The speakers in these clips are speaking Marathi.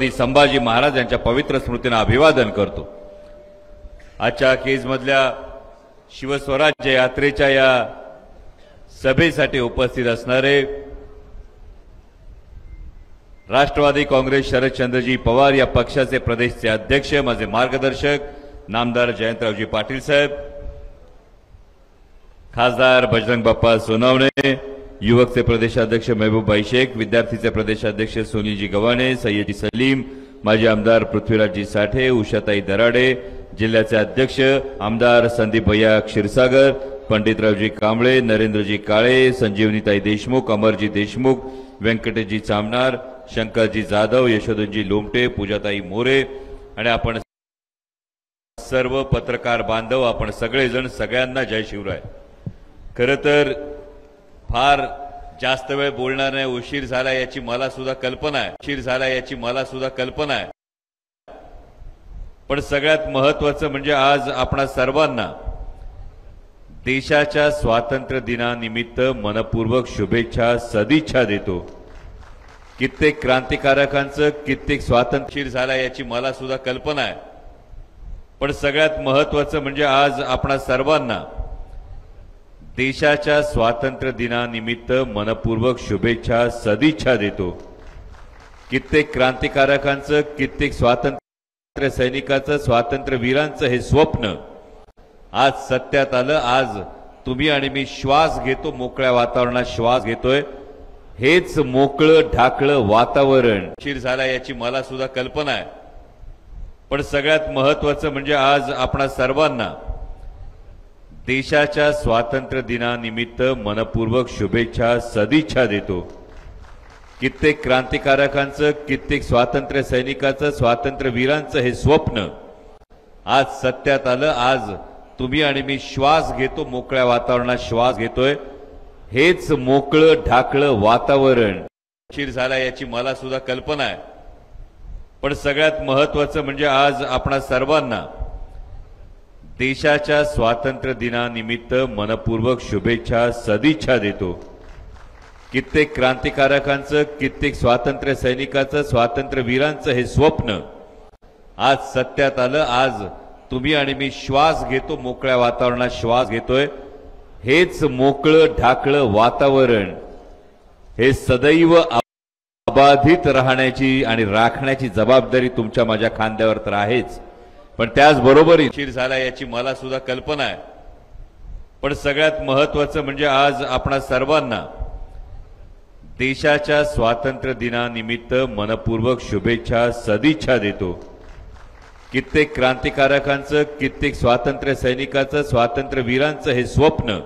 संभाजी महाराज यांच्या पवित्र स्मृतींना अभिवादन करतो। आजच्या केजमधल्या शिवस्वराज्य यात्रेच्या या सभेसाठी उपस्थित असणारे राष्ट्रवादी काँग्रेस शरदचंद्रजी पवार या पक्षाचे प्रदेशचे अध्यक्ष, माझे मार्गदर्शक नामदार जयंतरावजी पाटील साहेब, खासदार बजरंग बाप्पा सोनवणे, युवकचे प्रदेशाध्यक्ष महबूबाई शेख, विद्यार्थीचे प्रदेशाध्यक्ष सुनीलजी गव्हाणे, सय्यदजी सलीम, माजी आमदार पृथ्वीराजजी साठे, उषाताई दराडे, जिल्ह्याचे अध्यक्ष आमदार संदीप भैया क्षीरसागर, पंडितरावजी कांबळे, नरेंद्रजी काळे, संजीवनीताई देशमुख, अमरजी देशमुख, व्यंकटेशजी चामनार, शंकरजी जाधव, यशोधनजी लोमटे, पूजाताई मोरे आणि आपण सर्व पत्रकार बांधव, आपण सगळेजण, सगळ्यांना जय शिवराय। खरं तर फार जास्त वेळ बोलणार नाही, उशीर झाला याची मला सुद्धा कल्पना आहे, पण सगळ्यात महत्त्वाचं म्हणजे आज आपणा सर्वांना देशाच्या स्वातंत्र्य दिनानिमित्त मनपूर्वक शुभेच्छा सदिच्छा देतो। कित्येक क्रांतिकारकांचं कित्येक स्वातंत्र्य झाला याची मला सुद्धा कल्पना आहे, पण सगळ्यात महत्त्वाचं म्हणजे आज आपणा सर्वांना देशाच्या स्वातंत्र्य दिनानिमित्त मनपूर्वक शुभेच्छा सदिच्छा देतो। कित्येक क्रांतिकारकांचं कित्येक स्वातंत्र्य सैनिकांचं, स्वातंत्र्य वीरांचं हे स्वप्न आज सत्यात आलं। आज तुम्ही आणि मी श्वास घेतो, मोकळ्या वातावरणात श्वास घेतोय। हेच मोकळं ढाकळं वातावरण उशीर झाला याची मला सुद्धा कल्पना आहे, पण सगळ्यात महत्त्वाचं म्हणजे आज आपणा सर्वांना देशाच्या स्वातंत्र्य दिनानिमित्त मनपूर्वक शुभेच्छा सदिच्छा देतो। कित्येक क्रांतिकारकांचं कित्येक स्वातंत्र्य सैनिकांचं, स्वातंत्र्य वीरांचं हे स्वप्न आज सत्यात आलं। आज तुम्ही आणि मी श्वास घेतो, मोकळ्या वातावरणात श्वास घेतोय। हेच मोकळं ढाकळं वातावरण उशीर झाला याची मला सुद्धा कल्पना आहे, पण सगळ्यात महत्त्वाचं म्हणजे आज आपणा सर्वांना देशाच्या स्वातंत्र्य दिनानिमित्त मनपूर्वक शुभेच्छा सदिच्छा देतो। कित्येक क्रांतिकारकांचं कित्येक स्वातंत्र्य सैनिकांचं, स्वातंत्र्य वीरांचं हे स्वप्न आज सत्यात आलं। आज तुम्ही आणि मी श्वास घेतो, मोकळ्या वातावरणात श्वास घेतोय। हेच मोकळं ढाकळं वातावरण हे सदैव अबाधित राहण्याची आणि राखण्याची जबाबदारी तुमच्या माझ्या खांद्यावर तर आहेच, पण त्याचबरोबर उशीर झाला याची मला सुद्धा कल्पना आहे, पण सगळ्यात महत्त्वाचं म्हणजे आज आपणा सर्वांना देशाच्या स्वातंत्र्य दिनानिमित्त मनपूर्वक शुभेच्छा सदिच्छा देतो। कित्येक क्रांतिकारकांचं कित्येक स्वातंत्र्य सैनिकांचं, स्वातंत्र्य वीरांचं हे स्वप्न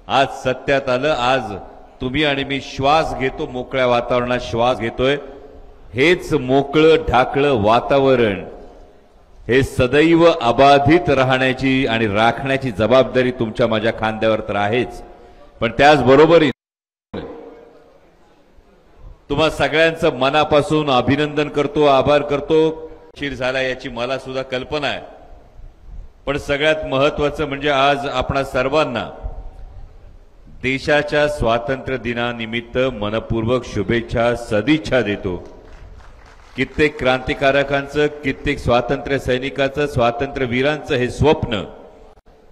आज सत्यात आलं। आज तुम्ही आणि मी श्वास घेतो, मोकळ्या वातावरणात श्वास घेतोय। हेच मोकळं ढाकळं वातावरण हे सदैव अबाधित राहण्याची आणि राखण्याची जबाबदारी तुमच्या माझ्या खांद्यावर तर आहेच, पण त्याचबरोबर तुम्हा सगळ्यांचं मनापासून अभिनंदन करतो, आभार करतो। उशीर झाला याची मला सुद्धा कल्पना आहे, पण सगळ्यात महत्त्वाचं म्हणजे आज आपणा सर्वांना देशाच्या स्वातंत्र्य दिनानिमित्त मनपूर्वक शुभेच्छा सदिच्छा देतो। कित्येक क्रांतिकारकांचं कित्येक स्वातंत्र्य सैनिकांचं, स्वातंत्र्य वीरांचं हे स्वप्न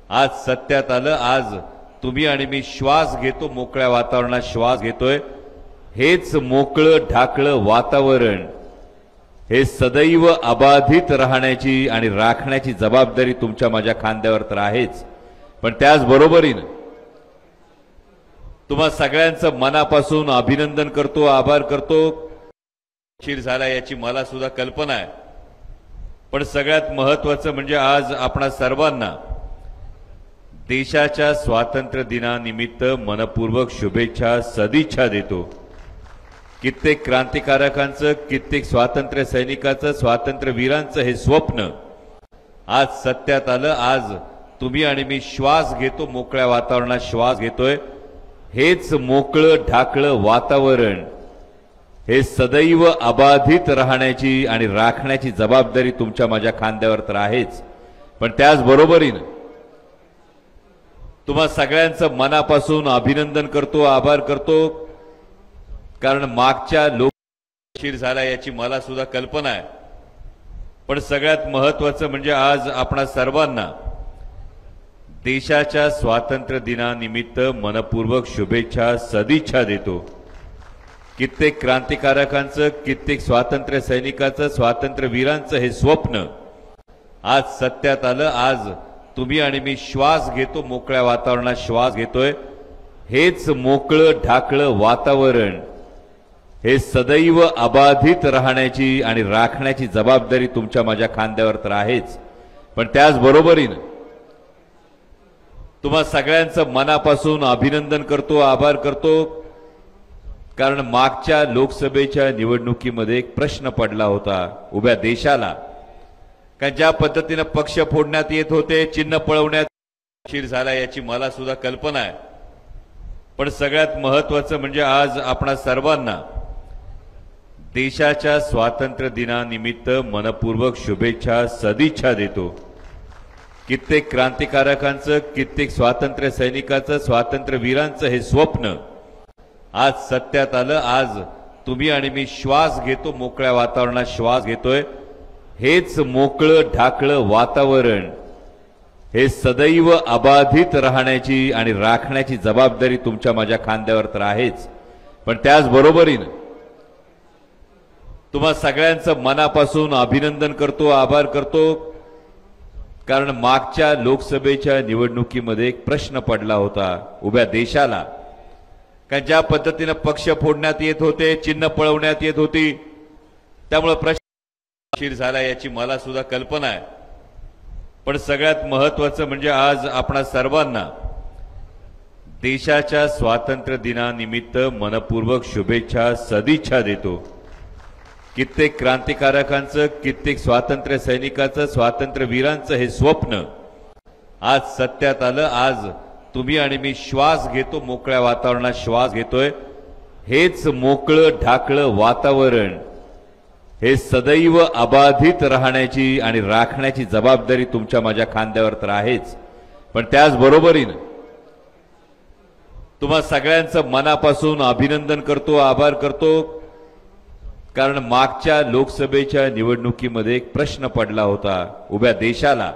आज सत्यात आलं। आज तुम्ही आणि मी श्वास घेतो, मोकळ्या वातावरणात श्वास घेतोय। हेच मोकळं ढाकळं वातावरण हे सदैव अबाधित राहण्याची आणि राखण्याची जबाबदारी तुमच्या माझ्या खांद्यावर तर आहेच, पण त्याचबरोबरीने तुम्हा सगळ्यांचं मनापासून अभिनंदन करतो, आभार करतो। उशीर झाला याची मला सुद्धा कल्पना आहे, पण सगळ्यात महत्त्वाचं म्हणजे आज आपणा सर्वांना देशाच्या स्वातंत्र्य दिनानिमित्त मनपूर्वक शुभेच्छा सदिच्छा देतो। कित्येक क्रांतिकारकांचं कित्येक स्वातंत्र्य सैनिकांचं, स्वातंत्र्य वीरांचं हे स्वप्न आज सत्यात आलं। आज तुम्ही आणि मी श्वास घेतो, मोकळ्या वातावरणात श्वास घेतोय। हेच मोकळं ढाकळं वातावरण हे सदैव अबाधित राहण्याची आणि राखण्याची जबाबदारी तुमच्या माझ्या खांद्यावर तर आहेच, पण त्याचबरोबरीने तुम्हा सगळ्यांचं मनापासून अभिनंदन करतो, आभार करतो, कारण मागच्या उशीर झाला याची मला सुद्धा कल्पना आहे, पण सगळ्यात महत्त्वाचं म्हणजे आज आपणा सर्वांना देशाच्या स्वातंत्र्य दिनानिमित्त मनपूर्वक शुभेच्छा सदिच्छा देतो। कित्येक क्रांतिकारकांचं, कित्येक स्वातंत्र्य सैनिकांचं, स्वातंत्र्यवीरांचं हे स्वप्न आज सत्यात आलं। आज तुम्ही आणि मी श्वास घेतो, मोकळ्या वातावरणात श्वास घेतोय। हेच मोकळं ढाकळं वातावरण हे सदैव अबाधित राहण्याची आणि राखण्याची जबाबदारी तुमच्या माझ्या खांद्यावर तर आहेच, पण त्याच बरोबरीने तुम्हा सगळ्यांचं मनापासून अभिनंदन करतो, आभार करतो। कारण मागच्या लोकसभेच्या निवडणुकीमध्ये एक प्रश्न पडला होता उभ्या देशाला, कारण ज्या पद्धतीने पक्ष फोडण्यात येत होते, चिन्ह पळवण्यात उशीर झाला याची मला सुद्धा कल्पना आहे, पण सगळ्यात महत्त्वाचं म्हणजे आज आपणा सर्वांना देशाच्या स्वातंत्र्य दिनानिमित्त मनपूर्वक शुभेच्छा सदिच्छा देतो। कित्येक क्रांतिकारकांचं, कित्येक स्वातंत्र्य सैनिकांचं, स्वातंत्र्यवीरांचं हे स्वप्न आज सत्यात आलं। आज तुम्ही आणि मी श्वास घेतो, मोकळ्या वातावरणात श्वास घेतोय। हेच मोकळं ढाकळं वातावरण हे सदैव अबाधित राहण्याची आणि राखण्याची जबाबदारी तुमच्या माझ्या खांद्यावर तर आहेच, पण त्याच बरोबरीने तुम्हा सगळ्यांचं मनापासून अभिनंदन करतो, आभार करतो। कारण मागच्या लोकसभेच्या निवडणुकीमध्ये एक प्रश्न पडला होता उभ्या देशाला, कारण ज्या पद्धतीने पक्ष फोडण्यात येत होते, चिन्ह पळवण्यात येत होती, त्यामुळे प्रश्न उशीर झाला याची मला सुद्धा कल्पना आहे, पण सगळ्यात महत्त्वाचं म्हणजे आज आपणा सर्वांना देशाच्या स्वातंत्र्य दिनानिमित्त मनपूर्वक शुभेच्छा सदिच्छा देतो। कित्येक क्रांतिकारकांचं, कित्येक स्वातंत्र्य सैनिकांचं, स्वातंत्र्यवीरांचं हे स्वप्न आज सत्यात आलं। आज तुम्ही आणि मी श्वास घेतो, मोकळ्या वातावरणात श्वास घेतोय। हेच मोकळं ढाकळं वातावरण हे सदैव अबाधित राहण्याची आणि राखण्याची जबाबदारी तुमच्या माझ्या खांद्यावर तर आहेच, पण त्याच बरोबरीने तुम्हा सगळ्यांचं मनापासून अभिनंदन करतो, आभार करतो। कारण मागच्या लोकसभेच्या निवडणुकीमध्ये एक प्रश्न पडला होता उभ्या देशाला,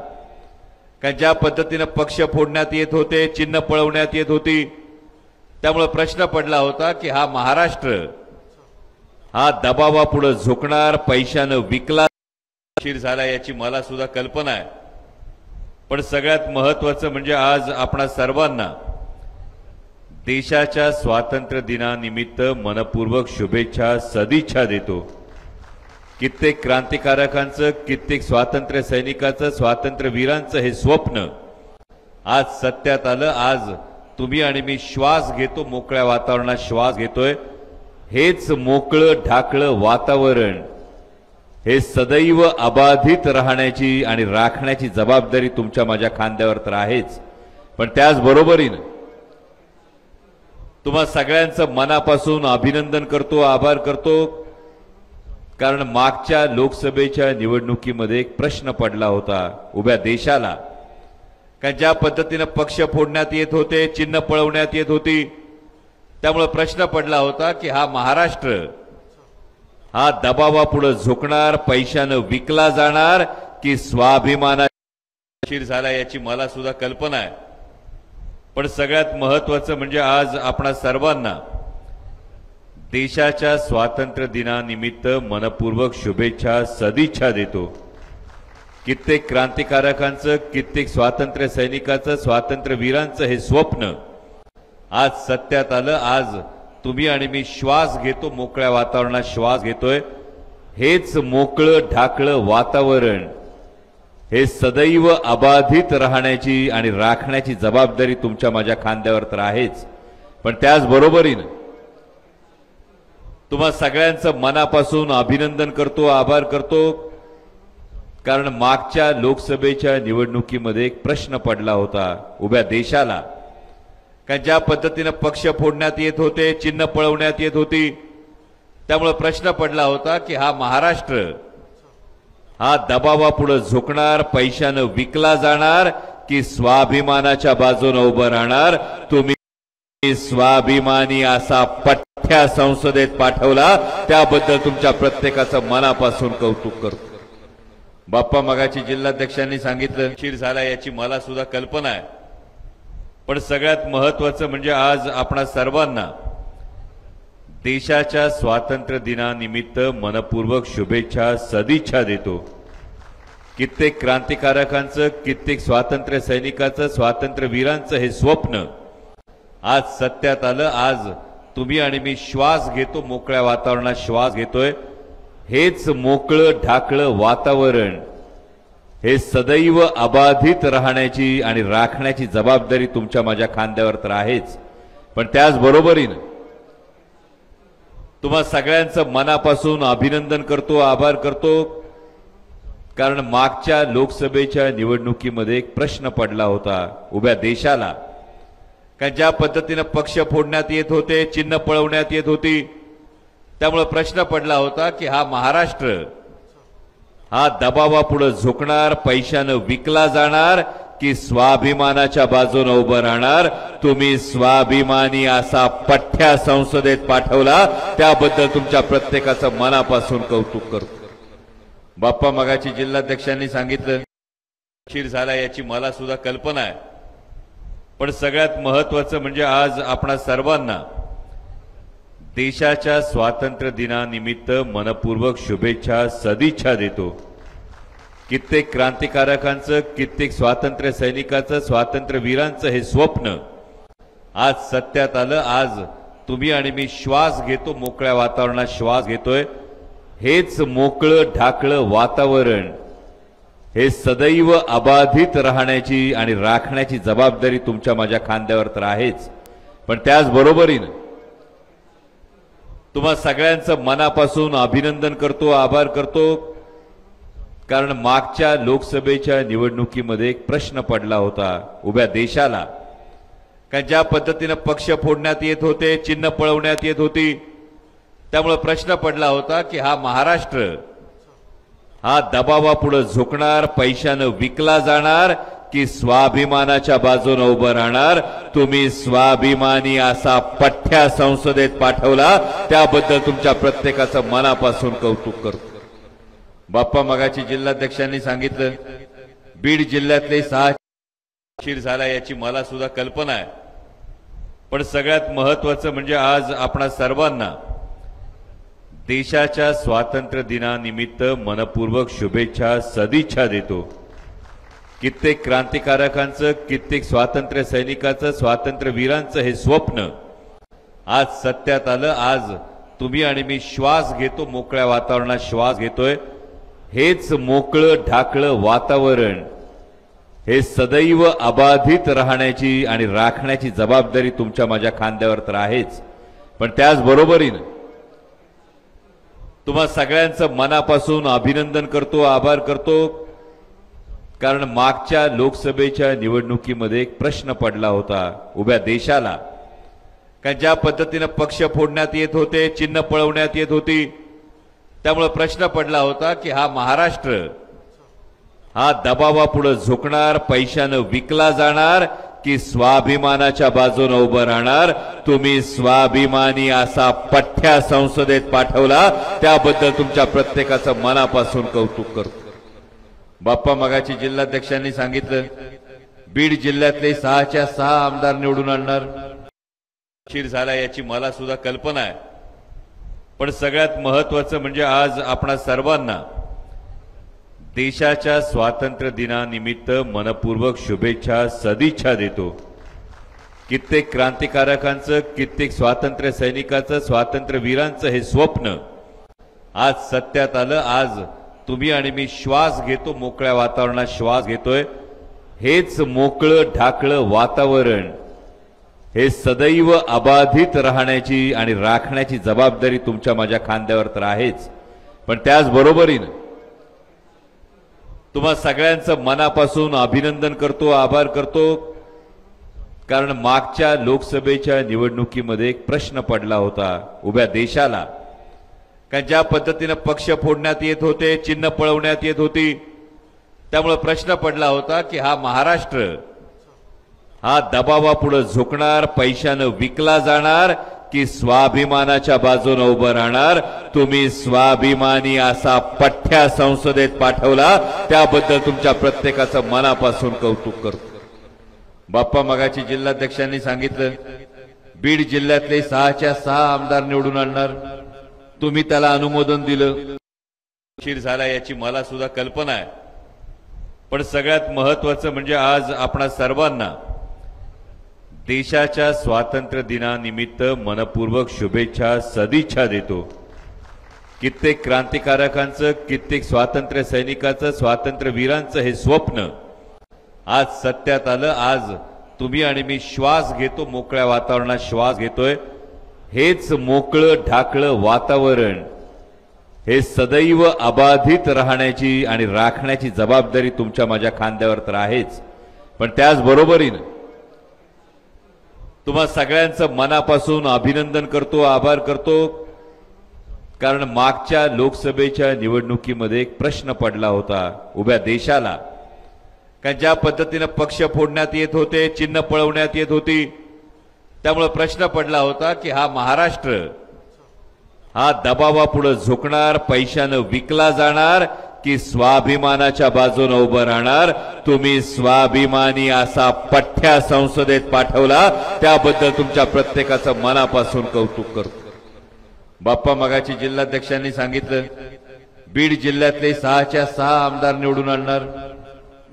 कारण ज्या पद्धतीने पक्ष फोडण्यात येत होते, चिन्ह पळवण्यात येत होती, त्यामुळे प्रश्न पडला होता की हा महाराष्ट्र हा दबावापुढे झुकणार, पैशानं विकला उशीर झाला याची मला सुद्धा कल्पना आहे, पण सगळ्यात महत्त्वाचं म्हणजे आज आपणा सर्वांना देशाच्या स्वातंत्र्य दिनानिमित्त मनपूर्वक शुभेच्छा सदिच्छा देतो। कित्येक क्रांतिकारकांचं, कित्येक स्वातंत्र्य सैनिकांचं, स्वातंत्र्यवीरांचं हे स्वप्न आज सत्यात आलं। आज तुम्ही आणि मी श्वास घेतो, मोकळ्या वातावरणात श्वास घेतोय। हेच मोकळं ढाकळं वातावरण हे सदैव अबाधित राहण्याची आणि राखण्याची जबाबदारी तुमच्या माझ्या खांद्यावर तर आहेच, पण त्याच बरोबरीने तुम्हा सगळ्यांचं मनापासून अभिनंदन करतो, आभार करतो। कारण मागच्या लोकसभेच्या निवडणुकीमध्ये एक प्रश्न पडला होता उभ्या देशाला, कारण ज्या पद्धतीने पक्ष फोडण्यात येत होते, चिन्ह पळवण्यात येत होती, त्यामुळे प्रश्न पडला होता की हा महाराष्ट्र हा दबावापुढे झुकणार, पैशानं विकला जाणार की स्वाभिमानाचा उशीर झाला याची मला सुद्धा कल्पना आहे, पण सगळ्यात महत्त्वाचं म्हणजे आज आपणा सर्वांना देशाच्या स्वातंत्र्य दिनानिमित्त मनपूर्वक शुभेच्छा सदिच्छा देतो। कित्येक क्रांतिकारकांचं, कित्येक स्वातंत्र्य सैनिकांचं, स्वातंत्र्यवीरांचं हे स्वप्न आज सत्यात आलं। आज तुम्ही आणि मी श्वास घेतो, मोकळ्या वातावरणात श्वास घेतोय। हेच मोकळं ढाकळं वातावरण हे सदैव अबाधित राहण्याची आणि राखण्याची जबाबदारी तुमच्या माझ्या खांद्यावर तर आहेच, पण त्याच बरोबरीने तुम्हा सगळ्यांचं मनापासून अभिनंदन करतो, आभार करतो। कारण मागच्या लोकसभेच्या निवडणुकीमध्ये एक प्रश्न पडला होता उभ्या देशाला, कारण ज्या पद्धतीने पक्ष फोडण्यात येत होते, चिन्ह पळवण्यात येत होती, त्यामुळे प्रश्न पडला होता की हा महाराष्ट्र हा दबावापुढे झुकणार, पैशानं विकला जाणार की स्वाभिमानाच्या बाजूने उभं राहणार। तुम्ही स्वाभिमानी असा पठ्ठ्या संसदेत पाठवला त्याबद्दल तुमच्या प्रत्येकाचं मनापासून कौतुक करतो। बाप्पा मगाची जिल्हाध्यक्षांनी सांगितलं उशीर झाला याची मला सुद्धा कल्पना आहे, पण सगळ्यात महत्त्वाचं म्हणजे आज आपणा सर्वांना देशाच्या स्वातंत्र्य दिनानिमित्त मनपूर्वक शुभेच्छा सदिच्छा देतो। कित्येक क्रांतिकारकांचं, कित्येक स्वातंत्र्य सैनिकांचं, स्वातंत्र्य वीरांचं हे स्वप्न आज सत्यात आलं। आज तुम्ही आणि मी श्वास घेतो, मोकळ्या वातावरणात श्वास घेतोय। हेच मोकळं ढाकळं वातावरण हे सदैव अबाधित राहण्याची आणि राखण्याची जबाबदारी तुमच्या माझ्या खांद्यावर तर आहेच, पण त्याचबरोबरीने तुम्हा सगळ्यांचं मनापासून अभिनंदन करतो, आभार करतो। कारण मागच्या लोकसभेच्या निवडणुकीमध्ये एक प्रश्न पडला होता उभ्या देशाला, कारण ज्या पद्धतीने पक्ष फोडण्यात येत होते, चिन्ह पळवण्यात येत होती, त्यामुळे प्रश्न पडला होता की हा महाराष्ट्र हा दबावापुढे झुकणार, पैशानं विकला जाणार की स्वाभिमानाच्या बाजूने उभं राहणार। तुम्ही स्वाभिमानी असा पठ्ठ्या संसदेत पाठवला त्याबद्दल तुमच्या प्रत्येकाचं मनापासून कौतुक करतो। बाप्पा मगाची जिल्हाध्यक्षांनी सांगितलं उशीर झाला याची मला सुद्धा कल्पना आहे, पण सगळ्यात महत्त्वाचं म्हणजे आज आपणा सर्वांना देशाच्या स्वातंत्र्य दिनानिमित्त मनपूर्वक शुभेच्छा सदिच्छा देतो। कित्येक क्रांतिकारकांचं, कित्येक स्वातंत्र्य सैनिकांचं, स्वातंत्र्य वीरांचं हे स्वप्न आज सत्यात आलं। आज तुम्ही आणि मी श्वास घेतो, मोकळ्या वातावरणात श्वास घेतोय। हेच मोकळं ढाकळं वातावरण हे सदैव अबाधित राहण्याची आणि राखण्याची जबाबदारी तुमच्या माझ्या खांद्यावर तर आहेच, पण त्याचबरोबरीने तुम्हा सगळ्यांचं मनापासून अभिनंदन करतो, आभार करतो। कारण मागच्या लोकसभेच्या निवडणुकीमध्ये एक प्रश्न पडला होता उभ्या देशाला, कारण ज्या पद्धतीने पक्ष फोडण्यात येत होते, चिन्ह पळवण्यात येत होती, त्यामुळे प्रश्न पडला होता की हा महाराष्ट्र हा दबावापुढे झुकणार, पैशानं विकला जाणार की स्वाभिमानाच्या बाजूने उभं राहणार। तुम्ही स्वाभिमानी असा पठ्ठ्या संसदेत पाठवला त्याबद्दल तुमच्या प्रत्येकाचं मनापासून कौतुक करतो। बाप्पा मगाची जिल्हाध्यक्षांनी सांगितलं बीड जिल्ह्यातले 6 उशीर झाला याची मला सुद्धा कल्पना आहे, पण सगळ्यात महत्त्वाचं म्हणजे आज आपणा सर्वांना देशाच्या स्वातंत्र्य दिनानिमित्त मनपूर्वक शुभेच्छा सदिच्छा देतो। कित्येक क्रांतिकारकांचं, कित्येक स्वातंत्र्य सैनिकांचं, स्वातंत्र्य वीरांचं हे स्वप्न आज सत्यात आलं। आज तुम्ही आणि मी श्वास घेतो, मोकळ्या वातावरणात श्वास घेतोय। हेच मोकळं ढाकळं वातावरण हे सदैव अबाधित राहण्याची आणि राखण्याची जबाबदारी तुमच्या माझ्या खांद्यावर तर आहेच, पण त्याचबरोबरीने तुम्हा सगळ्यांचं मनापासून अभिनंदन करतो, आभार करतो। कारण मागच्या लोकसभेच्या निवडणुकीमध्ये एक प्रश्न पडला होता उभ्या देशाला, कारण ज्या पद्धतीने पक्ष फोडण्यात येत होते, चिन्ह पळवण्यात येत होती, त्यामुळे प्रश्न पडला होता की हा महाराष्ट्र हा दबावापुढे झुकणार, पैशानं विकला जाणार की स्वाभिमानाच्या बाजूने उभं राहणार। तुम्ही स्वाभिमानी असा पठ्ठ्या संसदेत पाठवला त्याबद्दल तुमच्या प्रत्येकाचं मनापासून कौतुक करतो। बाप्पा मगाची जिल्हाध्यक्षांनी सांगितलं बीड जिल्ह्यातले 6च्या 6 आमदार निवडून आणणार। उशीर झाला याची मला सुद्धा कल्पना आहे, पण सगळ्यात महत्त्वाचं म्हणजे आज आपणा सर्वांना देशाच्या स्वातंत्र्य दिनानिमित्त मनपूर्वक शुभेच्छा सदिच्छा देतो। कित्येक क्रांतिकारकांचं, कित्येक स्वातंत्र्य सैनिकांचं, स्वातंत्र्य वीरांचं हे स्वप्न आज सत्यात आलं। आज तुम्ही आणि मी श्वास घेतो, मोकळ्या वातावरणात श्वास घेतोय। हेच मोकळं ढाकळं वातावरण हे सदैव अबाधित राहण्याची आणि राखण्याची जबाबदारी तुमच्या माझ्या खांद्यावर तर आहेच, पण त्याचबरोबरीने तुम्हा सगळ्यांचं मनापासून अभिनंदन करतो, आभार करतो। कारण मागच्या लोकसभेच्या निवडणुकीमध्ये एक प्रश्न पडला होता उभ्या देशाला, कारण ज्या पद्धतीने पक्ष फोडण्यात येत होते, चिन्ह पळवण्यात येत होती, त्यामुळे प्रश्न पडला होता की हा महाराष्ट्र हा दबावापुढे झुकणार, पैशानं विकला जाणार की स्वाभिमानाच्या बाजूने उभं राहणार? तुम्ही स्वाभिमानी असा पठ्ठ्या संसदेत पाठवला, त्याबद्दल तुमच्या प्रत्येकाचं मनापासून कौतुक करतो। बाप्पा, मगाची जिल्हाध्यक्षांनी सांगितलं बीड जिल्ह्यातले 6च्या 6 आमदार निवडून आणणार, तुम्ही त्याला अनुमोदन दिलं। उशीर झाला याची मला सुद्धा कल्पना आहे, पण सगळ्यात महत्त्वाचं म्हणजे आज आपणा सर्वांना देशाच्या स्वातंत्र्य दिनानिमित्त मनपूर्वक शुभेच्छा, सदिच्छा देतो। कित्येक क्रांतिकारकांचं, कित्येक स्वातंत्र्य सैनिकांचं, स्वातंत्र्यवीरांचं हे स्वप्न आज सत्यात आलं। आज तुम्ही आणि मी श्वास घेतो, मोकळ्या वातावरणात श्वास घेतोय। हेच मोकळं ढाकळं वातावरण हे सदैव अबाधित राहण्याची आणि राखण्याची जबाबदारी तुमच्या माझ्या खांद्यावर तर आहेच, पण त्याचबरोबरीने तुम्हा सगळ्यांचं मनापासून अभिनंदन करतो, आभार करतो। कारण मागच्या लोकसभेच्या निवडणुकीमध्ये एक प्रश्न पडला होता उभ्या देशाला, कारण ज्या पद्धतीने पक्ष फोडण्यात येत होते, चिन्ह पळवण्यात येत होती, त्यामुळे प्रश्न पडला होता की हा महाराष्ट्र हा दबावापुढे झुकणार, पैशानं विकला जाणार की स्वाभिमानाच्या बाजूने उभं राहणार? तुम्ही स्वाभिमानी असा पठ्ठ्या संसदेत पाठवला, त्याबद्दल तुमच्या प्रत्येकाचं मनापासून कौतुक करतो। बाप्पा, मगाची जिल्हाध्यक्षांनी सांगितलं बीड जिल्ह्यातले 6च्या 6 आमदार निवडून आणणार,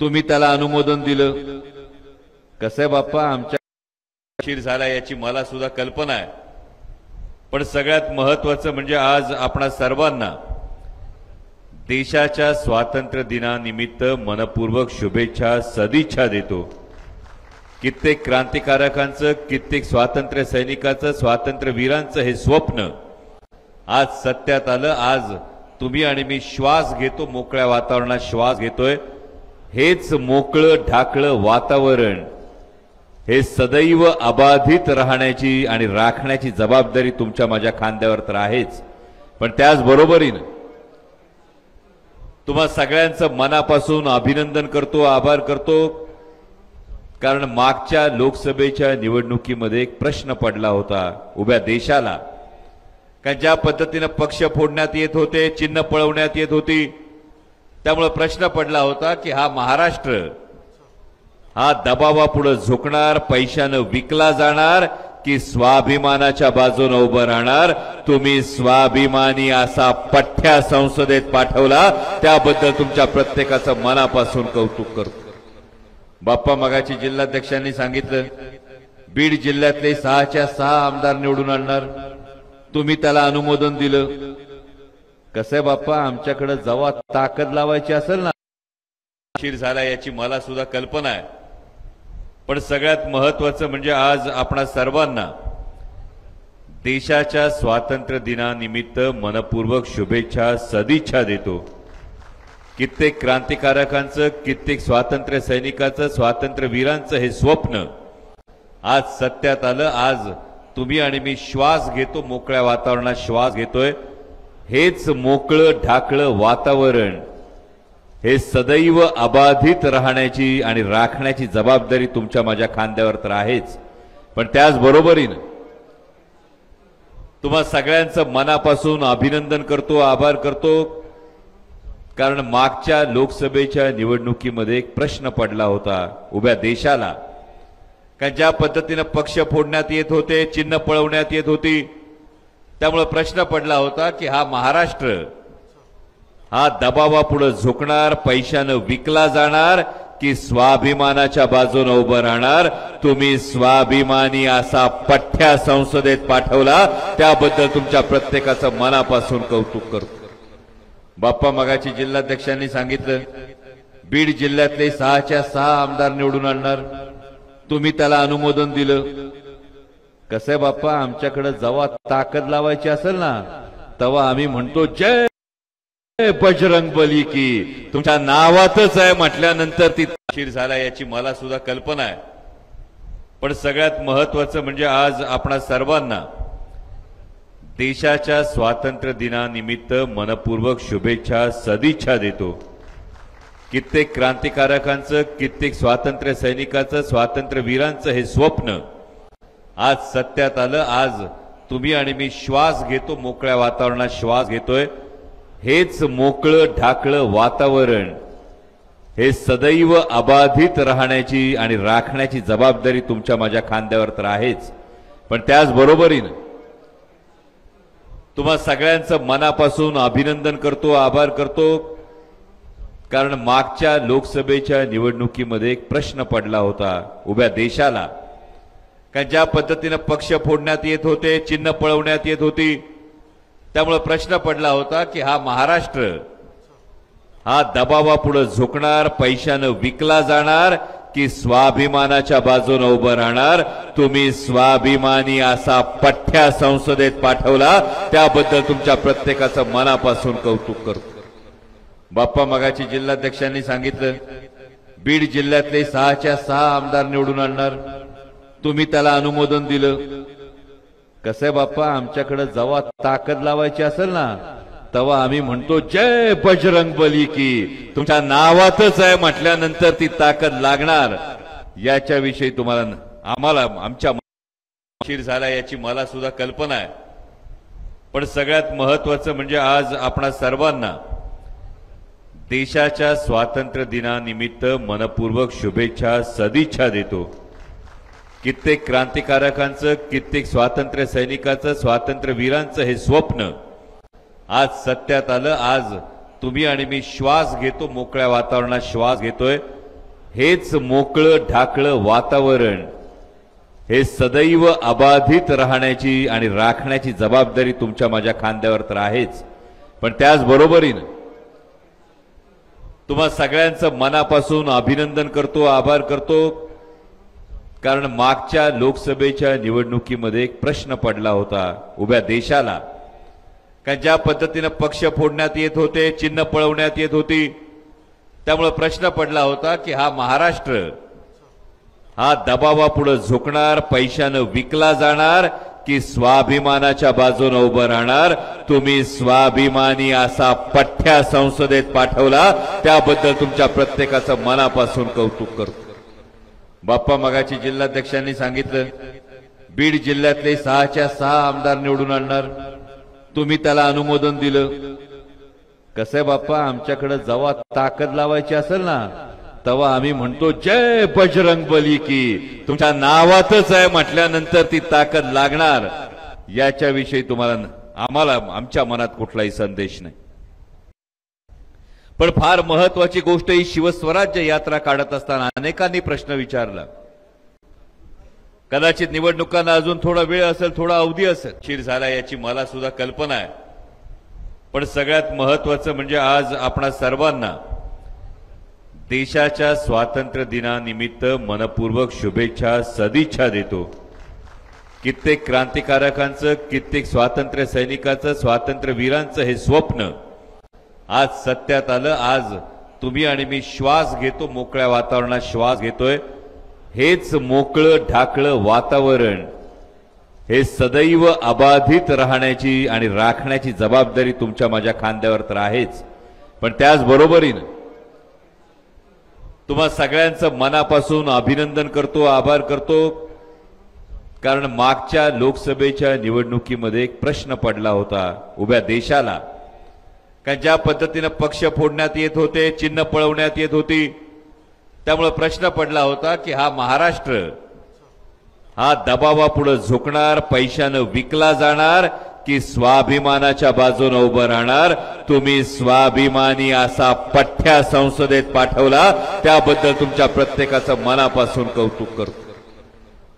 तुम्ही त्याला अनुमोदन दिलं। कसं आहे बाप्पा, आमच्या उशीर झाला याची मला सुद्धा कल्पना आहे, पण सगळ्यात महत्त्वाचं म्हणजे आज आपणा सर्वांना देशाच्या स्वातंत्र्य दिनानिमित्त मनपूर्वक शुभेच्छा, सदिच्छा देतो। कित्येक क्रांतिकारकांचं, कित्येक स्वातंत्र्य सैनिकांचं, स्वातंत्र्यवीरांचं हे स्वप्न आज सत्यात आलं। आज तुम्ही आणि मी श्वास घेतो, मोकळ्या वातावरणात श्वास घेतोय। हेच मोकळं ढाकळं वातावरण हे सदैव अबाधित राहण्याची आणि राखण्याची जबाबदारी तुमच्या माझ्या खांद्यावर तर आहेच, पण त्याचबरोबरीने तुम्हा सगळ्यांचं मनापासून अभिनंदन करतो, आभार करतो। कारण मागच्या लोकसभेच्या निवडणुकीमध्ये एक प्रश्न पडला होता उभ्या देशाला, कारण ज्या पद्धतीने पक्ष फोडण्यात येत होते, चिन्ह पळवण्यात येत होती, त्यामुळे प्रश्न पडला होता की हा महाराष्ट्र हा दबावापुढे झुकणार, पैशानं विकला जाणार की स्वाभिमानाच्या बाजूने उभं राहणार? तुम्ही स्वाभिमानी असा पठ्ठ्या संसदेत पाठवला, त्याबद्दल तुमच्या प्रत्येकाचं मनापासून कौतुक करतो। बाप्पा, मगाची जिल्हाध्यक्षांनी सांगितलं बीड जिल्ह्यातले 6च्या 6 आमदार निवडून आणणार, तुम्ही त्याला अनुमोदन दिलं। कसं आहे बाप्पा, आमच्याकडे जेव्हा ताकद लावायची असेल ना, उशीर झाला याची मला सुद्धा कल्पना आहे, पण सगळ्यात महत्त्वाचं म्हणजे आज आपणा सर्वांना देशाच्या स्वातंत्र्य दिनानिमित्त मनपूर्वक शुभेच्छा, सदिच्छा देतो। कित्येक क्रांतिकारकांचं, कित्येक स्वातंत्र्य सैनिकांचं, स्वातंत्र्यवीरांचं हे स्वप्न आज सत्यात आलं। आज तुम्ही आणि मी श्वास घेतो, मोकळ्या वातावरणात श्वास घेतोय। हेच मोकळं ढाकळं वातावरण हे सदैव अबाधित राहण्याची आणि राखण्याची जबाबदारी तुमच्या माझ्या खांद्यावर तर आहेच, पण त्याचबरोबरीने तुम्हा सगळ्यांचं मनापासून अभिनंदन करतो, आभार करतो। कारण मागच्या लोकसभेच्या निवडणुकीमध्ये एक प्रश्न पडला होता उभ्या देशाला, कारण ज्या पद्धतीने पक्ष फोडण्यात येत होते, चिन्ह पळवण्यात येत होती, त्यामुळे प्रश्न पडला होता की हा महाराष्ट्र हा दबावापुढे झुकणार, पैशानं विकला जाणार की स्वाभिमानाच्या बाजूने उभं राहणार? तुम्ही स्वाभिमानी असा पठ्ठ्या संसदेत पाठवला, त्याबद्दल तुमच्या प्रत्येकाचं मनापासून कौतुक करतो। बाप्पा, मगाची जिल्हाध्यक्षांनी सांगितलं बीड जिल्ह्यातले 6च्या 6 आमदार निवडून आणणार, तुम्ही त्याला अनुमोदन दिलं। कसं आहे बाप्पा, आमच्याकडे जेव्हा ताकद लावायची असेल ना, तेव्हा आम्ही म्हणतो जय बजरंग बली की। तुमच्या नावातच आहे म्हटल्यानंतर ती उशीर झाला याची मला सुद्धा कल्पना आहे, पण सगळ्यात महत्त्वाचं म्हणजे आज आपणा सर्वांना देशाच्या स्वातंत्र्य दिनानिमित्त मनपूर्वक शुभेच्छा, सदिच्छा देतो। कित्येक क्रांतिकारकांचं, कित्येक स्वातंत्र्य सैनिकांचं, स्वातंत्र्यवीरांचं हे स्वप्न आज सत्यात आलं। आज तुम्ही आणि मी श्वास घेतो, मोकळ्या वातावरणात श्वास घेतोय। हेच मोकळं ढाकळं वातावरण हे सदैव अबाधित राहण्याची आणि राखण्याची जबाबदारी तुमच्या माझ्या खांद्यावर तर आहेच, पण त्याचबरोबरीने तुम्हा सगळ्यांचं मनापासून अभिनंदन करतो, आभार करतो। कारण मागच्या लोकसभेच्या निवडणुकीमध्ये एक प्रश्न पडला होता उभ्या देशाला, कारण ज्या पद्धतीने पक्ष फोडण्यात येत होते, चिन्ह पळवण्यात येत होती, त्यामुळे प्रश्न पडला होता की हा महाराष्ट्र हा दबावापुढे झुकणार, पैशानं विकला जाणार की स्वाभिमानाच्या बाजूने उभं राहणार। तुम्ही स्वाभिमानी असा पठ्ठ्या संसदेत पाठवला, त्याबद्दल तुमच्या प्रत्येकाचं मनापासून कौतुक करतो। बाप्पा मगाची जिल्हाध्यक्षांनी सांगितलं बीड जिल्ह्यातले 6च्या 6 आमदार निवडून आणणार, तुम्ही त्याला अनुमोदन दिलं। कसं बाप्पा, आमच्याकडे जेव्हा ताकद लावायची असेल ना तेव्हा आम्ही म्हणतो जय बजरंगबली की, तुमच्या नावातच आहे म्हटल्यानंतर ती ताकद लागणार। याच्याविषयी तुम्हाला आम्हाला आमच्या शिर झाला याची मला सुद्धा कल्पना आहे, पण सगळ्यात महत्त्वाचं म्हणजे आज आपणा सर्वांना देशाच्या स्वातंत्र्य दिनानिमित्त मनपूर्वक शुभेच्छा, सदिच्छा देतो। कित्येक क्रांतिकारकांचं, कित्येक स्वातंत्र्य सैनिकांचं, स्वातंत्र्यवीरांचं हे स्वप्न आज सत्यात आलं। आज तुम्ही आणि मी श्वास घेतो, मोकळ्या वातावरणात श्वास घेतोय। हेच मोकळं ढाकळं वातावरण हे सदैव अबाधित राहण्याची आणि राखण्याची जबाबदारी तुमच्या माझ्या खांद्यावर तर आहेच, पण त्याचबरोबरीने तुम्हा सगळ्यांचं मनापासून अभिनंदन करतो, आभार करतो। कारण मागच्या लोकसभेच्या निवडणुकीमध्ये एक प्रश्न पडला होता उभ्या देशाला, कारण ज्या पद्धतीने पक्ष फोडण्यात येत होते, चिन्ह पळवण्यात येत होती, त्यामुळे प्रश्न पडला होता की हा महाराष्ट्र हा दबावापुढे झुकणार, पैशानं विकला जाणार की स्वाभिमानाच्या बाजूने उभं राहणार। तुम्ही स्वाभिमानी असा पठ्ठ्या संसदेत पाठवला, त्याबद्दल तुमच्या प्रत्येकाचं मनापासून कौतुक करतो। बाप्पा मगाची जिल्हाध्यक्षांनी सांगितलं बीड जिल्ह्यातले 6च्या 6 आमदार निवडून आणणार, तुम्ही त्याला अनुमोदन दिलं। कसं बाप्पा, आमच्याकडे जेव्हा ताकद लावायची असेल ना तेव्हा आम्ही म्हणतो जय बजरंगबली की, तुमच्या नावातच आहे म्हटल्यानंतर ती ताकद लागणार। याच्याविषयी तुम्हाला आम्हाला आमच्या मनात कुठलाही संदेश नाही, पण फार महत्वाची गोष्ट ही शिवस्वराज्य यात्रा काढत असताना अनेकांनी प्रश्न विचारला। कदाचित निवडणुकांना अजून थोडा वेळ असेल, थोडा अवधी असेल, शिर झाला याची मला सुद्धा कल्पना आहे, पण सगळ्यात महत्वाचं म्हणजे आज आपणा सर्वांना देशाच्या स्वातंत्र्य दिनानिमित्त मनपूर्वक शुभेच्छा, सदिच्छा देतो। कित्येक क्रांतिकारकांचं, कित्येक स्वातंत्र्य सैनिकांचं, स्वातंत्र्यवीरांचं हे स्वप्न आज सत्यात आलं। आज तुम्ही आणि मी श्वास घेतो, मोकळ्या वातावरणात श्वास घेतोय। हेच मोकळं ढाकळं वातावरण हे सदैव अबाधित राहण्याची आणि राखण्याची जबाबदारी तुमच्या माझ्या खांद्यावर तर आहेच, पण त्याचबरोबरीने तुम्हा सगळ्यांचं मनापासून अभिनंदन करतो, आभार करतो। कारण मागच्या लोकसभेच्या निवडणुकीमध्ये एक प्रश्न पडला होता उभ्या देशाला, कारण ज्या पद्धतीने पक्ष फोडण्यात येत होते, चिन्ह पळवण्यात येत होती, त्यामुळे प्रश्न पडला होता की हा महाराष्ट्र हा दबावापुढे झुकणार, पैशानं विकला जाणार की स्वाभिमानाच्या बाजूने उभं राहणार। तुम्ही स्वाभिमानी असा पठ्ठ्या संसदेत पाठवला, त्याबद्दल तुमच्या प्रत्येकाचं मनापासून कौतुक करतो।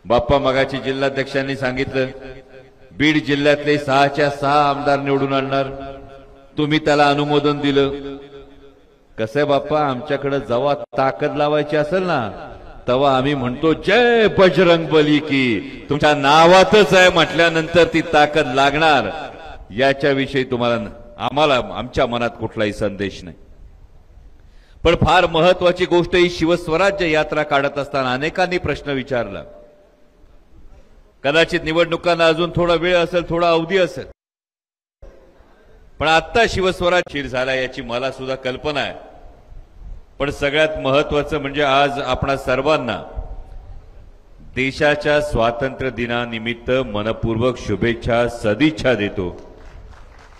बाप्पा मगाची जिल्हाध्यक्षांनी सांगितलं बीड जिल्ह्यातले 6च्या 6 आमदार निवडून आणणार, तुम्ही त्याला अनुमोदन दिलं। कसं बाप्पा, आमच्याकडे जेव्हा ताकद लावायची असेल ना तेव्हा आम्ही म्हणतो जय बजरंगबली की, तुमच्या नावातच आहे म्हटल्यानंतर ती ताकद लागणार। याच्याविषयी तुम्हाला आम्हाला आमच्या मनात कुठलाही संदेश नाही, पण फार महत्वाची गोष्ट ही शिवस्वराज्य यात्रा काढत असताना अनेकांनी प्रश्न विचारला। कदाचित निवडणुकांना अजून थोडा वेळ असेल, थोडा अवधी असेल, पण आता शिवस्वराज्य शिर झाला याची मला सुद्धा कल्पना आहे, पण सगळ्यात महत्त्वाचं म्हणजे आज आपणा सर्वांना देशाच्या स्वातंत्र्य दिनानिमित्त मनपूर्वक शुभेच्छा सदिच्छा देतो।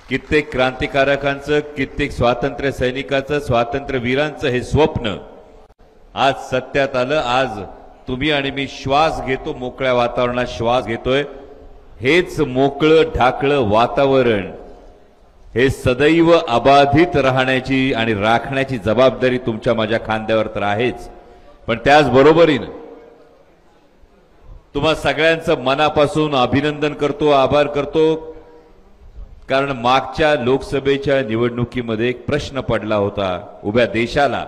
कित्येक क्रांतिकारकांचं, कित्येक स्वातंत्र्य सैनिकांचं, स्वातंत्र्य वीरांचं हे स्वप्न आज सत्यात आलं। आज तुम्ही आणि मी श्वास घेतो, मोकळ्या वातावरणात श्वास घेतोय। हेच मोकळं ढाकळं वातावरण हे सदैव अबाधित राहण्याची आणि राखण्याची जबाबदारी तुमच्या माझ्या खांद्यावर तर आहेच, पण त्याचबरोबरीने तुम्हा सगळ्यांचं मनापासून अभिनंदन करतो, आभार करतो। कारण मागच्या लोकसभेच्या निवडणुकीमध्ये एक प्रश्न पडला होता उभ्या देशाला,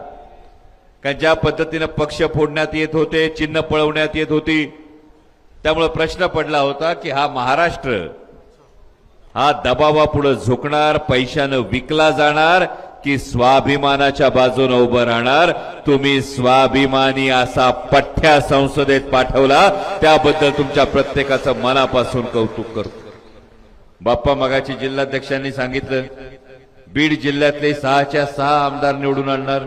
कारण ज्या पद्धतीने पक्ष फोडण्यात येत होते, चिन्ह पळवण्यात येत होती, त्यामुळे प्रश्न पडला होता की हा महाराष्ट्र हा दबावापुढे झुकणार, पैशानं विकला जाणार की स्वाभिमानाच्या बाजूने उभं राहणार। तुम्ही स्वाभिमानी असा पठ्ठ्या संसदेत पाठवला, त्याबद्दल तुमच्या प्रत्येकाचं मनापासून कौतुक करतो। बाप्पा मगाची जिल्हाध्यक्षांनी सांगितलं बीड जिल्ह्यातले 6च्या 6 आमदार निवडून आणणार,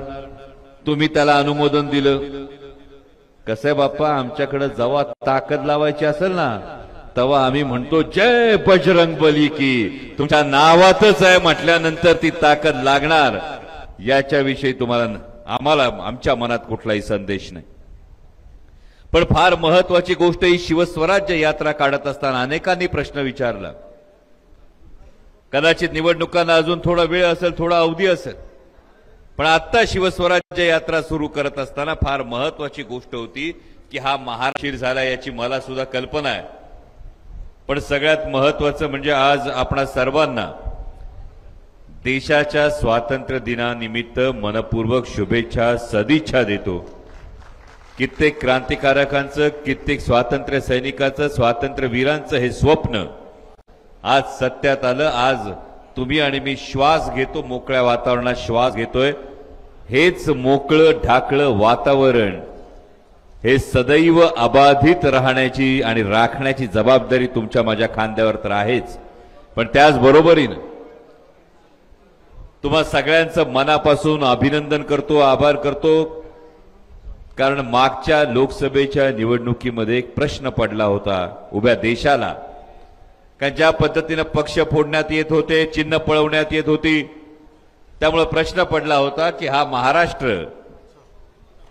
तुम्ही त्याला अनुमोदन दिलं। कसं आहे बाप्पा, आमच्याकडे जेव्हा ताकद लावायची असेल ना तेव्हा आम्ही म्हणतो जय बजरंग बली की, तुमच्या नावातच आहे म्हटल्यानंतर ती ताकद लागणार, याच्याविषयी तुम्हाला आम्हाला आमच्या मनात कुठलाही संदेश नाही। पण फार महत्वाची गोष्ट ही शिवस्वराज्य यात्रा काढत असताना अनेकांनी प्रश्न विचारला। कदाचित निवडणुकांना अजून थोडा वेळ असेल, थोडा अवधी असेल, पण आता शिवस्वराज्य यात्रा सुरू करत असताना फार महत्वाची गोष्ट होती की हा महाराष्ट्र झाला, याची मला सुद्धा कल्पना आहे। पण सगळ्यात महत्वाचं म्हणजे आज आपणा सर्वांना देशाच्या स्वातंत्र्य दिनानिमित्त मनपूर्वक शुभेच्छा सदिच्छा देतो। कित्येक क्रांतिकारकांचं, कित्येक स्वातंत्र्य सैनिकांचं, स्वातंत्र्य वीरांचं हे स्वप्न आज सत्यात आलं। आज तुम्ही आणि मी श्वास घेतो, मोकळ्या वातावरणात श्वास घेतोय। हेच मोकळं ढाकळं वातावरण हे सदैव अबाधित राहण्याची आणि राखण्याची जबाबदारी तुमच्या माझ्या खांद्यावर तर आहेच, पण त्याचबरोबरीने तुम्हा सगळ्यांचं मनापासून अभिनंदन करतो, आभार करतो। कारण मागच्या लोकसभेच्या निवडणुकीमध्ये एक प्रश्न पडला होता उभ्या देशाला, कारण ज्या पद्धतीने पक्ष फोडण्यात येत होते, चिन्ह पळवण्यात येत होती, त्यामुळे प्रश्न पडला होता की हा महाराष्ट्र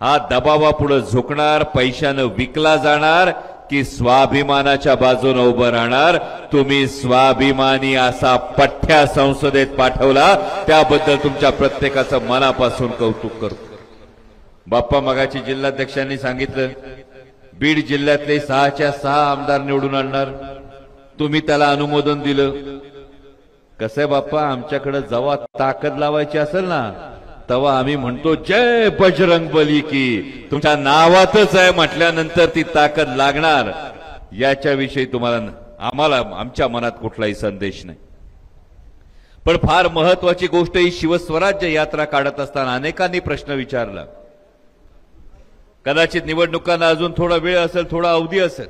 हा दबावापुढे झुकणार, पैशानं विकला जाणार की स्वाभिमानाच्या बाजूने उभं राहणार। तुम्ही स्वाभिमानी असा पठ्ठ्या संसदेत पाठवला, त्याबद्दल तुमच्या प्रत्येकाचं मनापासून कौतुक करतो। बाप्पा मगाची जिल्हाध्यक्षांनी सांगितलं बीड जिल्ह्यातले 6च्या 6 आमदार निवडून आणणार, तुम्ही त्याला अनुमोदन दिलं। कसं आहे बाप्पा, आमच्याकडे जेव्हा ताकद लावायची असेल ना तेव्हा आम्ही म्हणतो जय बजरंग बली की, तुमच्या नावातच आहे म्हटल्यानंतर ती ताकद लागणार, याच्याविषयी तुम्हाला आम्हाला आमच्या मनात कुठलाही संदेश नाही। पण फार महत्वाची गोष्ट ही शिवस्वराज्य यात्रा काढत असताना अनेकांनी प्रश्न विचारला। कदाचित निवडणुकांना अजून थोडा वेळ असेल, थोडा अवधी असेल,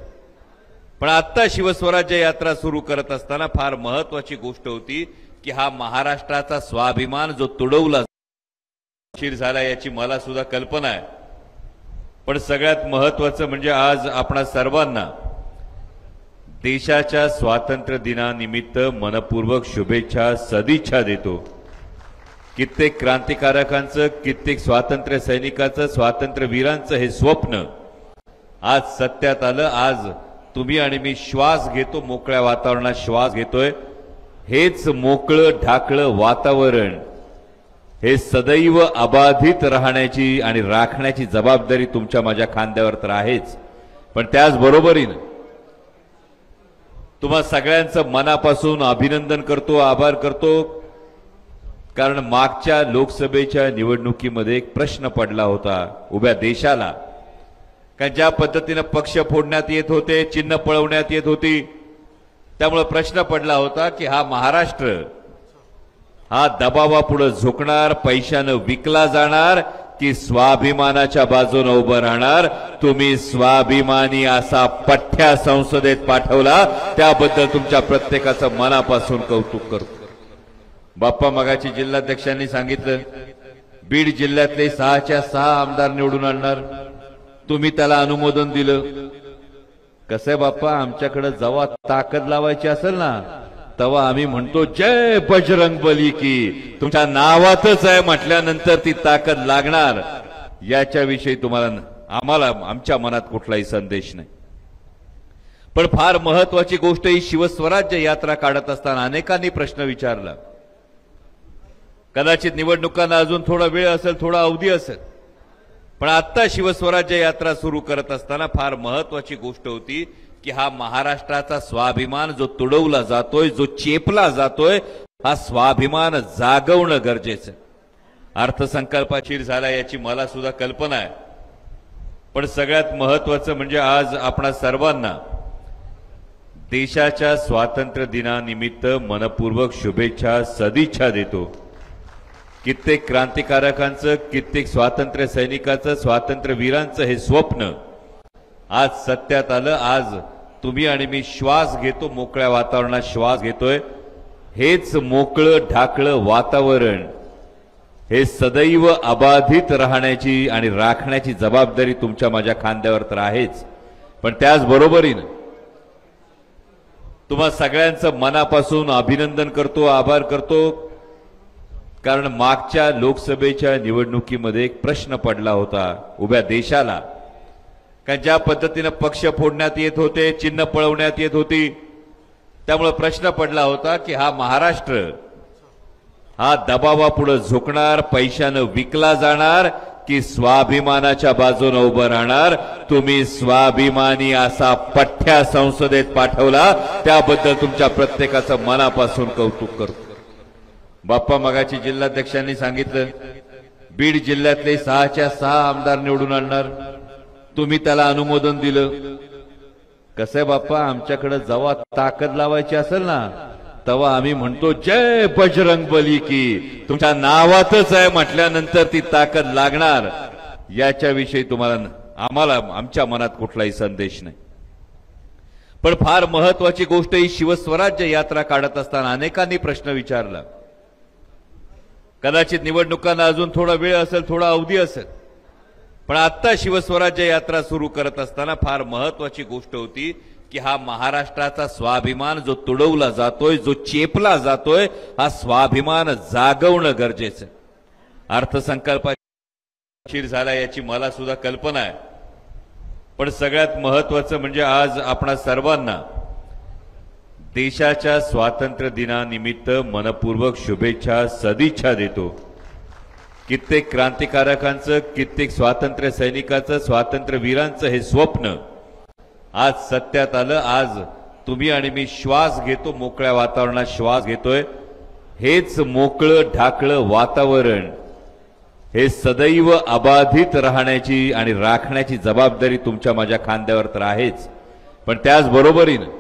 पण आता शिवस्वराज्य यात्रा सुरू करत असताना फार महत्वाची गोष्ट होती की हा महाराष्ट्राचा स्वाभिमान जो तुडवला झाला, याची मला सुद्धा कल्पना आहे। पण सगळ्यात महत्वाचं म्हणजे आज आपणा सर्वांना देशाच्या स्वातंत्र्य दिनानिमित्त मनपूर्वक शुभेच्छा सदिच्छा देतो। कित्येक क्रांतिकारकांचं, कित्येक स्वातंत्र्य सैनिकांचं, स्वातंत्र्य वीरांचं हे स्वप्न आज सत्यात आलं। आज तुम्ही आणि मी श्वास घेतो, मोकळ्या वातावरणात श्वास घेतोय। हेच मोकळं ढाकळं वातावरण हे सदैव अबाधित राहण्याची आणि राखण्याची जबाबदारी तुमच्या माझ्या खांद्यावर तर आहेच, पण त्याचबरोबरीने तुम्हा सगळ्यांचं मनापासून अभिनंदन करतो, आभार करतो। कारण मागच्या लोकसभेच्या निवडणुकीमध्ये एक प्रश्न पडला होता उभ्या देशाला, कारण ज्या पद्धतीने पक्ष फोडण्यात येत होते, चिन्ह पळवण्यात येत होती, त्यामुळे प्रश्न पडला होता की हा महाराष्ट्र हा दबावापुढे झुकणार, पैशानं विकला जाणार की स्वाभिमानाच्या बाजूने उभं राहणार। तुम्ही स्वाभिमानी असा पठ्ठ्या संसदेत पाठवला, त्याबद्दल तुमच्या प्रत्येकाचं मनापासून कौतुक करतो। बाप्पा मगाची जिल्हाध्यक्षांनी सांगितलं बीड जिल्ह्यातले 6च्या 6 आमदार निवडून आणणार। तुम्ही त्याला अनुमोदन दिलं। कसं आहे बाप्पा, आमच्याकडे जेव्हा ताकद लावायची असेल ना तेव्हा आम्ही म्हणतो जय बजरंग बली की। तुमच्या नावातच आहे म्हटल्यानंतर ती ताकद लागणार याच्याविषयी तुम्हाला आम्हाला आमच्या मनात कुठलाही संदेश नाही। पण फार महत्वाची गोष्ट ही शिवस्वराज्य यात्रा काढत असताना अनेकांनी प्रश्न विचारला। कदाचित निवडणुकांना अजून थोडा वेळ असेल, थोडा अवधी असेल, पण आता शिवस्वराज्य यात्रा सुरू करत असताना फार महत्वाची गोष्ट होती की हा महाराष्ट्राचा स्वाभिमान जो तुडवला जातोय, जो चेपला जातोय, हा स्वाभिमान जागवणं गरजेचं आहे। अर्थसंकल्पाची झाला याची मला सुद्धा कल्पना आहे, पण सगळ्यात महत्वाचं म्हणजे आज आपणा सर्वांना देशाच्या स्वातंत्र्य दिनानिमित्त मनपूर्वक शुभेच्छा, सदिच्छा देतो। कित्येक क्रांतिकारकांचं, कित्येक स्वातंत्र्य सैनिकांचं, स्वातंत्र्य वीरांचं हे स्वप्न आज सत्यात आलं। आज तुम्ही आणि मी श्वास घेतो, मोकळ्या वातावरणात श्वास घेतोय। हेच मोकळं ढाकळं वातावरण हे सदैव अबाधित राहण्याची आणि राखण्याची जबाबदारी तुमच्या माझ्या खांद्यावर तर आहेच, पण त्याचबरोबरीने तुम्हा सगळ्यांचं मनापासून अभिनंदन करतो, आभार करतो। कारण मागच्या लोकसभेच्या निवडणुकीमध्ये एक प्रश्न पडला होता उभ्या देशाला, कारण ज्या पद्धतीने पक्ष फोडण्यात येत होते, चिन्ह पळवण्यात येत होती, त्यामुळे प्रश्न पडला होता की हा महाराष्ट्र हा दबावापुढे झुकणार, पैशानं विकला जाणार की स्वाभिमानाच्या बाजूने उभं राहणार। तुम्ही स्वाभिमानी असा पठ्ठ्या संसदेत पाठवला, त्याबद्दल तुमच्या प्रत्येकाचं मनापासून कौतुक करतो। बाप्पा, मगाची जिल्हाध्यक्षांनी सांगितलं बीड जिल्ह्यातले 6च्या 6 आमदार निवडून आणणार। तुम्ही त्याला अनुमोदन दिलं। कसं आहे बाप्पा, आमच्याकडे जेव्हा ताकद लावायची असेल ना तेव्हा आम्ही म्हणतो जय बजरंग बली की। तुमच्या नावातच आहे म्हटल्यानंतर ती ताकद लागणार याच्याविषयी तुम्हाला आम्हाला आमच्या मनात कुठलाही संदेश नाही। पण फार महत्वाची गोष्ट ही शिवस्वराज्य यात्रा काढत असताना अनेकांनी प्रश्न विचारला। कदाचित निवडणुकांना अजून थोडा वेळ असेल, थोडा अवधी असेल, पण आता शिवस्वराज्य यात्रा सुरू करत असताना फार महत्वाची गोष्ट होती की हा महाराष्ट्राचा स्वाभिमान जो तुडवला जातोय, जो चेपला जातोय, हा स्वाभिमान जागवणं गरजेचं आहे। अर्थसंकल्पाची झाला याची मला सुद्धा कल्पना आहे, पण सगळ्यात महत्वाचं म्हणजे आज आपणा सर्वांना देशाच्या स्वातंत्र्य दिनानिमित्त मनपूर्वक शुभेच्छा, सदिच्छा देतो। कित्येक क्रांतिकारकांचं, कित्येक स्वातंत्र्य सैनिकांचं, स्वातंत्र्य वीरांचं हे स्वप्न आज सत्यात आलं। आज तुम्ही आणि मी श्वास घेतो, मोकळ्या वातावरणात श्वास घेतोय। हेच मोकळं ढाकळं वातावरण हे सदैव अबाधित राहण्याची आणि राखण्याची जबाबदारी तुमच्या माझ्या खांद्यावर तर आहेच, पण त्याचबरोबरीने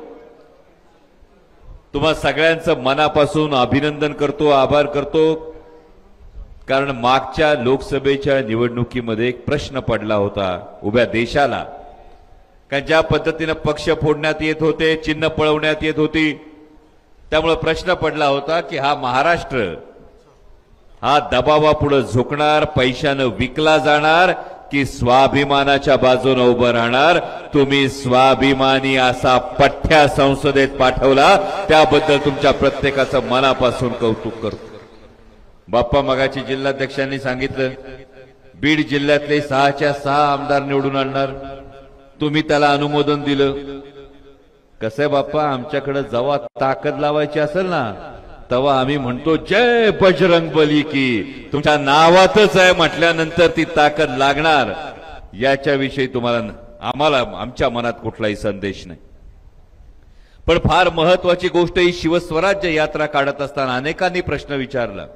तुम्हा सगळ्यांचं मनापासून अभिनंदन करतो, आभार करतो। कारण मागच्या लोकसभेच्या निवडणुकीमध्ये एक प्रश्न पडला होता उभ्या देशाला, कारण ज्या पद्धतीने पक्ष फोडण्यात येत होते, चिन्ह पळवण्यात येत होती, त्यामुळे प्रश्न पडला होता की हा महाराष्ट्र हा दबावापुढे झुकणार, पैशानं विकला जाणार की स्वाभिमानाच्या बाजूने उभं राहणार। तुम्ही स्वाभिमानी असा पठ्ठ्या संसदेत पाठवला, त्याबद्दल तुमच्या प्रत्येकाचं मनापासून कौतुक करतो। बाप्पा, मगाची जिल्हाध्यक्षांनी सांगितलं बीड जिल्ह्यातले 6च्या 6 आमदार निवडून आणणार। तुम्ही त्याला अनुमोदन दिलं। कसं आहे बाप्पा, आमच्याकडे जेव्हा ताकद लावायची असेल ना तेव्हा आम्ही म्हणतो जय बजरंग बली की। तुमच्या नावातच आहे म्हटल्यानंतर ती ताकद लागणार याच्याविषयी तुम्हाला आम्हाला आमच्या मनात कुठलाही संदेश नाही। पण फार महत्वाची गोष्ट ही शिवस्वराज्य यात्रा काढत असताना अनेकांनी प्रश्न विचारला।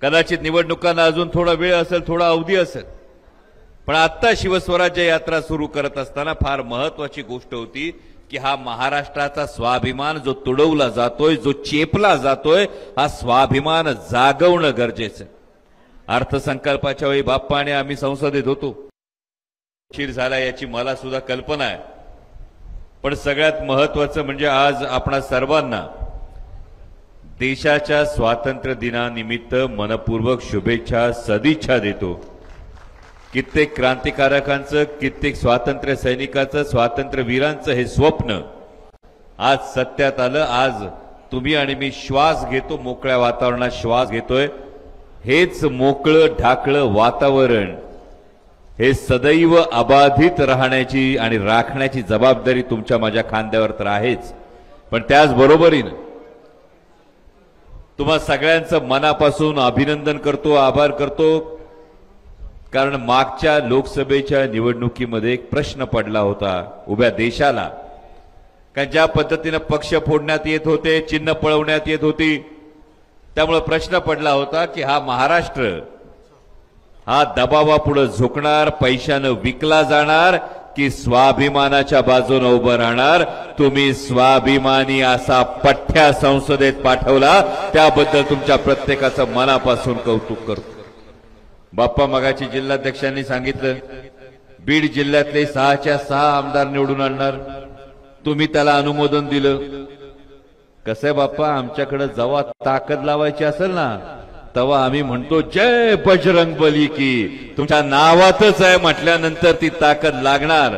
कदाचित निवडणुकांना अजून थोडा वेळ असेल, थोडा अवधी असेल, पण आता शिवस्वराज्य यात्रा सुरू करत असताना फार महत्वाची गोष्ट होती की हा महाराष्ट्राचा स्वाभिमान जो तुडवला जातोय, जो चेपला जातोय, हा स्वाभिमान जागवणं गरजेचं आहे। अर्थसंकल्पाच्या वेळी बाप्पा आणि आम्ही संसदेत होतो, शिर झाला याची मला सुद्धा कल्पना आहे, पण सगळ्यात महत्वाचं म्हणजे आज आपणा सर्वांना देशाच्या स्वातंत्र्य दिनानिमित्त मनपूर्वक शुभेच्छा सदिच्छा देतो। कित्येक क्रांतिकारकांचं, कित्येक स्वातंत्र्य सैनिकांचं, स्वातंत्र्य वीरांचं हे स्वप्न आज सत्यात आलं। आज तुम्ही आणि मी श्वास घेतो, मोकळ्या वातावरणात श्वास घेतोय। हेच मोकळं ढाकळं वातावरण हे सदैव अबाधित राहण्याची आणि राखण्याची जबाबदारी तुमच्या माझ्या खांद्यावर तर आहेच, पण त्याचबरोबरीने तुम्हा सगळ्यांचं मनापासून अभिनंदन करतो, आभार करतो। कारण मागच्या लोकसभेच्या निवडणुकीमध्ये एक प्रश्न पडला होता उभ्या देशाला, कारण ज्या पद्धतीने पक्ष फोडण्यात येत होते, चिन्ह पळवण्यात येत होती, त्यामुळे प्रश्न पडला होता की हा महाराष्ट्र हा दबावापुढे झुकणार, पैशानं विकला जाणार की स्वाभिमानाच्या बाजूने उभं राहणार। तुम्ही स्वाभिमानी असा पठ्ठ्या संसदेत पाठवला, त्याबद्दल तुमच्या प्रत्येकाचं मनापासून कौतुक करतो। बाप्पा मगाची जिल्हाध्यक्षांनी सांगितलं बीड जिल्ह्यातले 6च्या 6 आमदार निवडून आणणार, तुम्ही त्याला अनुमोदन दिलं। कसं आहे बाप्पा, आमच्याकडे जेव्हा ताकद लावायची असेल ना तेव्हा आम्ही म्हणतो जय बजरंग बली की, तुमच्या नावातच आहे म्हटल्यानंतर ती ताकद लागणार,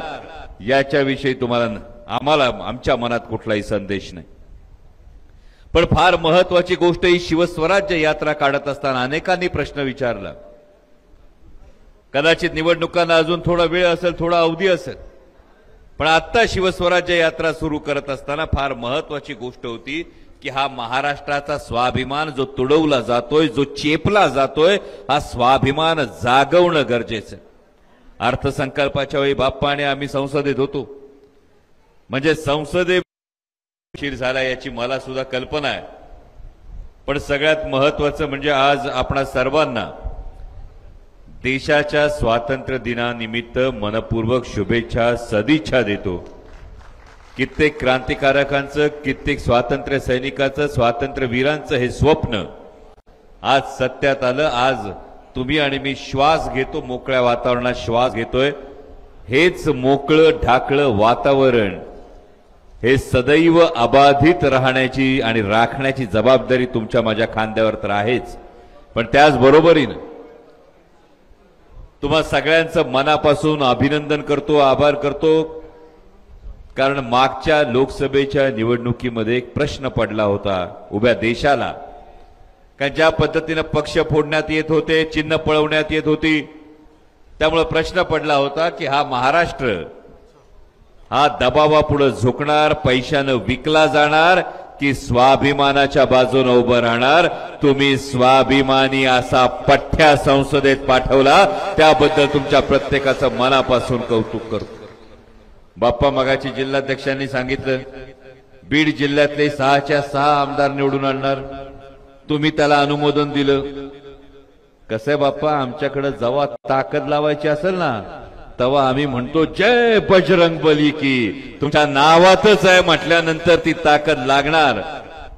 याच्याविषयी तुम्हाला आम्हाला आमच्या मनात कुठलाही संदेश नाही। पण फार महत्वाची गोष्ट ही शिवस्वराज्य यात्रा काढत असताना अनेकांनी प्रश्न विचारला। कदाचित निवडणुकांना अजून थोडा वेळ असेल, थोडा अवधी असेल, पण आता शिवस्वराज्य यात्रा सुरू करत असताना फार महत्वाची गोष्ट होती की हा महाराष्ट्राचा स्वाभिमान जो तुडवला जातोय, जो चेपला जातोय, हा स्वाभिमान जागवणं गरजेचं आहे। अर्थसंकल्पाच्या वेळी बाप्पा आणि आम्ही संसदेत होतो, म्हणजे संसदेत उशीर झाला याची मला सुद्धा कल्पना आहे, पण सगळ्यात महत्वाचं म्हणजे आज आपणा सर्वांना देशाच्या स्वातंत्र्य दिनानिमित्त मनपूर्वक शुभेच्छा सदिच्छा देतो। कित्येक क्रांतिकारकांचं, कित्येक स्वातंत्र्य सैनिकांचं, स्वातंत्र्य वीरांचं हे स्वप्न आज सत्यात आलं। आज तुम्ही आणि मी श्वास घेतो, मोकळ्या वातावरणात श्वास घेतोय। हेच मोकळं ढाकळं वातावरण हे सदैव अबाधित राहण्याची आणि राखण्याची जबाबदारी तुमच्या माझ्या खांद्यावर तर आहेच, पण त्याचबरोबरीने तुम्हा सगळ्यांचं मनापासून अभिनंदन करतो, आभार करतो। कारण मागच्या लोकसभेच्या निवडणुकीमध्ये एक प्रश्न पडला होता उभ्या देशाला, कारण ज्या पद्धतीने पक्ष फोडण्यात येत होते, चिन्ह पळवण्यात येत होती, त्यामुळे प्रश्न पडला होता की हा महाराष्ट्र हा दबावापुढे झुकणार, पैशानं विकला जाणार की स्वाभिमानाच्या बाजूने उभं राहणार। तुम्ही स्वाभिमानी असा पठ्ठ्या संसदेत पाठवला, त्याबद्दल तुमच्या प्रत्येकाचं मनापासून कौतुक करतो। बाप्पा मगाची जिल्हाध्यक्षांनी सांगितलं बीड जिल्ह्यातले 6च्या 6 आमदार निवडून आणणार, तुम्ही त्याला अनुमोदन दिलं। कसं आहे बाप्पा, आमच्याकडे जेव्हा ताकद लावायची असेल ना तेव्हा आम्ही म्हणतो जय बजरंग बली की, तुमच्या नावातच आहे म्हटल्यानंतर ती ताकद लागणार,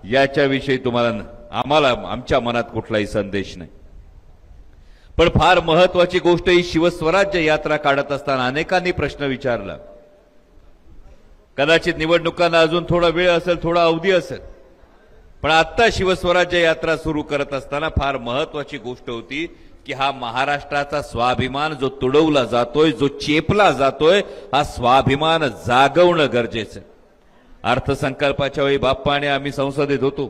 याच्याविषयी तुम्हाला आम्हाला आमच्या मनात कुठलाही संदेश नाही। पण फार महत्वाची गोष्ट ही शिवस्वराज्य यात्रा काढत असताना अनेकांनी प्रश्न विचारला। कदाचित निवडणुकांना अजून थोडा वेळ असेल, थोडा अवधी असेल, पण आता शिवस्वराज्य यात्रा सुरू करत असताना फार महत्वाची गोष्ट होती की हा महाराष्ट्राचा स्वाभिमान जो तुडवला जातोय, जो चेपला जातोय, हा स्वाभिमान जागवणं गरजेचं आहे। अर्थसंकल्पाच्या वेळी बाप्पा आणि आम्ही संसदेत होतो,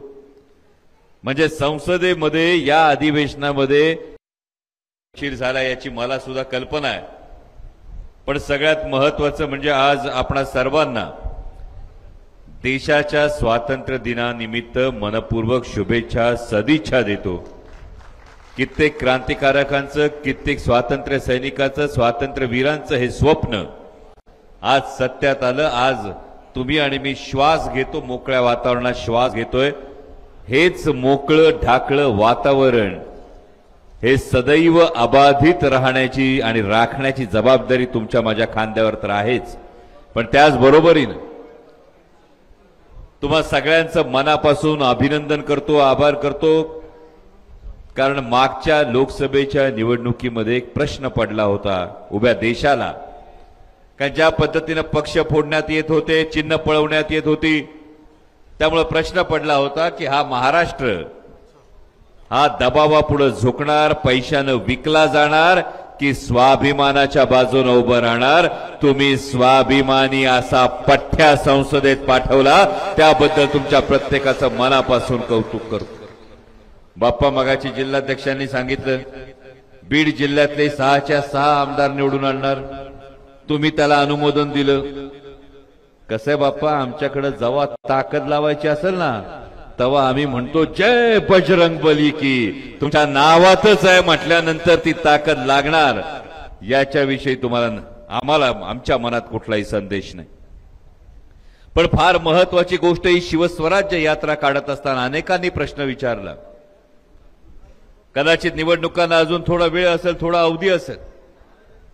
म्हणजे संसदेमध्ये या अधिवेशनामध्ये उशीर झाला याची मला सुद्धा कल्पना आहे, पण सगळ्यात महत्वाचं म्हणजे आज आपणा सर्वांना देशाच्या स्वातंत्र्य दिनानिमित्त मनपूर्वक शुभेच्छा सदिच्छा देतो। कित्येक क्रांतिकारकांचं, कित्येक स्वातंत्र्य सैनिकांचं, स्वातंत्र्य वीरांचं हे स्वप्न आज सत्यात आलं। आज तुम्ही आणि मी श्वास घेतो, मोकळ्या वातावरणात श्वास घेतोय। हेच मोकळं ढाकळं वातावरण हे सदैव अबाधित राहण्याची आणि राखण्याची जबाबदारी तुमच्या माझ्या खांद्यावर तर आहेच, पण त्याचबरोबरीने तुम्हा सगळ्यांचं मनापासून अभिनंदन करतो, आभार करतो। कारण मागच्या लोकसभेच्या निवडणुकीमध्ये एक प्रश्न पडला होता उभ्या देशाला, कारण ज्या पद्धतीने पक्ष फोडण्यात येत होते, चिन्ह पळवण्यात येत होती, त्यामुळे प्रश्न पडला होता की हा महाराष्ट्र हा दबावापुढे झुकणार, पैशानं विकला जाणार की स्वाभिमानाच्या बाजूने उभं राहणार. तुम्ही स्वाभिमानी असा पठ्ठ्या संसदेत पाठवला, त्याबद्दल तुमच्या प्रत्येकाचं मनापासून कौतुक करतो. बाप्पा मगाची जिल्हाध्यक्षांनी सांगितलं बीड जिल्ह्यातले 6च्या 6 आमदार निवडून आणणार. तुम्ही त्याला अनुमोदन दिलं. कसं आहे बाप्पा, आमच्याकडे जेव्हा ताकद लावायची असेल ना तेव्हा आम्ही म्हणतो जय बजरंग बली की. तुमच्या नावातच आहे म्हटल्यानंतर ती ताकद लागणार, याच्याविषयी आम्हाला आमच्या मनात कुठलाही संदेश नाही. पण फार महत्वाची गोष्ट ही शिवस्वराज्य यात्रा काढत असताना अनेकांनी प्रश्न विचारला. कदाचित निवडणुकांना अजून थोडा वेळ असेल, थोडा अवधी असेल,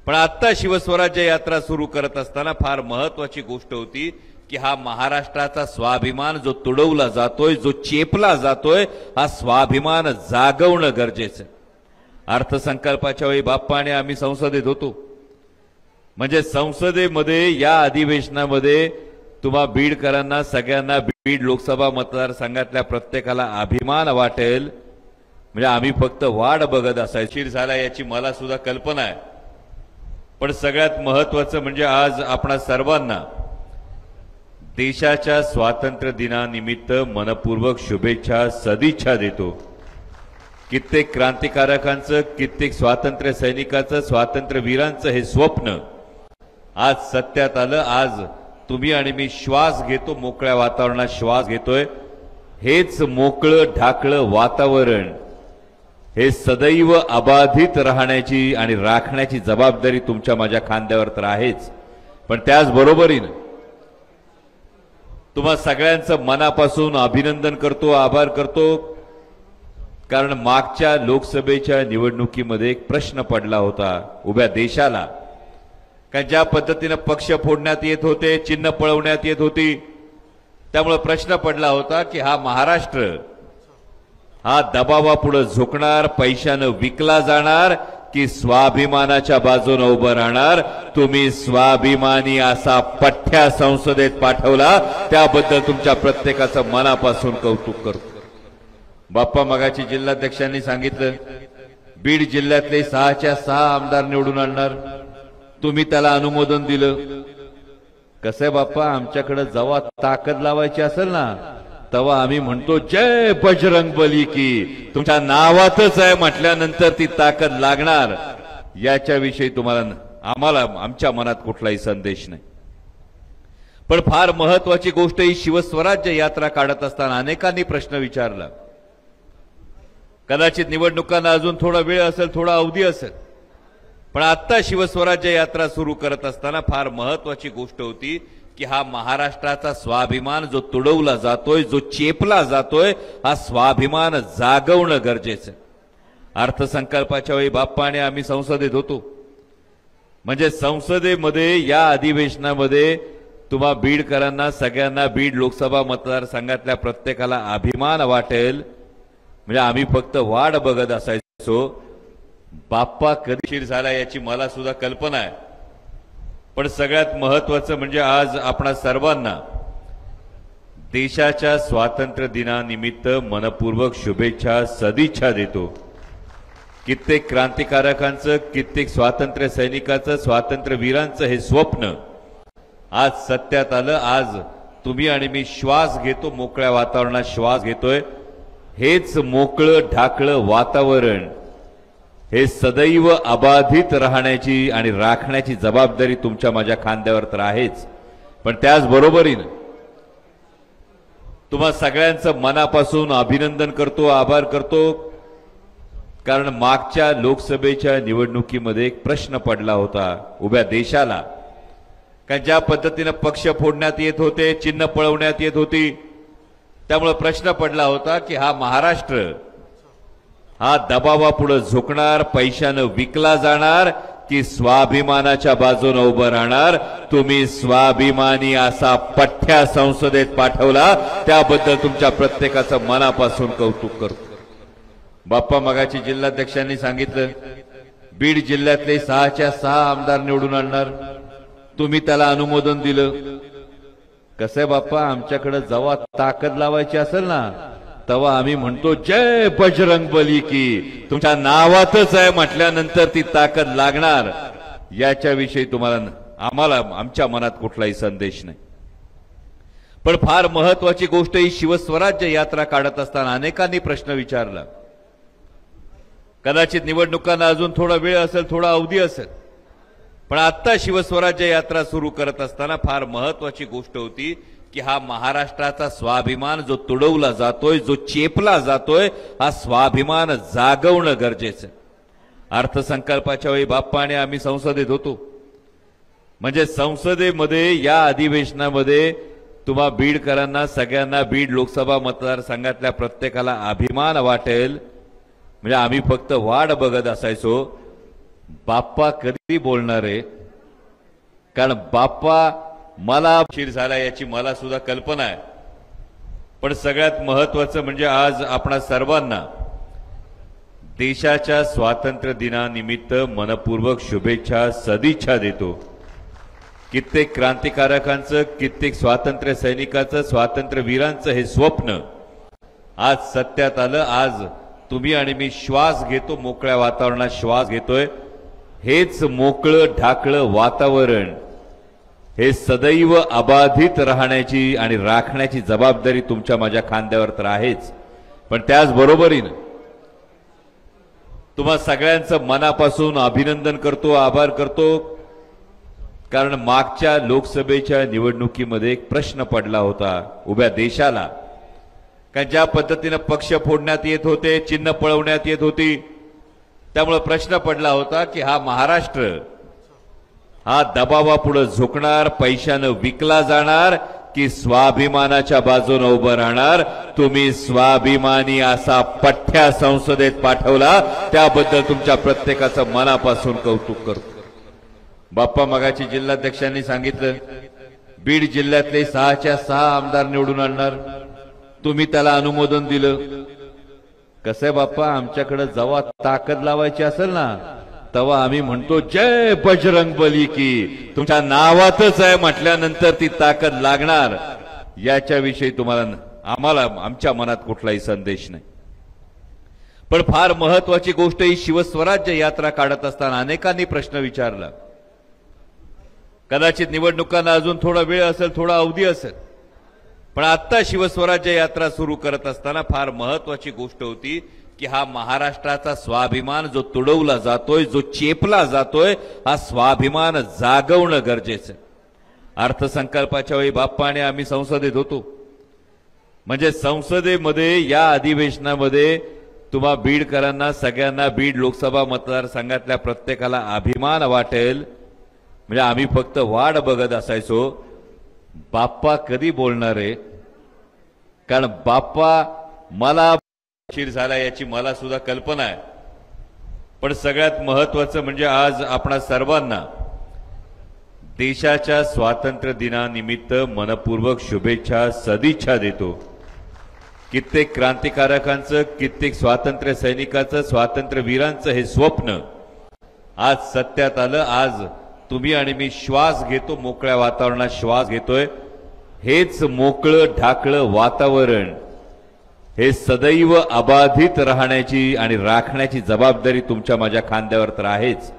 पण आता शिवस्वराज्य यात्रा सुरू करत असताना फार महत्वाची गोष्ट होती की हा महाराष्ट्राचा स्वाभिमान जो तुडवला जातोय, जो चेपला जातोय, हा स्वाभिमान जागवणं गरजेचं. अर्थसंकल्पाच्या वेळी बाप्पा आणि आम्ही संसदेत होतो. म्हणजे संसदेमध्ये या अधिवेशनामध्ये तुम्हा बीडकरांना सगळ्यांना बीड लोकसभा मतदारसंघातल्या प्रत्येकाला अभिमान वाटेल. म्हणजे आम्ही फक्त वाढ बघत असायची झाला याची मला सुद्धा कल्पना आहे. पण सगळ्यात महत्वाचं म्हणजे आज आपणा सर्वांना देशाच्या स्वातंत्र्य दिनानिमित्त मनपूर्वक शुभेच्छा, सदिच्छा देतो. कित्येक क्रांतिकारकांचं, कित्येक स्वातंत्र्य सैनिकांचं, स्वातंत्र्यवीरांचं हे स्वप्न आज सत्यात आलं. आज तुम्ही आणि मी श्वास घेतो, मोकळ्या वातावरणात श्वास घेतोय. हेच मोकळं ढाकळं वातावरण हे सदैव अबाधित राहण्याची आणि राखण्याची जबाबदारी तुमच्या माझ्या खांद्यावर तर आहेच. पण त्याचबरोबरीने तुम्हा सगळ्यांचं मनापासून अभिनंदन करतो, आभार करतो. कारण मागच्या लोकसभेच्या निवडणुकीमध्ये एक प्रश्न पडला होता उभ्या देशाला, कारण ज्या पद्धतीने पक्ष फोडण्यात येत होते, चिन्ह पळवण्यात येत होती, त्यामुळे प्रश्न पडला होता की हा महाराष्ट्र हा दबावापुढे झुकणार, पैशानं विकला जाणार की स्वाभिमानाच्या बाजूने उभं राहणार. तुम्ही स्वाभिमानी असा पठ्ठ्या संसदेत पाठवला, त्याबद्दल तुमच्या प्रत्येकाचं मनापासून कौतुक करतो. बाप्पा मगाची जिल्हाध्यक्षांनी सांगितलं बीड जिल्ह्यातले 6च्या 6 आमदार निवडून आणणार. तुम्ही त्याला अनुमोदन दिलं. कसं आहे बाप्पा, आमच्याकडे जेव्हा ताकद लावायची असेल ना तेव्हा आम्ही म्हणतो जय बजरंग बली की. तुमच्या नावातच आहे म्हटल्यानंतर ती ताकद लागणार, याच्याविषयी आम्हाला आमच्या मनात कुठलाही संदेश नाही. पण फार महत्वाची गोष्ट ही शिवस्वराज्य यात्रा काढत असताना अनेकांनी प्रश्न विचारला. कदाचित निवडणुकांना अजून थोडा वेळ असेल, थोडा अवधी असेल, पण आता शिवस्वराज्य यात्रा सुरू करत असताना फार महत्वाची गोष्ट होती की हा महाराष्ट्राचा स्वाभिमान जो तुडवला जातोय, जो चेपला जातोय, हा स्वाभिमान जागवणं गरजेचं. अर्थसंकल्पाच्या वेळी बाप्पा आणि आम्ही संसदेत होतो. म्हणजे संसदेमध्ये या अधिवेशनामध्ये तुम्हा बीडकरांना सगळ्यांना बीड लोकसभा मतदारसंघातल्या प्रत्येकाला अभिमान वाटेल. म्हणजे आम्ही फक्त वाढ बघत असायचो. बाप्पा कधी झाला याची मला सुद्धा कल्पना आहे. पण सगळ्यात महत्वाचं म्हणजे आज आपणा सर्वांना देशाच्या स्वातंत्र्य दिनानिमित्त मनपूर्वक शुभेच्छा, सदिच्छा देतो. कित्येक क्रांतिकारकांचं, कित्येक स्वातंत्र्य सैनिकांचं, स्वातंत्र्यवीरांचं हे स्वप्न आज सत्यात आलं. आज तुम्ही आणि मी श्वास घेतो, मोकळ्या वातावरणात श्वास घेतोय. हेच मोकळं ढाकळं वातावरण हे सदैव अबाधित राहण्याची आणि राखण्याची जबाबदारी तुमच्या माझ्या खांद्यावर तर आहेच. पण त्याचबरोबरीने तुम्हा सगळ्यांचं मनापासून अभिनंदन करतो, आभार करतो. कारण मागच्या लोकसभेच्या निवडणुकीमध्ये एक प्रश्न पडला होता उभ्या देशाला, कारण ज्या पद्धतीने पक्ष फोडण्यात येत होते, चिन्ह पळवण्यात येत होती, त्यामुळे प्रश्न पडला होता की हा महाराष्ट्र हा दबावापुढे झुकणार, पैशानं विकला जाणार की स्वाभिमानाच्या बाजूने उभं राहणार. तुम्ही स्वाभिमानी असा पठ्ठ्या संसदेत पाठवला, त्याबद्दल तुमच्या प्रत्येकाचं मनापासून कौतुक करतो. बाप्पा मगाची जिल्हाध्यक्षांनी सांगितलं बीड जिल्ह्यातले 6च्या 6 आमदार निवडून आणणार. तुम्ही त्याला अनुमोदन दिलं. कसं बाप्पा आमच्याकडे जेव्हा ताकद लावायची असेल ना तेव्हा आम्ही म्हणतो जय बजरंग बली की. तुमच्या नावातच आहे म्हटल्यानंतर ती ताकद लागणार याच्याविषयी आम्हाला आमच्या मनात कुठलाही संदेश नाही. पण फार महत्वाची गोष्ट ही शिवस्वराज्य यात्रा काढत असताना अनेकांनी प्रश्न विचारला. कदाचित निवडणुकांना अजून थोडा वेळ असेल, थोडा अवधी असेल, पण आता शिवस्वराज्य यात्रा सुरू करत असताना फार महत्वाची गोष्ट होती की हा महाराष्ट्राचा स्वाभिमान जो तुडवला जातोय, जो चेपला जातोय, हा स्वाभिमान जागवणं गरजेचं आहे. अर्थसंकल्पाच्या वेळी बाप्पा आणि आम्ही संसदेत होतो. म्हणजे संसदेमध्ये या अधिवेशनामध्ये तुम्हा बीडकरांना सगळ्यांना बीड लोकसभा मतदारसंघातल्या प्रत्येकाला अभिमान वाटेल. म्हणजे आम्ही फक्त वाट बघत असायचो बाप्पा कधी बोलणार आहे. कारण बाप्पा मला उशीर झाला याची मला सुद्धा कल्पना आहे. पण सगळ्यात महत्वाचं म्हणजे आज आपणा सर्वांना देशाच्या स्वातंत्र्य दिनानिमित्त मनपूर्वक शुभेच्छा सदिच्छा देतो. कित्येक क्रांतिकारकांचं, कित्येक स्वातंत्र्य सैनिकांचं, स्वातंत्र्य वीरांचं हे स्वप्न आज सत्यात आलं. आज तुम्ही आणि मी श्वास घेतो, मोकळ्या वातावरणात श्वास घेतोय. हेच मोकळं ढाकळं वातावरण हे सदैव अबाधित राहण्याची आणि राखण्याची जबाबदारी तुमच्या माझ्या खांद्यावर तर आहेच. पण त्याचबरोबरीने तुम्हा सगळ्यांचं मनापासून अभिनंदन करतो, आभार करतो. कारण मागच्या लोकसभेच्या निवडणुकीमध्ये एक प्रश्न पडला होता उभ्या देशाला. कारण ज्या पद्धतीने पक्ष फोडण्यात येत होते, चिन्ह पळवण्यात येत होती, त्यामुळे प्रश्न पडला होता की हा महाराष्ट्र हा दबावापुढे झुकणार, पैशानं विकला जाणार की स्वाभिमानाच्या बाजूने उभं राहणार. तुम्ही स्वाभिमानी असा पठ्ठ्या संसदेत पाठवला, त्याबद्दल तुमच्या प्रत्येकाचं मनापासून कौतुक करतो. बाप्पा मगाची जिल्हाध्यक्षांनी सांगितलं बीड जिल्ह्यातले 6च्या 6 आमदार निवडून आणणार. तुम्ही त्याला अनुमोदन दिलं. कसं बाप्पा आमच्याकडे जेव्हा ताकद लावायची असेल ना तेव्हा आम्ही म्हणतो जय बजरंग बली की. तुमच्या नावातच आहे म्हटल्यानंतर ती ताकद लागणार याच्याविषयी आम्हाला आमच्या मनात कुठलाही संदेश नाही. पण फार महत्वाची गोष्ट ही शिवस्वराज्य यात्रा काढत असताना अनेकांनी प्रश्न विचारला. कदाचित निवडणुकांना अजून थोडा वेळ असेल, थोडा अवधी असेल, पण आता शिवस्वराज्य यात्रा सुरू करत असताना फार महत्वाची गोष्ट होती की हा महाराष्ट्राचा स्वाभिमान जो तुडवला जातोय, जो चेपला जातोय, हा स्वाभिमान जागवणं गरजेचं आहे. अर्थसंकल्पाच्या वेळी बाप्पा आणि आम्ही संसदेत होतो. म्हणजे संसदेमध्ये या अधिवेशनामध्ये तुम्हा बीडकरांना सगळ्यांना बीड लोकसभा मतदारसंघातल्या प्रत्येकाला अभिमान वाटेल. म्हणजे आम्ही फक्त वाट बघत असायचो बाप्पा कधी बोलणार आहे. कारण बाप्पा मला उशीर झाला याची मला सुद्धा कल्पना आहे. पण सगळ्यात महत्वाचं म्हणजे आज आपणा सर्वांना देशाच्या स्वातंत्र्य दिनानिमित्त मनपूर्वक शुभेच्छा सदिच्छा देतो. कित्येक क्रांतिकारकांचं, कित्येक स्वातंत्र्य सैनिकांचं, स्वातंत्र्य वीरांचं हे स्वप्न आज सत्यात आलं. आज तुम्ही आणि मी श्वास घेतो, मोकळ्या वातावरणात श्वास घेतोय. हेच मोकळं ढाकळं वातावरण हे सदैव अबाधित राहण्याची आणि राखण्याची जबाबदारी तुमच्या माझ्या खांद्यावर तर आहेच.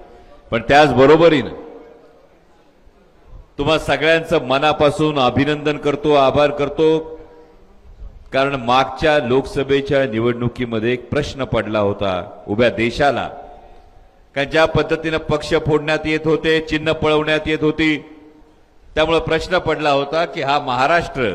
पण त्याचबरोबरीने तुम्हा सगळ्यांचं मनापासून अभिनंदन करतो, आभार करतो. कारण मागच्या लोकसभेच्या निवडणुकीमध्ये एक प्रश्न पडला होता उभ्या देशाला. कारण ज्या पद्धतीने पक्ष फोडण्यात येत होते, चिन्ह पळवण्यात येत होती, त्यामुळे प्रश्न पडला होता की हा महाराष्ट्र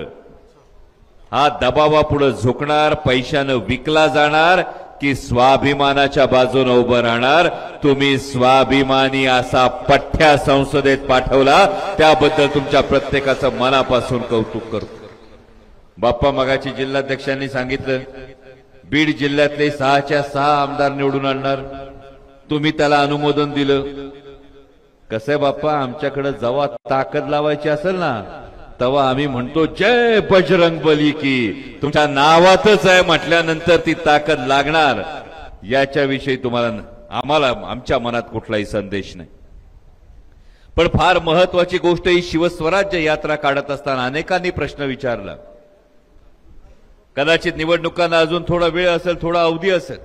हा दबावापुढे झुकणार, पैशानं विकला जाणार की स्वाभिमानाच्या बाजूने उभं राहणार. तुम्ही स्वाभिमानी असा पठ्ठ्या संसदेत पाठवला, त्याबद्दल तुमच्या प्रत्येकाचं मनापासून कौतुक करतो. बाप्पा मगाची जिल्हाध्यक्षांनी सांगितलं बीड जिल्ह्यातले 6च्या 6 आमदार निवडून आणणार. तुम्ही त्याला अनुमोदन दिलं. कसं बाप्पा आमच्याकडे जेव्हा ताकद लावायची असेल ना तेव्हा आम्ही म्हणतो जय बजरंग बली की. तुमच्या नावातच आहे म्हटल्यानंतर ती ताकद लागणार याच्याविषयी आम्हाला आमच्या मनात कुठलाही संदेश नाही. पण फार महत्वाची गोष्ट ही शिवस्वराज्य यात्रा काढत असताना अनेकांनी प्रश्न विचारला। कदाचित निवडणुकांना अजून थोडा वेळ असेल, थोडा अवधी असेल,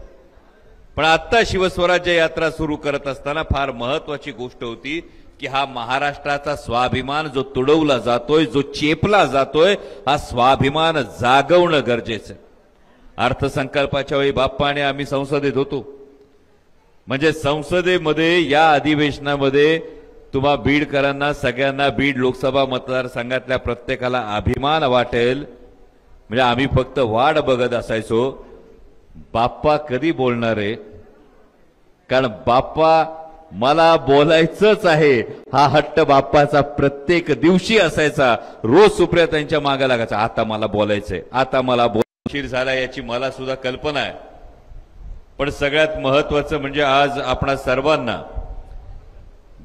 पण आता शिवस्वराज्य यात्रा सुरू करत असताना फार महत्वाची गोष्ट होती की हा महाराष्ट्राचा स्वाभिमान जो तुडवला जातोय, जो चेपला जातोय, हा स्वाभिमान जागवणं गरजेचं आहे। अर्थसंकल्पाच्या वेळी बाप्पा आणि आम्ही संसदेत होतो, म्हणजे संसदेमध्ये या अधिवेशनामध्ये तुम्हा बीडकरांना सगळ्यांना बीड लोकसभा मतदारसंघातल्या प्रत्येकाला अभिमान वाटेल, म्हणजे आम्ही फक्त वाट बघत असायचो बाप्पा कधी बोलणार आहे, कारण बाप्पा मला बोलायचंच आहे हा हट्ट बाप्पाचा प्रत्येक दिवशी असायचा। रोज सुप्रिया त्यांच्या मागे लागायचा, आता मला बोलायचंय, आता मला उशीर झाला याची मला सुद्धा कल्पना आहे। पण सगळ्यात महत्वाचं म्हणजे आज आपणा सर्वांना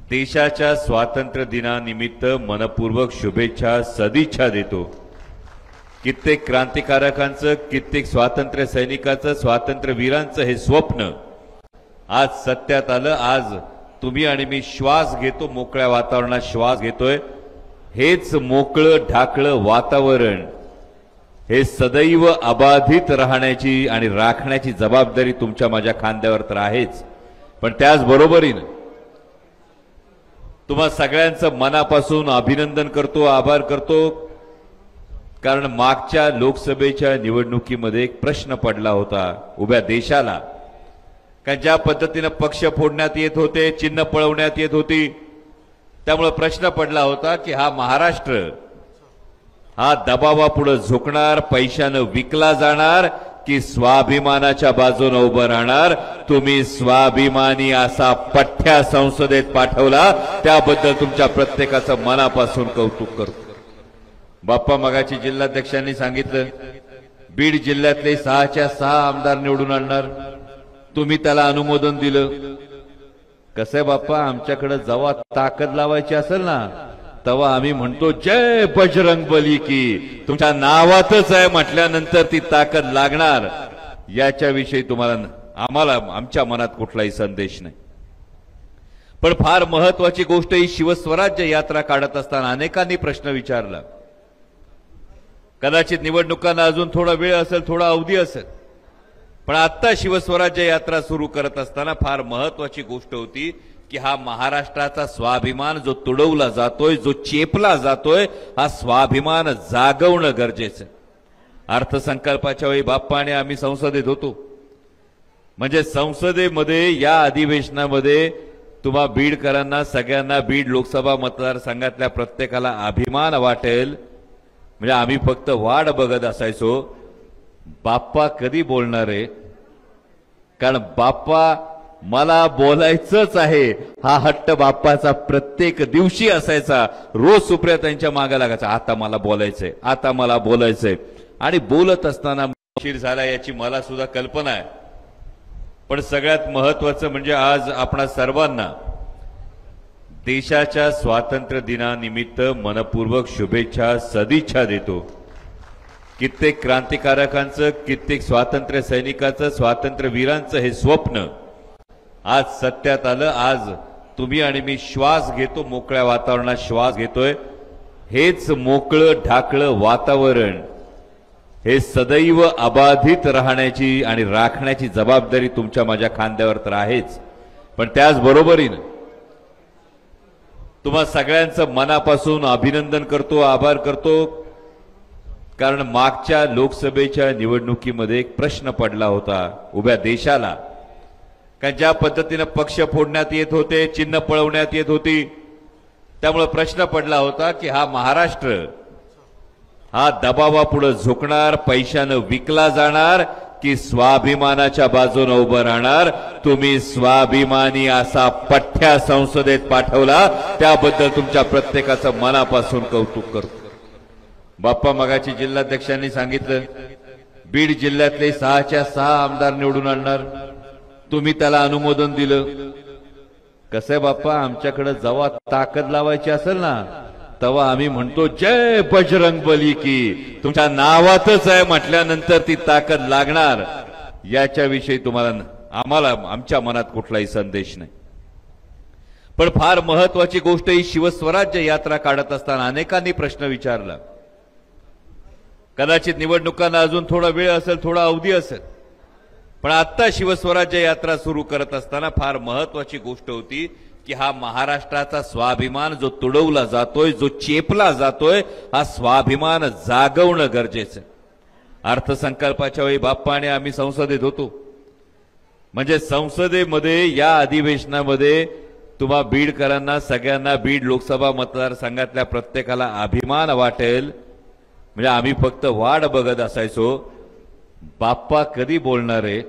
देशाच्या स्वातंत्र्य दिनानिमित्त मनपूर्वक शुभेच्छा सदिच्छा देतो। कित्येक क्रांतिकारकांचं, कित्येक स्वातंत्र्य सैनिकांचं, स्वातंत्र्य वीरांचं हे स्वप्न आज सत्यात आलं। आज तुम्ही आणि मी श्वास घेतो, मोकळ्या वातावरणात श्वास घेतोय। हेच मोकळं ढाकळं वातावरण हे सदैव अबाधित राहण्याची आणि राखण्याची जबाबदारी तुमच्या माझ्या खांद्यावर तर आहेच, पण त्याचबरोबरीने तुम्हा सगळ्यांचं मनापासून अभिनंदन करतो, आभार करतो, कारण मागच्या लोकसभेच्या निवडणुकीमध्ये एक प्रश्न पडला होता उभ्या देशाला, कारण ज्या पद्धतीने पक्ष फोडण्यात येत होते, चिन्ह पळवण्यात येत होती, त्यामुळे प्रश्न पडला होता की हा महाराष्ट्र हा दबावापुढे झुकणार, पैशानं विकला जाणार की स्वाभिमानाच्या बाजूने उभं राहणार। तुम्ही स्वाभिमानी असा पठ्ठ्या संसदेत पाठवला, त्याबद्दल तुमच्या प्रत्येकाचं मनापासून कौतुक करतो। बाप्पा मगाची जिल्हाध्यक्षांनी सांगितलं बीड जिल्ह्यातले 6च्या 6 आमदार निवडून आणणार, तुम्ही त्याला अनुमोदन दिलं। कसं बाप्पा, आमच्याकडे जेव्हा ताकद लावायची असेल ना तेव्हा आम्ही म्हणतो जय बजरंगबली की, तुमच्या नावातच आहे म्हटल्यानंतर ती ताकद लागणार, याच्याविषयी तुम्हाला आम्हाला आमच्या मनात कुठलाही संदेश नाही। पण फार महत्वाची गोष्ट ही शिवस्वराज्य यात्रा काढत असताना अनेकांनी प्रश्न विचारला। कदाचित निवडणुकांना अजून थोडा वेळ असेल, थोडा अवधी असेल, पण आता शिवस्वराज्य यात्रा सुरू करत असताना फार महत्वाची गोष्ट होती की हा महाराष्ट्राचा स्वाभिमान जो तुडवला जातोय, जो चेपला जातोय, हा स्वाभिमान जागवणं गरजेचं आहे। अर्थसंकल्पाच्या वेळी बाप्पा आणि आम्ही संसदेत होतो, म्हणजे संसदेमध्ये या अधिवेशनामध्ये तुम्हा बीडकरांना सगळ्यांना बीड लोकसभा मतदारसंघातल्या प्रत्येकाला अभिमान वाटेल, म्हणजे आम्ही फक्त वाट बघत असायचो बाप्पा कधी बोलणार आहे, कारण बाप्पा मला बोलायचंच आहे हा हट्ट बाप्पाचा प्रत्येक दिवशी असायचा। रोज सुप्रिया त्यांच्या मागे लागायचा, आता मला बोलायचंय, आता मला बोलायचंय, आणि बोलत असताना उशीर झाला याची मला सुद्धा कल्पना आहे। पण सगळ्यात महत्वाचं म्हणजे आज आपणा सर्वांना देशाच्या स्वातंत्र्य दिनानिमित्त मनपूर्वक शुभेच्छा सदिच्छा देतो। कित्येक क्रांतिकारकांचं, कित्येक स्वातंत्र्य सैनिकांचं, स्वातंत्र्य वीरांचं हे स्वप्न आज सत्यात आलं। आज तुम्ही आणि मी श्वास घेतो, मोकळ्या वातावरणात श्वास घेतोय। हेच मोकळं ढाकळं वातावरण हे सदैव अबाधित राहण्याची आणि राखण्याची जबाबदारी तुमच्या माझ्या खांद्यावर तर आहेच, पण त्याचबरोबरीने तुम्हा सगळ्यांचं मनापासून अभिनंदन करतो, आभार करतो, कारण मागच्या लोकसभेच्या निवडणुकीमध्ये एक प्रश्न पडला होता उभ्या देशाला, कारण ज्या पद्धतीने पक्ष फोडण्यात येत होते, चिन्ह पळवण्यात येत होती, त्यामुळे प्रश्न पडला होता की हा महाराष्ट्र हा दबावापुढे झुकणार, पैशानं विकला जाणार की स्वाभिमानाच्या बाजूने उभं राहणार। तुम्ही स्वाभिमानी असा पठ्ठ्या संसदेत पाठवला, त्याबद्दल तुमच्या प्रत्येकाचं मनापासून कौतुक करतो। बाप्पा मगाची जिल्हाध्यक्षांनी सांगितलं बीड जिल्ह्यातले 6च्या 6 आमदार निवडून आणणार, तुम्ही त्याला अनुमोदन दिलं। कसं बाप्पा, आमच्याकडे जेव्हा ताकद लावायची असेल ना तेव्हा आम्ही म्हणतो जय बजरंगबली की, तुमच्या नावातच आहे म्हटल्यानंतर ती ताकद लागणार, याच्याविषयी तुम्हाला आम्हाला आमच्या मनात कुठलाही संदेश नाही। पण फार महत्वाची गोष्ट ही शिवस्वराज्य यात्रा काढत असताना अनेकांनी प्रश्न विचारला। कदाचित निवडणुकांना अजून थोडा वेळ असेल, थोडा अवधी असेल, पण आता शिवस्वराज्य यात्रा सुरू करत असताना फार महत्वाची गोष्ट होती की हा महाराष्ट्राचा स्वाभिमान जो तुडवला जातोय, जो चेपला जातोय, हा स्वाभिमान जागवणं गरजेचं आहे। अर्थसंकल्पाच्या वेळी बाप्पा आणि आम्ही संसदेत होतो, म्हणजे संसदेमध्ये या अधिवेशनामध्ये तुम्हा बीडकरांना सगळ्यांना बीड लोकसभा मतदारसंघातल्या प्रत्येकाला अभिमान वाटेल, म्हणजे आम्ही फक्त वाट बघत असायचो बाप्पा कधी बोलणार आहे,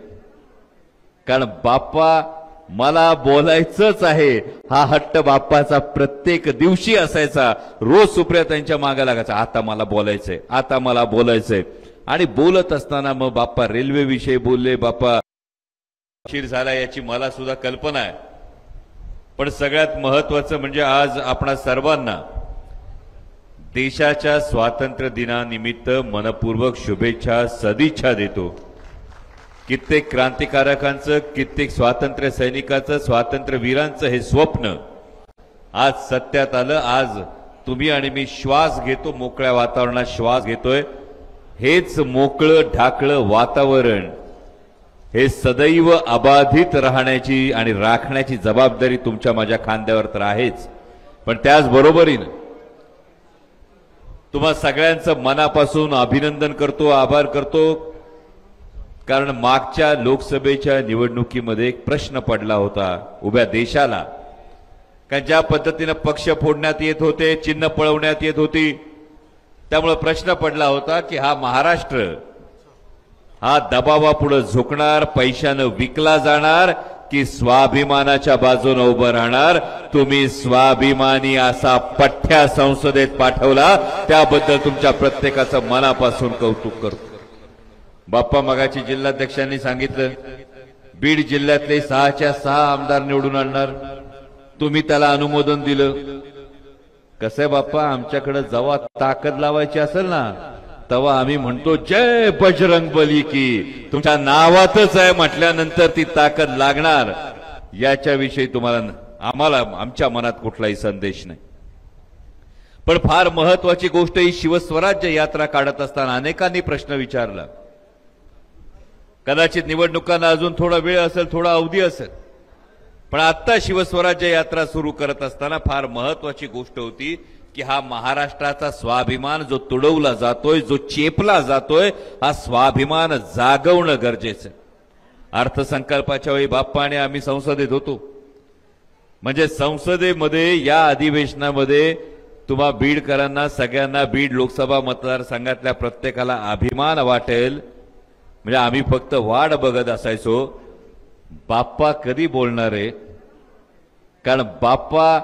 कारण बाप्पा मला बोलायचंच आहे हा हट्ट बाप्पाचा प्रत्येक दिवशी असायचा। रोज सुप्रियाताईंच्या मागे लागायचा, आता मला बोलायचंय, आता मला बोलायचंय। आणि बोलत असताना मग बाप्पा रेल्वे विषयी बोलले, बाप्पा उशीर झाला याची मला सुद्धा कल्पना आहे, पण सगळ्यात महत्वाचं म्हणजे आज आपणा सर्वांना देशाच्या स्वातंत्र्य दिनानिमित्त मनपूर्वक शुभेच्छा सदिच्छा देतो। कित्येक क्रांतिकारकांचं, कित्येक स्वातंत्र्य सैनिकांचं, स्वातंत्र्यवीरांचं हे स्वप्न आज सत्यात आलं। आज तुम्ही आणि मी श्वास घेतो, मोकळ्या वातावरणात श्वास घेतोय। हेच मोकळं ढाकळं वातावरण हे सदैव अबाधित राहण्याची आणि राखण्याची जबाबदारी तुमच्या माझ्या खांद्यावर तर आहेच, पण त्याचबरोबरीने तुम्हा सगळ्यांचं मनापासून अभिनंदन करतो, आभार करतो, कारण मागच्या लोकसभेच्या निवडणुकीमध्ये एक प्रश्न पडला होता उभ्या देशाला, कारण ज्या पद्धतीने पक्ष फोडण्यात येत होते, चिन्ह पळवण्यात येत होती, त्यामुळे प्रश्न पडला होता की हा महाराष्ट्र हा दबावापुढे झुकणार, पैशानं विकला जाणार की स्वाभिमानाच्या बाजूने उभं राहणार। तुम्ही स्वाभिमानी असा पठ्ठ्या संसदेत पाठवला, त्याबद्दल तुमच्या प्रत्येकाचं मनापासून कौतुक करतो। बाप्पा मगाची जिल्हाध्यक्षांनी सांगितलं बीड जिल्ह्यातले 6च्या 6 आमदार निवडून आणणार, तुम्ही त्याला अनुमोदन दिलं। कसं आहे बाप्पा, आमच्याकडे जेव्हा ताकद लावायची असेल ना तेव्हा आम्ही म्हणतो जय बजरंग बली की, तुमच्या नावातच आहे म्हटल्यानंतर ती ताकद लागणार, याच्याविषयी तुम्हाला आम्हाला आमच्या मनात कुठलाही संदेश नाही। पण फार महत्वाची गोष्ट ही शिवस्वराज्य यात्रा काढत असताना अनेकांनी प्रश्न विचारला। कदाचित निवडणुकांना अजून थोडा वेळ असेल, थोडा अवधी असेल, पण आता शिवस्वराज्य यात्रा सुरू करत असताना फार महत्वाची गोष्ट होती की हा महाराष्ट्राचा स्वाभिमान जो तुडवला जातोय, जो चेपला जातोय, हा स्वाभिमान जागवणं गरजेचं आहे। अर्थसंकल्पाच्या वेळी बाप्पा आणि आम्ही संसदेत होतो, म्हणजे संसदेमध्ये या अधिवेशनामध्ये तुम्हा बीडकरांना सगळ्यांना बीड लोकसभा मतदारसंघातल्या प्रत्येकाला अभिमान वाटेल, म्हणजे आम्ही फक्त वाट बघत असायचो बाप्पा कधी बोलणार आहे, कारण बाप्पा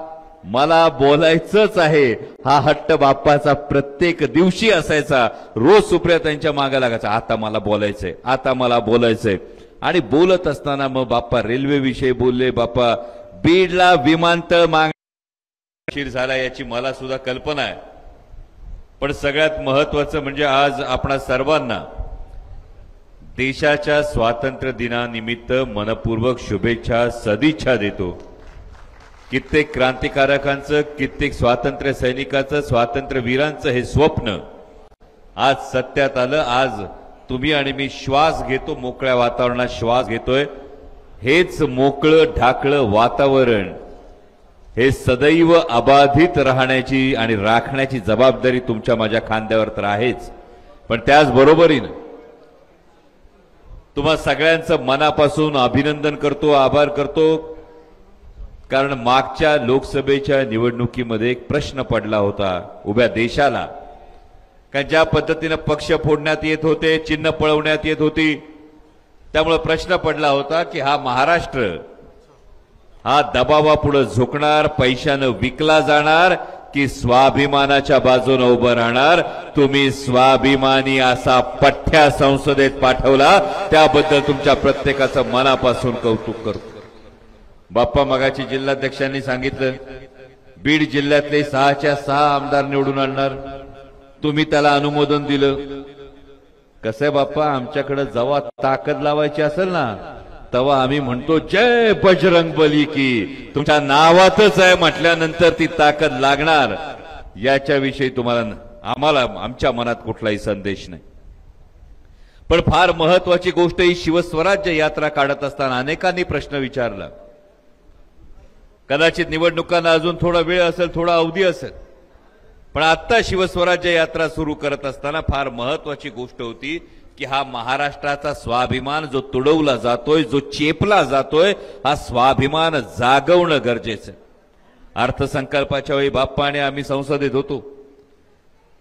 मला बोलायचंच आहे हा हट्ट बाप्पाचा प्रत्येक दिवशी असायचा। रोज सुप्रियाताईंच्या मागे लागायचा, आता मला बोलायचंय, आता मला बोलायचंय। आणि बोलत असताना मग बाप्पा रेल्वे विषयी बोलले, बाप्पा बीडला विमानतळ उशीर झाला याची मला सुद्धा कल्पना आहे, पण सगळ्यात महत्वाचं म्हणजे आज आपणा सर्वांना देशाच्या स्वातंत्र्य दिनानिमित्त मनपूर्वक शुभेच्छा सदिच्छा देतो। कित्येक क्रांतिकारकांचं, कित्येक स्वातंत्र्य सैनिकांचं, स्वातंत्र्यवीरांचं हे स्वप्न आज सत्यात आलं। आज तुम्ही आणि मी श्वास घेतो, मोकळ्या वातावरणात श्वास घेतोय। हेच मोकळं ढाकळं वातावरण हे सदैव अबाधित राहण्याची आणि राखण्याची जबाबदारी तुमच्या माझ्या खांद्यावर तर आहेच, पण त्याचबरोबरीने तुम्हा सगळ्यांचं मनापासून अभिनंदन करतो, आभार करतो, कारण मागच्या लोकसभेच्या निवडणुकीमध्ये एक प्रश्न पडला होता उभ्या देशाला, कारण ज्या पद्धतीने पक्ष फोडण्यात येत होते, चिन्ह पळवण्यात येत होती, त्यामुळे प्रश्न पडला होता की हा महाराष्ट्र हा दबावापुढे झुकणार, पैशानं विकला जाणार की स्वाभिमानाच्या बाजूने उभं राहणार। तुम्ही स्वाभिमानी असा पठ्ठ्या संसदेत पाठवला, त्याबद्दल तुमच्या प्रत्येकाचं मनापासून कौतुक करतो। बाप्पा मगाची जिल्हाध्यक्षांनी सांगितलं बीड जिल्ह्यातले 6च्या 6 आमदार निवडून आणणार, तुम्ही त्याला अनुमोदन दिलं। कसं आहे बाप्पा, आमच्याकडे जेव्हा ताकद लावायची असेल ना तेव्हा आम्ही म्हणतो जय बजरंगबली की. तुमच्या नावातच आहे म्हटल्यानंतर ती ताकद लागणार याच्याविषयी आम्हाला आमच्या मनात कुठलाही संदेश नाही. पण फार महत्वाची गोष्ट ही शिवस्वराज्य यात्रा काढत असताना अनेकांनी प्रश्न विचारला. कदाचित निवडणुकांना अजून थोडा वेळ असेल, थोडा अवधी असेल, पण आता शिवस्वराज्य यात्रा सुरू करत असताना फार महत्वाची गोष्ट होती की हा महाराष्ट्राचा स्वाभिमान जो तुडवला जातोय, जो चेपला जातोय, हा स्वाभिमान जागवणं गरजेचं आहे. अर्थसंकल्पाच्या वेळी बाप्पा आणि आम्ही संसदेत होतो.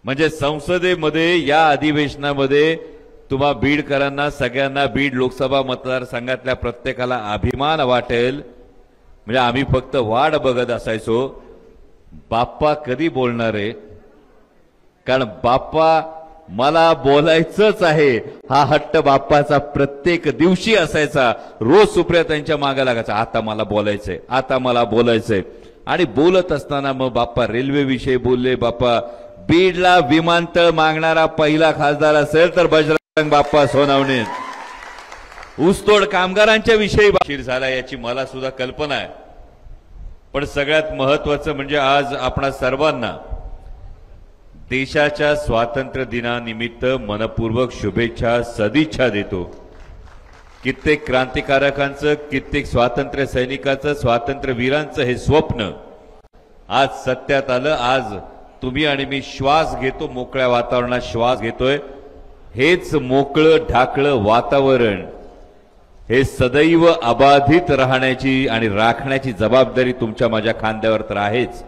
म्हणजे संसदेमध्ये या अधिवेशनामध्ये तुम्हा बीडकरांना सगळ्यांना बीड लोकसभा मतदारसंघातल्या प्रत्येकाला अभिमान वाटेल. म्हणजे आम्ही फक्त वाट बघत असायचो बाप्पा कधी बोलणार आहे, कारण बाप्पा मला बोलायचंच आहे हा हट्ट बाप्पाचा प्रत्येक दिवशी असायचा. रोज सुप्रिया त्यांच्या मागे लागायचा, आता मला बोलायचंय, आता मला बोलायचंय. आणि बोलत असताना मग बाप्पा रेल्वे विषयी बोलले. बाप्पा बीडला विमानतळ मागणारा पहिला खासदार असेल तर बजरंग बाप्पा सोनवणे. ऊसतोड कामगारांच्या विषयी बातचीत झाला याची मला सुद्धा कल्पना आहे. पण सगळ्यात महत्वाचं म्हणजे आज आपणा सर्वांना देशाच्या स्वातंत्र्य दिनानिमित्त मनपूर्वक शुभेच्छा सदिच्छा देतो. कित्येक क्रांतिकारकांचं, कित्येक स्वातंत्र्य सैनिकांचं, स्वातंत्र्यवीरांचं हे स्वप्न आज सत्यात आलं. आज तुम्ही आणि मी श्वास घेतो, मोकळ्या वातावरणात श्वास घेतोय. हेच मोकळं ढाकळं वातावरण हे सदैव अबाधित राहण्याची आणि राखण्याची जबाबदारी तुमच्या माझ्या खांद्यावर तर आहेच.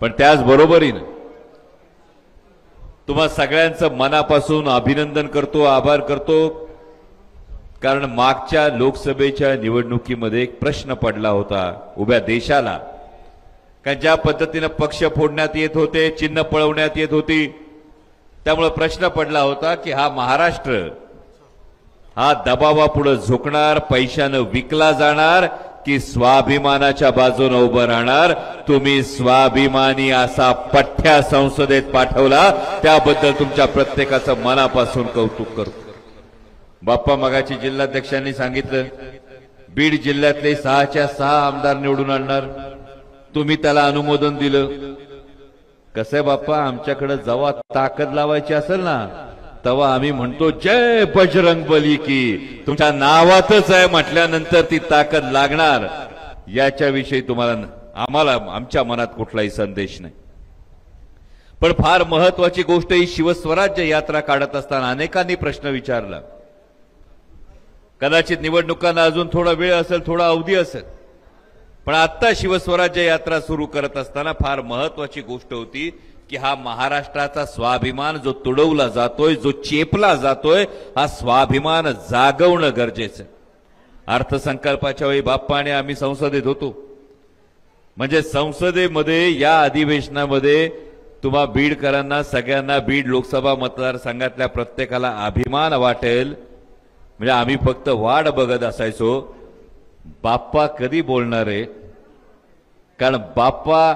पण त्याचबरोबरीने तुम्हा सगळ्यांचं मनापासून अभिनंदन करतो, आभार करतो. कारण मागच्या लोकसभेच्या निवडणुकीमध्ये एक प्रश्न पडला होता उभ्या देशाला, कारण ज्या पद्धतीने पक्ष फोडण्यात येत होते, चिन्ह पळवण्यात येत होती, त्यामुळे प्रश्न पडला होता की हा महाराष्ट्र हा दबावापुढे झुकणार, पैशानं विकला जाणार की स्वाभिमानाच्या बाजूने उभं राहणार. तुम्ही स्वाभिमानी असा पठ्ठ्या संसदेत पाठवला, त्याबद्दल तुमच्या प्रत्येकाचं मनापासून कौतुक करतो. बाप्पा मगाची जिल्हाध्यक्षांनी सांगितलं बीड जिल्ह्यातले 6च्या 6 आमदार निवडून आणणार. तुम्ही त्याला अनुमोदन दिलं. कसं आहे बाप्पा, आमच्याकडे जेव्हा ताकद लावायची असेल ना तेव्हा आम्ही म्हणतो जय बजरंगबली की. तुमच्या नावातच आहे म्हटल्यानंतर ती ताकद लागणार याच्याविषयी आम्हाला आमच्या मनात कुठलाही संदेश नाही. पण फार महत्वाची गोष्ट ही शिवस्वराज्य यात्रा काढत असताना अनेकांनी प्रश्न विचारला. कदाचित निवडणुकांना अजून थोडा वेळ असेल, थोडा अवधी असेल, पण आता शिवस्वराज्य यात्रा सुरू करत असताना फार महत्वाची गोष्ट होती की हा महाराष्ट्राचा स्वाभिमान जो तुडवला जातोय, जो चेपला जातोय, हा स्वाभिमान जागवणं गरजेचं आहे. अर्थसंकल्पाच्या वेळी बाप्पा आणि आम्ही संसदेत होतो. म्हणजे संसदेमध्ये या अधिवेशनामध्ये तुम्हा बीडकरांना सगळ्यांना बीड लोकसभा मतदारसंघातल्या प्रत्येकाला अभिमान वाटेल. म्हणजे आम्ही फक्त वाट बघत असायचो बाप्पा कधी बोलणार आहे, कारण बाप्पा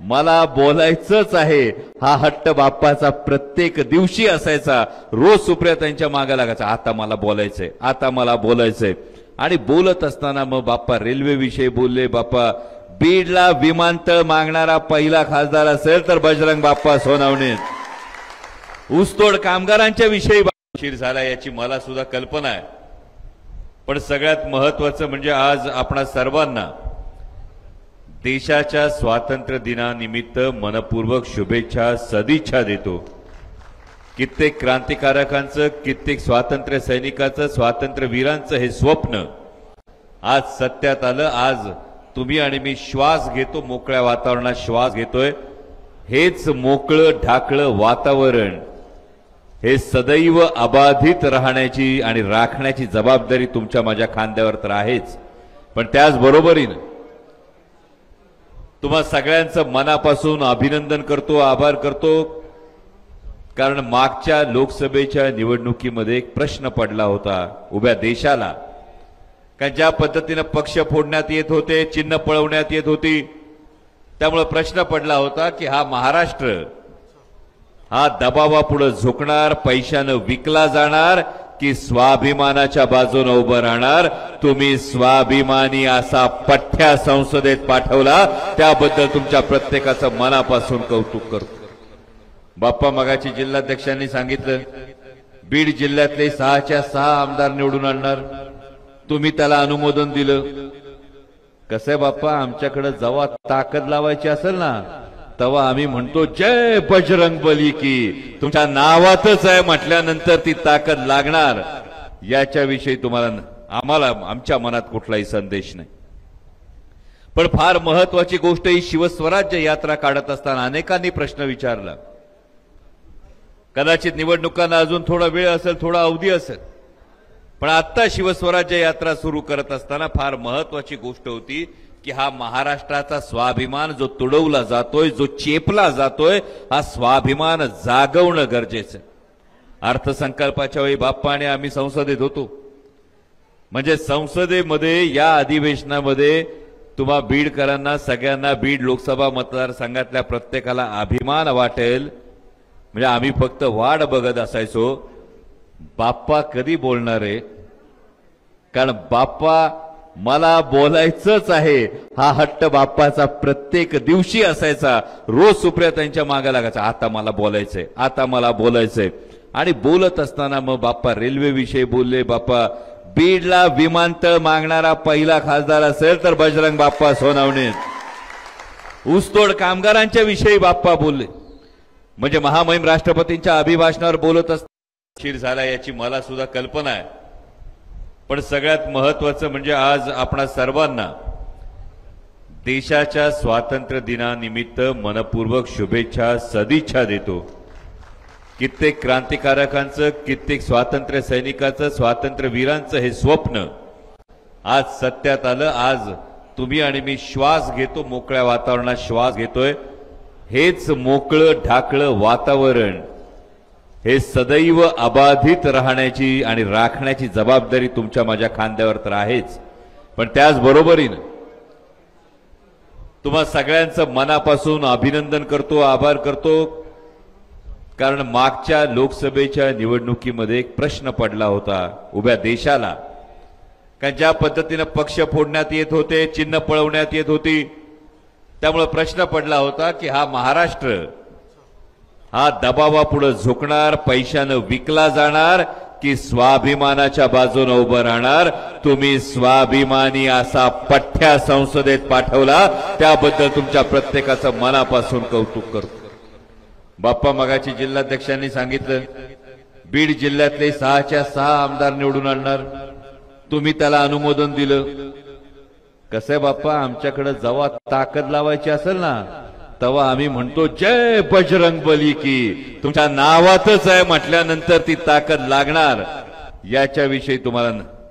मला बोलायचंच आहे हा हट्ट बाप्पाचा प्रत्येक दिवशी असायचा. रोज सुप्रिया त्यांच्या मागे लागायचा, आता मला बोलायचंय, आता मला बोलायचंय. आणि बोलत असताना मग बाप्पा रेल्वे विषयी बोलले. बाप्पा बीडला विमानतळ मागणारा पहिला खासदार असेल तर बजरंग बाप्पा सोनवणे. ऊसतोड कामगारांच्या विषयी बातचीत झाला याची मला सुद्धा कल्पना आहे. पण सगळ्यात महत्वाचं म्हणजे आज आपणा सर्वांना देशाच्या स्वातंत्र्य दिनानिमित्त मनपूर्वक शुभेच्छा सदिच्छा देतो. कित्येक क्रांतिकारकांचं, कित्येक स्वातंत्र्य सैनिकांचं, स्वातंत्र्यवीरांचं हे स्वप्न आज सत्यात आलं. आज तुम्ही आणि मी श्वास घेतो, मोकळ्या वातावरणात श्वास घेतोय. हेच मोकळं ढाकळं वातावरण हे सदैव अबाधित राहण्याची आणि राखण्याची जबाबदारी तुमच्या माझ्या खांद्यावर तर आहेच. पण त्याचबरोबरीने तुम्हा सगळ्यांचं मनापासून अभिनंदन करतो, आभार करतो. कारण मागच्या लोकसभेच्या निवडणुकीमध्ये एक प्रश्न पडला होता उभ्या देशाला, कारण ज्या पद्धतीने पक्ष फोडण्यात येत होते, चिन्ह पळवण्यात येत होती, त्यामुळे प्रश्न पडला होता की हा महाराष्ट्र हा दबावापुढे झुकणार, पैशानं विकला जाणार की स्वाभिमानाच्या बाजूने उभं राहणार. तुम्ही स्वाभिमानी असा पठ्ठ्या संसदेत पाठवला, त्याबद्दल तुमच्या प्रत्येकाचं मनापासून कौतुक करतो. बाप्पा, मगाची जिल्हाध्यक्षांनी सांगितलं बीड जिल्ह्यातले 6च्या 6 आमदार निवडून आणणार. तुम्ही त्याला अनुमोदन दिलं. कसं आहे बाप्पा, आमच्याकडे जेव्हा ताकद लावायची असेल ना, तेव्हा आम्ही म्हणतो जय बजरंग बली की. तुमच्या नावातच आहे म्हटल्यानंतर ती ताकद लागणार, याच्याविषयी आम्हाला आमच्या मनात कुठलाही संदेश नाही. पण फार महत्वाची गोष्ट ही शिवस्वराज्य यात्रा काढत असताना अनेकांनी प्रश्न विचारला. कदाचित निवडणुकांना अजून थोडा वेळ असेल, थोडा अवधी असेल, पण आता शिवस्वराज्य यात्रा सुरू करत असताना फार महत्वाची गोष्ट होती की हा महाराष्ट्राचा स्वाभिमान जो तुडवला जातोय, जो चेपला जातोय, हा स्वाभिमान जागवणं गरजेचं आहे. अर्थसंकल्पाच्या वेळी बाप्पा आणि आम्ही संसदेत होतो. म्हणजे संसदेमध्ये या अधिवेशनामध्ये तुम्हा बीडकरांना सगळ्यांना बीड लोकसभा मतदारसंघातल्या प्रत्येकाला अभिमान वाटेल. म्हणजे आम्ही फक्त वाट बघत असायचो बाप्पा कधी बोलणार आहे, कारण बाप्पा मला बोलायचंच आहे हा हट्ट बाप्पाचा प्रत्येक दिवशी असायचा. रोज सुप्रियाताईंच्या मागे लागायचा, आता मला बोलायचंय, आता मला बोलायचंय. आणि बोलत असताना मग बाप्पा रेल्वे विषयी बोलले. बाप्पा बीडला विमानतळ मागणारा पहिला खासदार असेल तर बजरंग बाप्पा सोनवणे. ऊसतोड कामगारांच्या विषयी बाप्पा बोलले. म्हणजे महामहिम राष्ट्रपतींच्या अभिभाषणावर बोलत असताना उशीर झाला याची मला सुद्धा कल्पना आहे. पण सगळ्यात महत्वाचं म्हणजे आज आपणा सर्वांना देशाच्या स्वातंत्र्य दिनानिमित्त मनपूर्वक शुभेच्छा, सदिच्छा देतो. कित्येक क्रांतिकारकांचं, कित्येक स्वातंत्र्य सैनिकांचं, स्वातंत्र्य वीरांचं हे स्वप्न आज सत्यात आलं. आज तुम्ही आणि मी श्वास घेतो, मोकळ्या वातावरणात श्वास घेतोय. हेच मोकळं ढाकळं वातावरण हे सदैव अबाधित राहण्याची आणि राखण्याची जबाबदारी तुमच्या माझ्या खांद्यावर तर आहेच. पण त्याचबरोबरीने तुम्हा सगळ्यांचं मनापासून अभिनंदन करतो, आभार करतो. कारण मागच्या लोकसभेच्या निवडणुकीमध्ये एक प्रश्न पडला होता उभ्या देशाला, कारण ज्या पद्धतीने पक्ष फोडण्यात येत होते, चिन्ह पळवण्यात येत होती, त्यामुळे प्रश्न पडला होता की हा महाराष्ट्र हा दबावापुढे झुकणार, पैशानं विकला जाणार की स्वाभिमानाच्या बाजूने उभं राहणार. तुम्ही स्वाभिमानी असा पठ्ठ्या संसदेत पाठवला, त्याबद्दल तुमच्या प्रत्येकाचं मनापासून कौतुक करतो. बाप्पा, मगाची जिल्हाध्यक्षांनी सांगितलं बीड जिल्ह्यातले 6च्या 6 आमदार निवडून आणणार. तुम्ही त्याला अनुमोदन दिलं. कसं आहे बाप्पा, आमच्याकडे जेव्हा ताकद लावायची असेल ना, तेव्हा आम्ही म्हणतो जय बजरंग बली की. तुमच्या नावातच आहे म्हटल्यानंतर ती ताकद लागणार, याच्याविषयी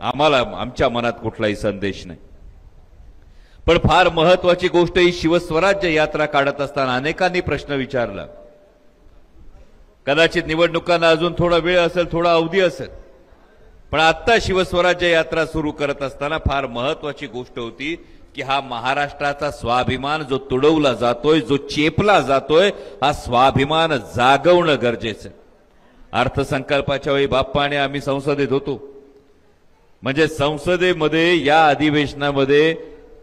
आम्हाला आमच्या मनात कुठलाही संदेश नाही. पण फार महत्वाची गोष्ट ही शिवस्वराज्य यात्रा काढत असताना अनेकांनी प्रश्न विचारला. कदाचित निवडणुकांना अजून थोडा वेळ असेल, थोडा अवधी असेल, पण आता शिवस्वराज्य यात्रा सुरू करत असताना फार महत्वाची गोष्ट होती की हा महाराष्ट्राचा स्वाभिमान जो तुडवला जातोय, जो चेपला जातोय, हा स्वाभिमान जागवणं गरजेचं आहे. अर्थसंकल्पाच्या वेळी बाप्पा आणि आम्ही संसदेत होतो. म्हणजे संसदेमध्ये या अधिवेशनामध्ये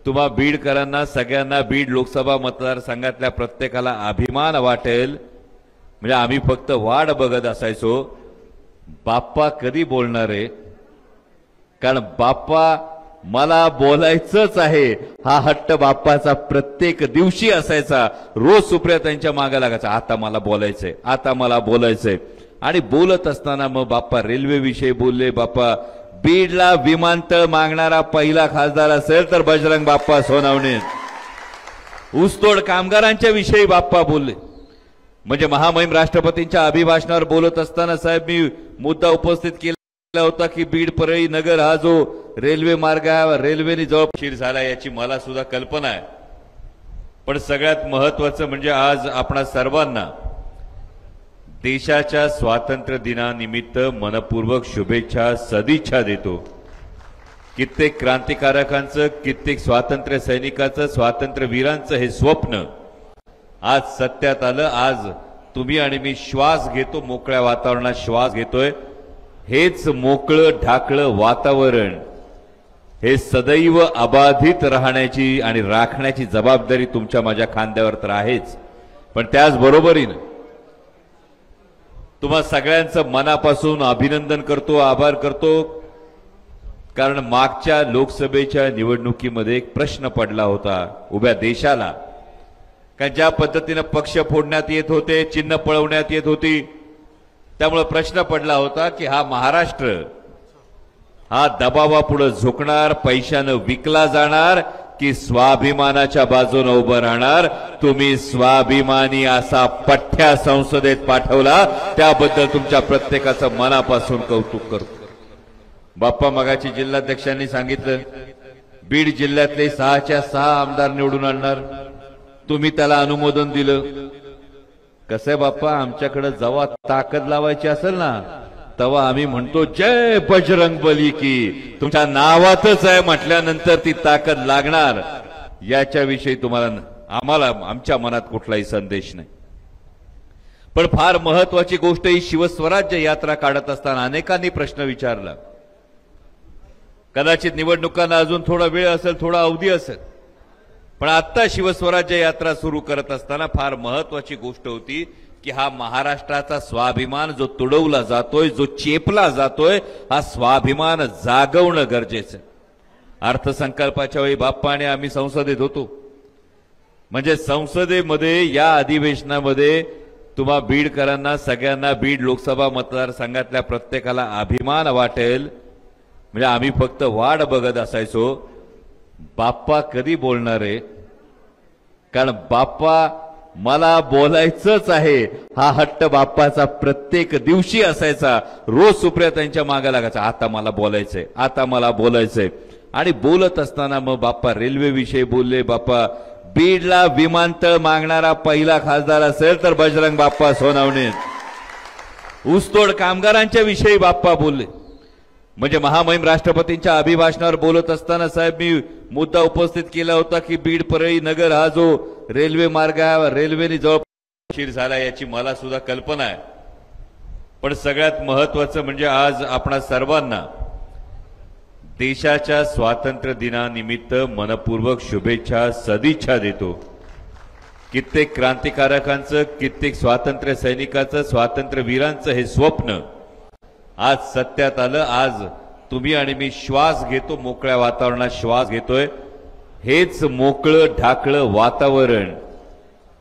तुम्हा बीडकरांना सगळ्यांना बीड लोकसभा मतदारसंघातल्या प्रत्येकाला अभिमान वाटेल. म्हणजे आम्ही फक्त वाट बघत असायचो बाप्पा कधी बोलणार आहे, कारण बाप्पा मला बोलायचंच आहे हा हट्ट बाप्पाचा प्रत्येक दिवशी असायचा. रोज सुप्रियाताईंच्या मागे लागायचा, आता मला बोलायचंय, आता मला बोलायचंय. आणि बोलत असताना मग बाप्पा रेल्वे विषयी बोलले. बाप्पा बीडला विमानतळ मागणारा पहिला खासदार असेल तर बजरंग बाप्पा सोनवणे. ऊसतोड कामगारांच्या विषयी बाप्पा बोलले. म्हणजे महामहिम राष्ट्रपतींच्या अभिभाषणावर बोलत असताना साहेब मी मुद्दा उपस्थित केला होता की बीड परळी नगर हा जो रेल्वे मार्ग आहे, रेल्वेने जवळ झाला याची मला सुद्धा कल्पना आहे. पण सगळ्यात महत्वाचं म्हणजे आज आपणा सर्वांना देशाच्या स्वातंत्र्य दिनानिमित्त मनपूर्वक शुभेच्छा, सदिच्छा देतो. कित्येक क्रांतिकारकांचं, कित्येक स्वातंत्र्य सैनिकांचं, स्वातंत्र्य वीरांचं हे स्वप्न आज सत्यात आलं. आज तुम्ही आणि मी श्वास घेतो, मोकळ्या वातावरणात श्वास घेतोय. हेच मोकळं ढाकळं वातावरण हे सदैव अबाधित राहण्याची आणि राखण्याची जबाबदारी तुमच्या माझ्या खांद्यावर तर आहेच, पण त्याचबरोबरीने तुम्हा सगळ्यांचं मनापासून अभिनंदन करतो, आभार करतो, कारण मागच्या लोकसभेच्या निवडणुकीमध्ये एक प्रश्न पडला होता उभ्या देशाला, कारण ज्या पद्धतीने पक्ष फोडण्यात येत होते, चिन्ह पळवण्यात येत होती, त्यामुळे प्रश्न पडला होता की हा महाराष्ट्र हा दबावापुढे झुकणार, पैशानं विकला जाणार की स्वाभिमानाच्या बाजूने उभं राहणार. तुम्ही स्वाभिमानी असा पठ्ठ्या संसदेत पाठवला, त्याबद्दल तुमच्या प्रत्येकाचं मनापासून कौतुक करतो. बाप्पा मगाची जिल्हाध्यक्षांनी सांगितलं बीड जिल्ह्यातले 6च्या 6 आमदार निवडून आणणार, तुम्ही त्याला अनुमोदन दिलं. कसं आहे बाप्पा, आमच्याकडे जेव्हा ताकद लावायची असेल ना तेव्हा आम्ही म्हणतो जय बजरंग बली की. तुमच्या नावातच आहे म्हटल्यानंतर ती ताकद लागणार, याच्याविषयी आम्हाला आमच्या मनात कुठलाही संदेश नाही. पण फार महत्वाची गोष्ट ही शिवस्वराज्य यात्रा काढत असताना अनेकांनी प्रश्न विचारला. कदाचित निवडणुकांना अजून थोडा वेळ असेल, थोडा अवधी असेल, पण आता शिवस्वराज्य यात्रा सुरू करत असताना फार महत्वाची गोष्ट होती की हा महाराष्ट्राचा स्वाभिमान जो तुडवला जातोय, जो चेपला जातोय, हा स्वाभिमान जागवणं गरजेचं. अर्थसंकल्पाच्या वेळी बाप्पा आणि आम्ही संसदेत होतो, म्हणजे संसदेमध्ये या अधिवेशनामध्ये तुम्हा बीडकरांना सगळ्यांना बीड लोकसभा मतदारसंघातल्या प्रत्येकाला अभिमान वाटेल. म्हणजे आम्ही फक्त वाट बघत असायचो बाप्पा कधी बोलणार आहे, कारण बाप्पा मला बोलायचंच आहे हा हट्ट बाप्पाचा प्रत्येक दिवशी असायचा. रोज सुप्रिया त्यांच्या मागे लागायचा, आता मला बोलायचंय, आता मला बोलायचंय. आणि बोलत असताना मग बाप्पा रेल्वे विषयी बोलले. बाप्पा बीडला विमानतळ मागणारा पहिला खासदार असेल तर बजरंग बाप्पा सोनवणे. ऊसतोड कामगारांच्या विषयी बाप्पा बोलले. म्हणजे महामहिम राष्ट्रपतींच्या अभिभाषणावर बोलत असताना साहेब मी मुद्दा उपस्थित केला होता की बीड परळी नगर हा जो रेल्वे मार्ग आहे, रेल्वेने जवळपास उशीर झाला याची मला सुद्धा कल्पना आहे. पण सगळ्यात महत्वाचं म्हणजे आज आपणा सर्वांना देशाच्या स्वातंत्र्य दिनानिमित्त मनपूर्वक शुभेच्छा, सदिच्छा देतो. कित्येक क्रांतिकारकांचं, कित्येक स्वातंत्र्य सैनिकांचं, स्वातंत्र्य वीरांचं हे स्वप्न आज सत्यात आलं. आज तुम्ही आणि मी श्वास घेतो, मोकळ्या वातावरणात श्वास घेतोय. हेच मोकळं ढाकळं वातावरण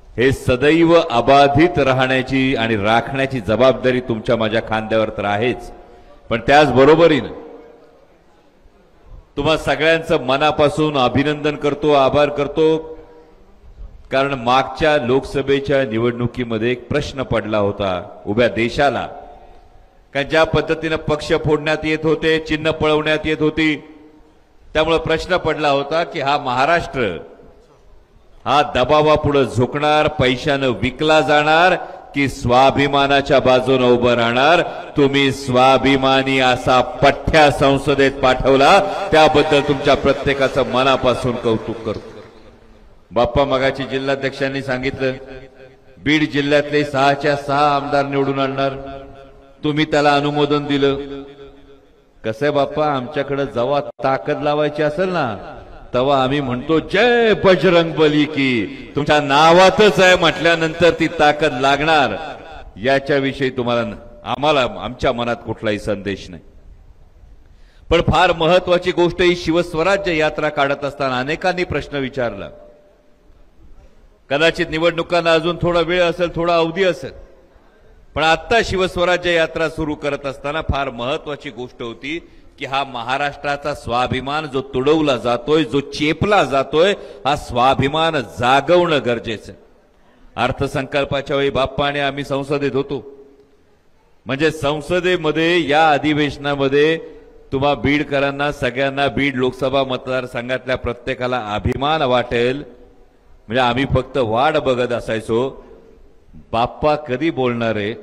हे सदैव अबाधित राहण्याची आणि राखण्याची जबाबदारी तुमच्या माझ्या खांद्यावर तर आहेच, पण त्याचबरोबरीने तुम्हा सगळ्यांचं मनापासून अभिनंदन करतो, आभार करतो, कारण मागच्या लोकसभेच्या निवडणुकीमध्ये एक प्रश्न पडला होता उभ्या देशाला, कारण ज्या पद्धतीने पक्ष फोडण्यात येत होते, चिन्ह पळवण्यात येत होती, त्यामुळे प्रश्न पडला होता की हा महाराष्ट्र हा दबावापुढे झुकणार, पैशानं विकला जाणार की स्वाभिमानाच्या बाजूने उभं राहणार. तुम्ही स्वाभिमानी असा पठ्ठ्या संसदेत पाठवला, त्याबद्दल तुमच्या प्रत्येकाचं मनापासून कौतुक करतो. बाप्पा मगाची जिल्हाध्यक्षांनी सांगितलं बीड जिल्ह्यातले 6च्या 6 आमदार निवडून आणणार, तुम्ही त्याला अनुमोदन दिलं. कसं आहे बाप्पा, आमच्याकडे जेव्हा ताकद लावायची असेल ना तेव्हा आम्ही म्हणतो जय बजरंग बली की. तुमच्या नावातच आहे म्हटल्यानंतर ती ताकद लागणार, याच्याविषयी आम्हाला आमच्या मनात कुठलाही संदेश नाही. पण फार महत्वाची गोष्ट ही शिवस्वराज्य यात्रा काढत असताना अनेकांनी प्रश्न विचारला. कदाचित निवडणुकांना अजून थोडा वेळ असेल, थोडा अवधी असेल, पण आता शिवस्वराज्य यात्रा सुरू करत असताना फार महत्वाची गोष्ट होती की हा महाराष्ट्राचा स्वाभिमान जो तुडवला जातोय, जो चेपला जातोय, हा स्वाभिमान जागवणं गरजेचं. अर्थसंकल्पाच्या वेळी बाप्पा आणि आम्ही संसदेत होतो, म्हणजे संसदेमध्ये या अधिवेशनामध्ये तुम्हा बीडकरांना सगळ्यांना बीड लोकसभा मतदारसंघातल्या प्रत्येकाला अभिमान वाटेल. म्हणजे आम्ही फक्त वाट बघत असायचो बाप्पा कधी बोलणार आहे,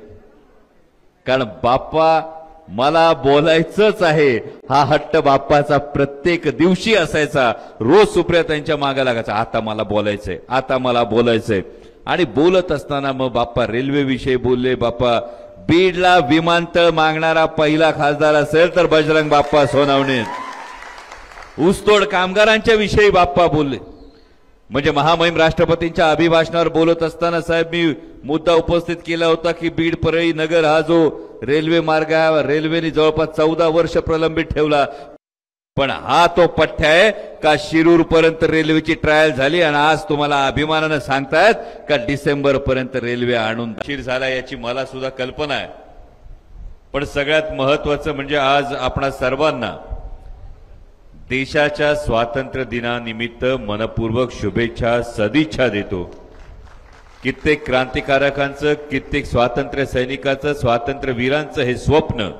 कारण बाप्पा मला बोलायचंच आहे हा हट्ट बाप्पाचा प्रत्येक दिवशी असायचा. रोज सुप्रिया त्यांच्या मागे लागायचा, आता मला बोलायचंय, आता मला बोलायचंय. आणि बोलत असताना मग बाप्पा रेल्वे विषयी बोलले. बाप्पा बीडला विमानतळ मागणारा पहिला खासदार असेल तर बजरंग बाप्पा सोनवणे. ऊसतोड कामगारांच्या विषयी बाप्पा बोलले. म्हणजे महामहिम राष्ट्रपतींच्या अभिभाषणावर बोलत असताना साहेब मी मुद्दा उपस्थित केला होता की बीड परळी नगर हा जो रेल्वे मार्ग आहे रेल्वेने जवळपास 14 वर्ष प्रलंबित ठेवला. पण हा तो पठ्य आहे का शिरूर पर्यंत रेल्वेची ट्रायल झाली आणि आज तुम्हाला अभिमानाने सांगतायत का डिसेंबर पर्यंत रेल्वे आणून उशीर झाला याची मला सुद्धा कल्पना आहे. पण सगळ्यात महत्वाचं म्हणजे आज आपणा सर्वांना देशाच्या स्वातंत्र्य दिनानिमित्त मनपूर्वक शुभेच्छा सदिच्छा देतो. कित्येक क्रांतिकारकांचं कित्येक स्वातंत्र्य सैनिकांचं स्वातंत्र्यवीरांचं हे स्वप्न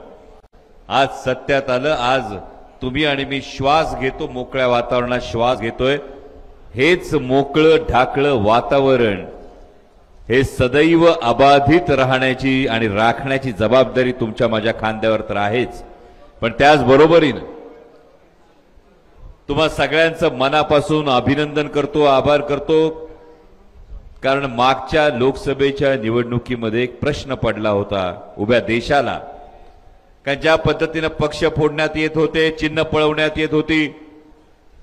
आज सत्यात आलं. आज तुम्ही आणि मी श्वास घेतो मोकळ्या वातावरणात श्वास घेतोय. हेच मोकळं ढाकळं वातावरण हे सदैव अबाधित राहण्याची आणि राखण्याची जबाबदारी तुमच्या माझ्या खांद्यावर तर आहेच. पण त्याचबरोबरीने तुम्हा सगळ्यांचं मनापासून अभिनंदन करतो आभार करतो. कारण मागच्या लोकसभेच्या निवडणुकीमध्ये एक प्रश्न पडला होता उभ्या देशाला का ज्या पद्धतीने पक्ष फोडण्यात येत होते चिन्ह पळवण्यात येत होती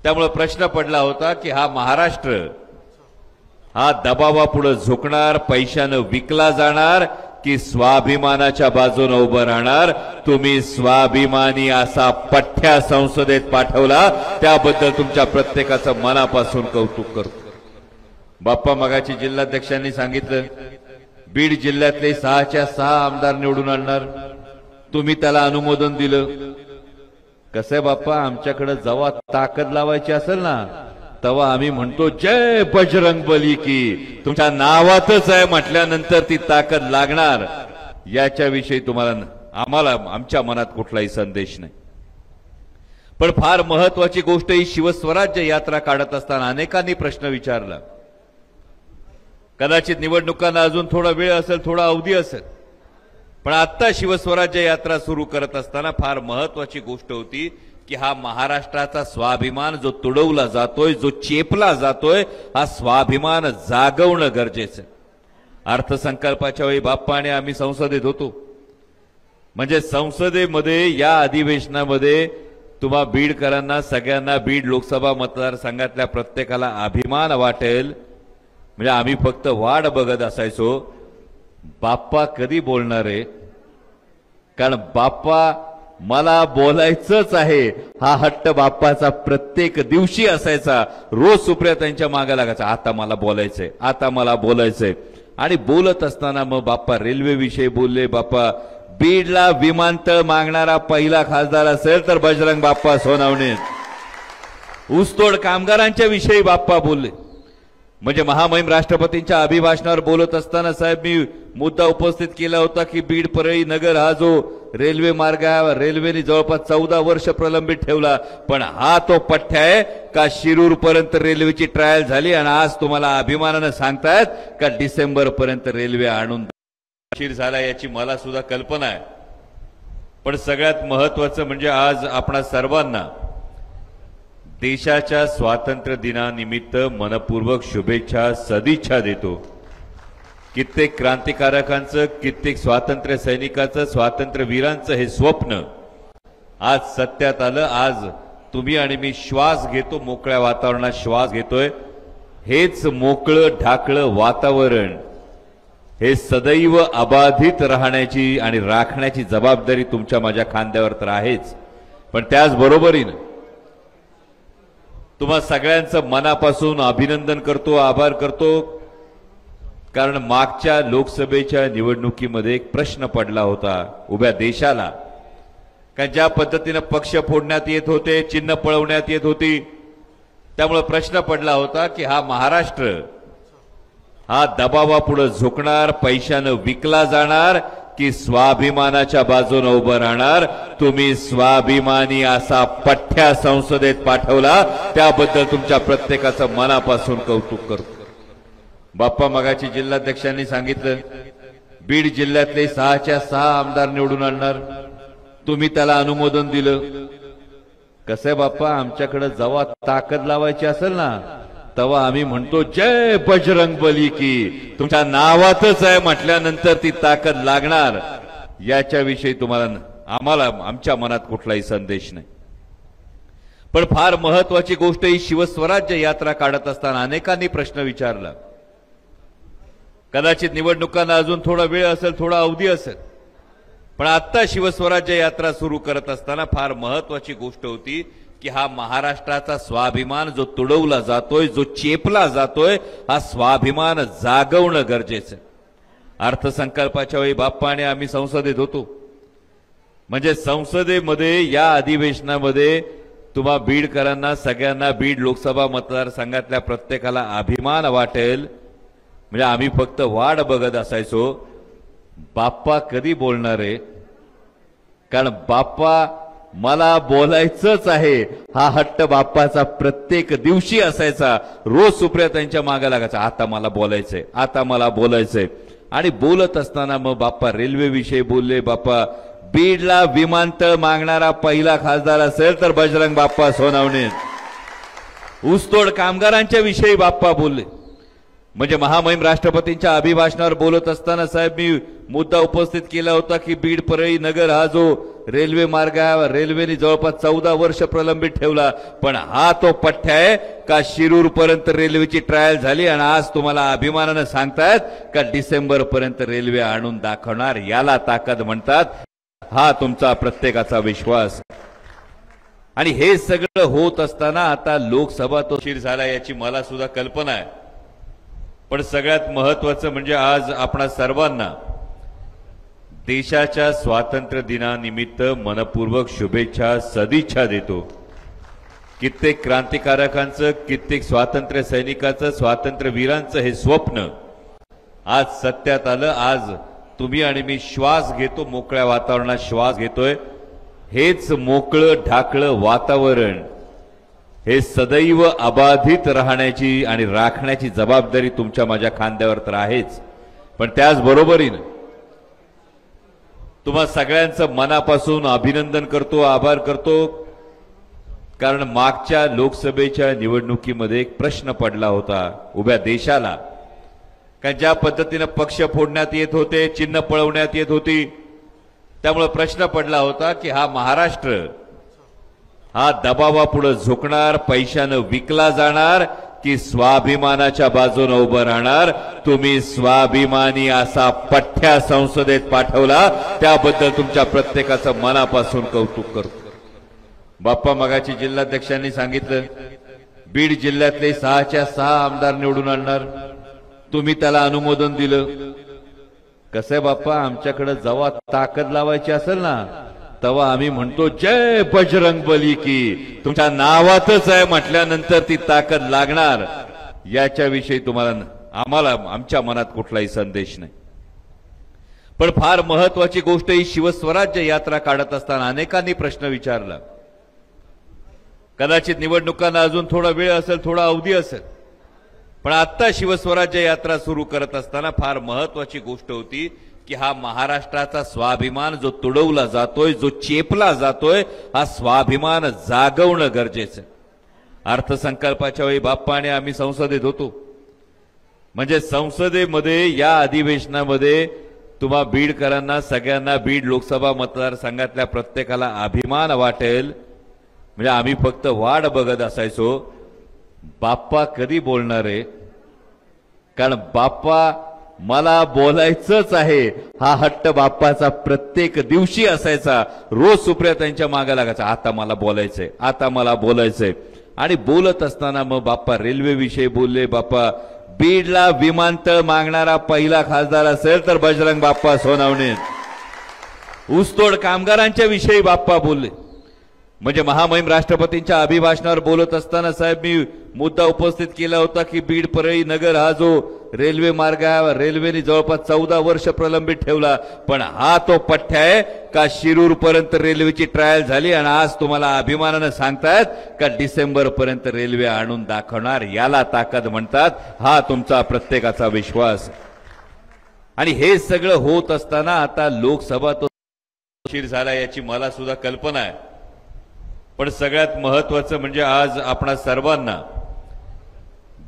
त्यामुळे प्रश्न पडला होता की हा महाराष्ट्र हा दबावापुढे झुकणार पैशानं विकला जाणार की स्वाभिमानाच्या बाजूने उभं राहणार. तुम्ही स्वाभिमानी असा पठ्या संसदेत पाठवला त्याबद्दल तुमच्या प्रत्येकाचं मनापासून कौतुक करतो. बाप्पा मगाची जिल्हाध्यक्षांनी सांगितलं बीड जिल्ह्यातले 6च्या 6 आमदार निवडून आणणार. तुम्ही त्याला अनुमोदन दिलं. कसं आहे बाप्पा आमच्याकडे जेव्हा ताकद लावायची असेल ना तेव्हा आम्ही म्हणतो जय बजरंग बली की. तुमच्या नावातच आहे म्हटल्यानंतर ती ताकद लागणार याच्याविषयी तुम्हाला आम्हाला आमच्या मनात कुठलाही संदेश नाही. पण फार महत्वाची गोष्ट ही शिवस्वराज्य यात्रा काढत असताना अनेकांनी प्रश्न विचारला. कदाचित निवडणुकांना अजून थोडा वेळ असेल थोडा अवधी असेल पण आता शिवस्वराज्य यात्रा सुरू करत असताना फार महत्वाची गोष्ट होती की हा महाराष्ट्राचा स्वाभिमान जो तुडवला जातोय जो चेपला जातोय हा स्वाभिमान जागवणं गरजेचं आहे. अर्थसंकल्पाच्या वेळी बाप्पा आणि आम्ही संसदेत होतो. म्हणजे संसदेमध्ये या अधिवेशनामध्ये तुम्हा बीडकरांना सगळ्यांना बीड लोकसभा मतदारसंघातल्या प्रत्येकाला अभिमान वाटेल. म्हणजे आम्ही फक्त वाट बघत असायचो बाप्पा कधी बोलणार आहे. कारण बाप्पा मला बोलायचंच आहे हा हट्ट बाप्पाचा प्रत्येक दिवशी असायचा. रोज सुप्रिया त्यांच्या मागे लागायचा आता मला बोलायचंय आता मला बोलायचंय. आणि बोलत असताना मग बाप्पा रेल्वे विषयी बोलले. बाप्पा बीडला विमानतळ मागणारा पहिला खासदार असेल तर बजरंग बाप्पा सोनवणे. ऊसतोड कामगारांच्या विषयी बाप्पा बोलले. म्हणजे महामहिम राष्ट्रपतींच्या अभिभाषणावर बोलत असताना साहेब मी मुद्दा उपस्थित केला होता की बीड परळी नगर हा जो रेल्वे मार्ग आहे रेल्वेने जवळपास 14 वर्ष प्रलंबित ठेवला. पण हा तो पठ्य आहे का शिरूर पर्यंत रेल्वेची ट्रायल झाली आणि आज तुम्हाला अभिमानाने सांगतायत का डिसेंबर पर्यंत रेल्वे आणून उशीर झाला याची मला सुद्धा कल्पना आहे. पण सगळ्यात महत्वाचं म्हणजे आज आपणा सर्वांना देशाच्या स्वातंत्र्य दिनानिमित्त मनपूर्वक शुभेच्छा सदिच्छा देतो. कित्येक क्रांतिकारकांचं कित्येक स्वातंत्र्य सैनिकांचं स्वातंत्र्यवीरांचं हे स्वप्न आज सत्यात आलं. आज तुम्ही आणि मी श्वास घेतो मोकळ्या वातावरणात श्वास घेतोय. हेच मोकळं ढाकळं वातावरण हे सदैव अबाधित राहण्याची आणि राखण्याची जबाबदारी तुमच्या माझ्या खांद्यावर तर आहेच. पण त्याचबरोबरीने तुम्हा सगळ्यांचं मनापासून अभिनंदन करतो आभार करतो. कारण मागच्या लोकसभेच्या निवडणुकीमध्ये एक प्रश्न पडला होता उभ्या देशाला का ज्या पद्धतीने पक्ष फोडण्यात येत होते चिन्ह पळवण्यात येत होती त्यामुळे प्रश्न पडला होता की हा महाराष्ट्र हा दबावापुढे झुकणार पैशानं विकला जाणार की स्वाभिमानाच्या बाजूने उभं राहणार. तुम्ही स्वाभिमानी असा पठ्या संसदेत पाठवला त्याबद्दल तुमच्या प्रत्येकाचं मनापासून कौतुक करतो. बाप्पा मगाची जिल्हाध्यक्षांनी सांगितलं बीड जिल्ह्यातले 6च्या 6 आमदार निवडून आणणार. तुम्ही त्याला अनुमोदन दिलं. कसं आहे बाप्पा आमच्याकडे जेव्हा ताकद लावायची असेल ना तेव्हा आम्ही म्हणतो जय बजरंग बली की. तुमच्या नावातच आहे म्हटल्यानंतर ती ताकद लागणार याच्याविषयी आम्हाला आमच्या मनात कुठलाही संदेश नाही। पण फार महत्वाची गोष्ट ही शिवस्वराज्य यात्रा काढत असताना अनेकांनी प्रश्न विचारला। कदाचित निवडणुकांना अजून थोडा वेळ असेल, थोडा अवधी असेल, पण आता शिवस्वराज्य यात्रा सुरू करत असताना फार महत्वाची गोष्ट होती की हा महाराष्ट्राचा स्वाभिमान जो तुडवला जातोय, जो चेपला जातोय, हा स्वाभिमान जागवणं गरजेचं आहे। अर्थसंकल्पाच्या वेळी बाप्पा आणि आम्ही संसदेत होतो, म्हणजे संसदेमध्ये या अधिवेशनामध्ये तुम्हा बीडकरांना सगळ्यांना बीड लोकसभा मतदारसंघातल्या प्रत्येकाला अभिमान वाटेल, म्हणजे आम्ही फक्त वाट बघत असायचो बाप्पा कधी बोलणार आहे, कारण बाप्पा मला बोलायचंच आहे हा हट्ट बाप्पाचा प्रत्येक दिवशी असायचा। रोज सुप्रिया त्यांच्या मागे लागायचा, आता मला बोलायचंय, आता मला बोलायचंय। आणि बोलत असताना मग बाप्पा रेल्वे विषयी बोलले। बाप्पा बीडला विमानतळ मागणारा पहिला खासदार असेल तर बजरंग बाप्पा सोनवणे। ऊसतोड कामगारांच्या विषयी बाप्पा बोलले। म्हणजे महामहिम राष्ट्रपतींच्या अभिभाषणावर बोलत असताना साहेब मी मुद्दा उपस्थित केला होता की बीड परळी नगर हा जो रेल्वे मार्ग आहे, रेल्वेने जवळपास 14 वर्ष प्रलंबित ठेवला, पण हा तो पठ्ठा आहे का शिरूर पर्यंत रेल्वेची ट्रायल झाली आणि आज तुम्हाला अभिमानाने सांगतायत का डिसेंबर पर्यंत रेल्वे आणून दाखवणार, याला ताकद म्हणतात। हा तुमचा प्रत्येकाचा विश्वास। आणि हे सगळं होत असताना आता लोकसभा तो उशीर झाला याची मला सुद्धा कल्पना आहे, पण सगळ्यात महत्वाचं म्हणजे आज आपणा सर्वांना देशाच्या स्वातंत्र्य दिनानिमित्त मनपूर्वक शुभेच्छा सदिच्छा देतो। कित्येक क्रांतिकारकांचं, कित्येक स्वातंत्र्य सैनिकांचं, स्वातंत्र्य वीरांचं हे स्वप्न आज सत्यात आलं। आज तुम्ही आणि मी श्वास घेतो, मोकळ्या वातावरणात श्वास घेतोय। हेच मोकळं ढाकळं वातावरण हे सदैव अबाधित राहण्याची आणि राखण्याची जबाबदारी तुमच्या माझ्या खांद्यावर तर आहेच, पण त्याचबरोबरीने तुम्हा सगळ्यांचं मनापासून अभिनंदन करतो, आभार करतो, कारण मागच्या लोकसभेच्या निवडणुकीमध्ये एक प्रश्न पडला होता उभ्या देशाला, कारण ज्या पद्धतीने पक्ष फोडण्यात येत होते, चिन्ह पळवण्यात येत होती, त्यामुळे प्रश्न पडला होता की हा महाराष्ट्र हा दबावापुढे झुकणार, पैशानं विकला जाणार की स्वाभिमानाच्या बाजूने उभं राहणार। तुम्ही स्वाभिमानी असा पठ्ठ्या संसदेत पाठवला, त्याबद्दल तुमच्या प्रत्येकाचं मनापासून कौतुक करतो। बाप्पा मगाची जिल्हाध्यक्षांनी सांगितलं बीड जिल्ह्यातले 6च्या 6 आमदार निवडून आणणार, तुम्ही त्याला अनुमोदन दिलं। कसं आहे बाप्पा, आमच्याकडे जेव्हा ताकद लावायची असेल ना तेव्हा आम्ही म्हणतो जय बजरंग बली की, तुमच्या नावातच आहे म्हटल्यानंतर ती ताकद लागणार, याच्याविषयी आम्हाला आमच्या मनात कुठलाही संदेश नाही। पण फार महत्वाची गोष्ट ही शिवस्वराज्य यात्रा काढत असताना अनेकांनी प्रश्न विचारला। कदाचित निवडणुकांना अजून थोडा वेळ असेल, थोडा अवधी असेल, पण आता शिवस्वराज्य यात्रा सुरू करत असताना फार महत्वाची गोष्ट होती की हा महाराष्ट्राचा स्वाभिमान जो तुडवला जातोय, जो चेपला जातोय, हा स्वाभिमान जागवणं गरजेचं आहे। अर्थसंकल्पाच्या वेळी बाप्पा आणि आम्ही संसदेत होतो, म्हणजे संसदेमध्ये या अधिवेशनामध्ये तुम्हा बीडकरांना सगळ्यांना बीड लोकसभा मतदारसंघातल्या प्रत्येकाला अभिमान वाटेल, म्हणजे आम्ही फक्त वाट बघत असायचो बाप्पा कधी बोलणार आहे, कारण बाप्पा मला बोलायचंच आहे हा हट्ट बाप्पाचा प्रत्येक दिवशी असायचा। रोज सुप्रिया त्यांच्या मागे लागायचा, आता मला बोलायचंय, आता मला बोलायचंय। आणि बोलत असताना मग बाप्पा रेल्वे विषयी बोलले। बाप्पा बीडला विमानतळ मागणारा पहिला खासदार असेल तर बजरंग बाप्पा सोनवणे। ऊसतोड कामगारांच्या विषयी बाप्पा बोलले। म्हणजे महामहिम राष्ट्रपतींच्या अभिभाषणावर बोलत असताना साहेब मी मुद्दा उपस्थित केला होता की बीड परळी नगर हा जो रेल्वे मार्ग आहे, रेल्वेने जवळपास 14 वर्ष प्रलंबित ठेवला, पण हा तो पठ्ठा आहे का शिरूर पर्यंत रेल्वेची ट्रायल झाली आणि आज तुम्हाला अभिमानाने सांगतायत का डिसेंबर पर्यंत रेल्वे आणून दाखवणार, याला ताकद म्हणतात। हा तुमचा प्रत्येकाचा विश्वास। आणि हे सगळं होत असताना आता लोकसभा तो उशीर झाला याची मला सुद्धा कल्पना आहे, पण सगळ्यात महत्वाचं म्हणजे आज आपणा सर्वांना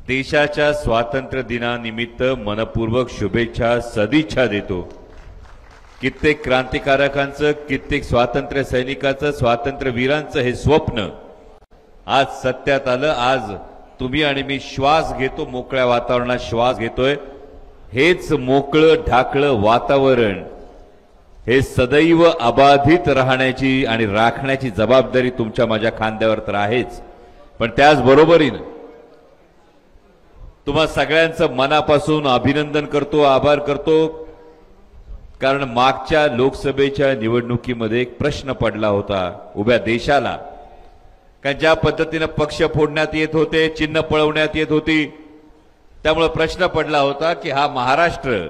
देशाच्या स्वातंत्र्य दिनानिमित्त मनपूर्वक शुभेच्छा सदिच्छा देतो। कित्येक क्रांतिकारकांचं, कित्येक स्वातंत्र्य सैनिकांचं, स्वातंत्र्यवीरांचं हे स्वप्न आज सत्यात आलं। आज तुम्ही आणि मी श्वास घेतो, मोकळ्या वातावरणात श्वास घेतोय। हेच मोकळं ढाकळं वातावरण हे सदैव अबाधित राहण्याची आणि राखण्याची जबाबदारी तुमच्या माझ्या खांद्यावर तर आहेच, पण त्याचबरोबरीने तुम्हा सगळ्यांचं मनापासून अभिनंदन करतो, आभार करतो। कारण मागच्या लोकसभेच्या निवडणुकीमध्ये एक प्रश्न पडला होता उभ्या देशाला, कारण ज्या पद्धतीने पक्ष फोडण्यात येत होते, चिन्ह पळवण्यात येत होती, त्यामुळे प्रश्न पडला होता की हा महाराष्ट्र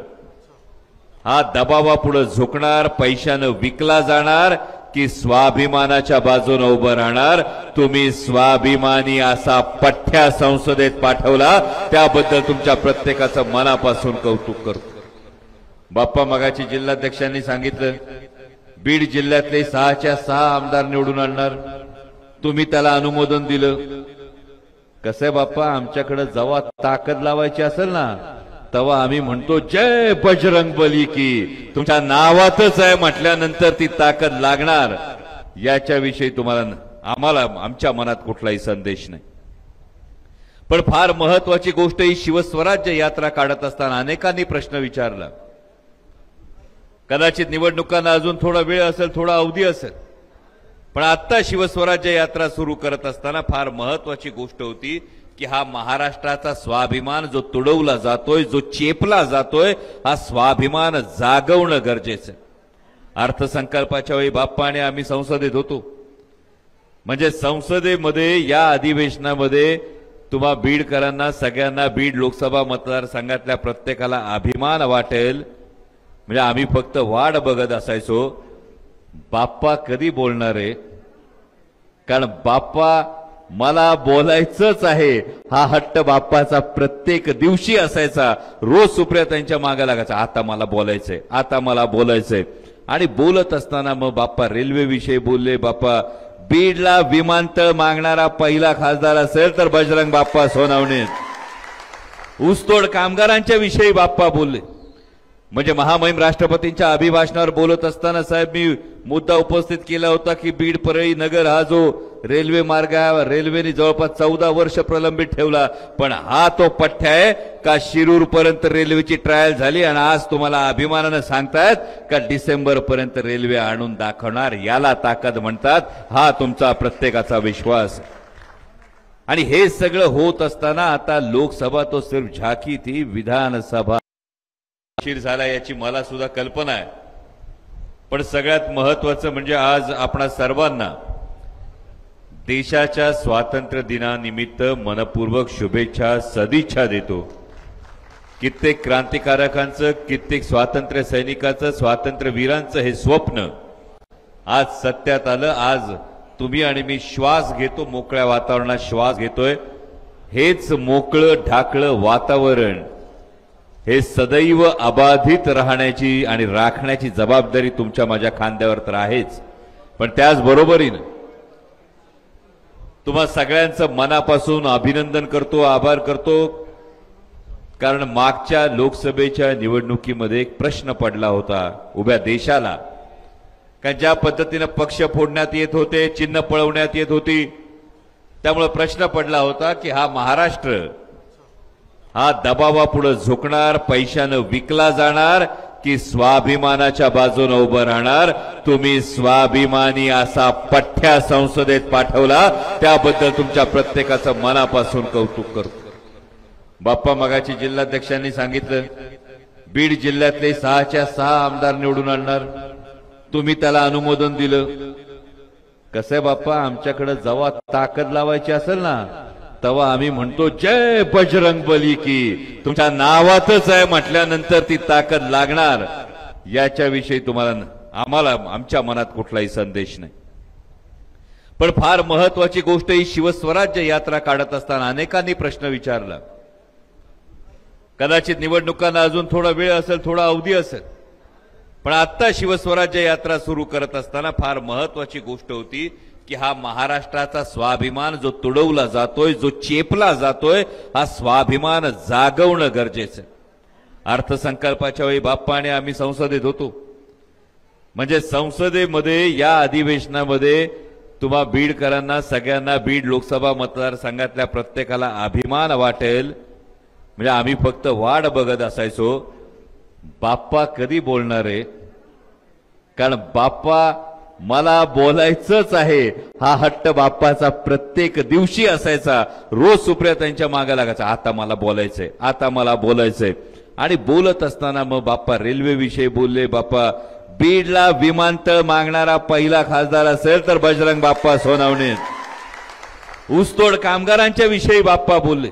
हा दबावापुढे झुकणार, पैशानं विकला जाणार की स्वाभिमानाच्या बाजूने उभं राहणार। तुम्ही स्वाभिमानी असा पठ्ठ्या संसदेत पाठवला, त्याबद्दल तुमच्या प्रत्येकाचं मनापासून कौतुक करतो। बाप्पा मगाची जिल्हाध्यक्षांनी सांगितलं बीड जिल्ह्यातले 6च्या 6 आमदार निवडून आणणार, तुम्ही त्याला अनुमोदन दिलं। कसं बाप्पा, आमच्याकडे जेव्हा ताकद लावायची असेल ना तेव्हा आम्ही म्हणतो जय बजरंग बली की, तुमच्या नावातच आहे म्हटल्यानंतर ती ताकद लागणार, याच्याविषयी तुम्हाला आम्हाला आमच्या मनात कुठलाही संदेश नाही। पण फार महत्वाची गोष्ट ही शिवस्वराज्य यात्रा काढत असताना अनेकांनी प्रश्न विचारला। कदाचित निवडणुकांना अजून थोडा वेळ असेल, थोडा अवधी असेल, पण आता शिवस्वराज्य यात्रा सुरू करत असताना फार महत्वाची गोष्ट होती की हा महाराष्ट्राचा स्वाभिमान जो तुडवला जातोय, जो चेपला जातोय, हा स्वाभिमान जागवणं गरजेचं आहे। अर्थसंकल्पाच्या वेळी बाप्पा आणि आम्ही संसदेत होतो, म्हणजे संसदेमध्ये या अधिवेशनामध्ये तुम्हा बीडकरांना सगळ्यांना बीड लोकसभा मतदारसंघातल्या प्रत्येकाला अभिमान वाटेल। म्हणजे आम्ही फक्त वाट बघत असायचो बाप्पा कधी बोलणार आहे, कारण बाप्पा मला बोलायचंच आहे हा हट्ट बाप्पाचा प्रत्येक दिवशी असायचा। रोज सुप्रिया त्यांच्या मागे लागायचा, आता मला बोलायचंय, आता मला बोलायचंय। आणि बोलत असताना मग बाप्पा रेल्वे विषयी बोलले। बाप्पा बीडला विमानतळ मागणारा पहिला खासदार असेल तर बजरंग बाप्पा सोनवणे। ऊसतोड कामगारांच्या विषयी बाप्पा बोलले। म्हणजे महामहिम राष्ट्रपतींच्या अभिभाषणावर बोलत असताना साहेब मी मुद्दा उपस्थित केला होता की बीड परळी नगर हा जो रेल्वे मार्ग आहे, रेल्वेने जवळपास 14 वर्ष प्रलंबित ठेवला, पण हा तो पठ्ठ्या आहे का शिरूर पर्यंत रेल्वेची ट्रायल झाली आणि आज तुम्हाला अभिमानाने सांगतायत का डिसेंबर पर्यंत रेल्वे आणून दाखवणार, याला ताकद म्हणतात। हा तुमचा प्रत्येकाचा विश्वास। आणि हे सगळं होत असताना आता लोकसभा तो सिर्फ झाकी थी, विधानसभा उशीर झाला याची मला सुद्धा कल्पना आहे, पण सगळ्यात महत्त्वाचं म्हणजे आज आपणा सर्वांना देशाच्या स्वातंत्र्य दिनानिमित्त मनपूर्वक शुभेच्छा, सदिच्छा देतो। कित्येक क्रांतिकारकांचं, कित्येक स्वातंत्र्य सैनिकांचं, स्वातंत्र्यवीरांचं हे स्वप्न आज सत्यात आलं। आज तुम्ही आणि मी श्वास घेतो, मोकळ्या वातावरणात श्वास घेतोय। हेच मोकळं ढाकळं वातावरण हे सदैव अबाधित राहण्याची आणि राखण्याची जबाबदारी तुमच्या माझ्या खांद्यावर तर आहेच, पण त्याचबरोबरीने तुम्हा सगळ्यांचं मनापासून अभिनंदन करतो, आभार करतो। कारण मागच्या लोकसभेच्या निवडणुकीमध्ये एक प्रश्न पडला होता उभ्या देशाला, कारण ज्या पद्धतीने पक्ष फोडण्यात येत होते, चिन्ह पळवण्यात येत होती, त्यामुळे प्रश्न पडला होता की हा महाराष्ट्र हा दबावापुढे झुकणार, पैशानं विकला जाणार की स्वाभिमानाच्या बाजूने उभं राहणार। तुम्ही स्वाभिमानी असा पठ्ठ्या संसदेत पाठवला, त्याबद्दल तुमच्या प्रत्येकाचं मनापासून कौतुक करतो। बाप्पा मगाची जिल्हाध्यक्षांनी सांगितलं बीड जिल्ह्यातले 6च्या 6 आमदार निवडून आणणार, तुम्ही त्याला अनुमोदन दिलं। कसं बाप्पा, आमच्याकडे जेव्हा ताकद लावायची असेल ना तेव्हा आम्ही म्हणतो जय बजरंग बली की, तुमच्या नावातच आहे म्हटल्यानंतर ती ताकद लागणार, याच्याविषयी तुम्हाला आम्हाला आमच्या मनात कुठलाही संदेश नाही। पण फार महत्वाची गोष्ट ही शिवस्वराज्य यात्रा काढत असताना अनेकांनी प्रश्न विचारला। कदाचित निवडणुकांना अजून थोडा वेळ असेल, थोडा अवधी असेल, पण आता शिवस्वराज्य यात्रा सुरू करत असताना फार महत्वाची गोष्ट होती की हा महाराष्ट्राचा स्वाभिमान जो तुडवला जातोय, जो चेपला जातोय, हा स्वाभिमान जागवणं गरजेचं आहे। अर्थसंकल्पाच्या वेळी बाप्पा आणि आम्ही संसदेत होतो, म्हणजे संसदेमध्ये या अधिवेशनामध्ये तुम्हा बीडकरांना सगळ्यांना बीड लोकसभा मतदारसंघातल्या प्रत्येकाला अभिमान वाटेल। म्हणजे आम्ही फक्त वाट बघत असायचो बाप्पा कधी बोलणार आहे, कारण बाप्पा मला बोलायचंच आहे हा हट्ट बाप्पाचा प्रत्येक दिवशी असायचा। रोज सुप्रियाताईंच्या मागे लागायचा, आता मला बोलायचंय, आता मला बोलायचंय। आणि बोलत असताना मग बाप्पा रेल्वे विषयी बोलले। बाप्पा बीडला विमानतळ मागणारा पहिला खासदार असेल तर बजरंग बाप्पा सोनवणे। ऊसतोड कामगारांच्या विषयी बाप्पा बोलले।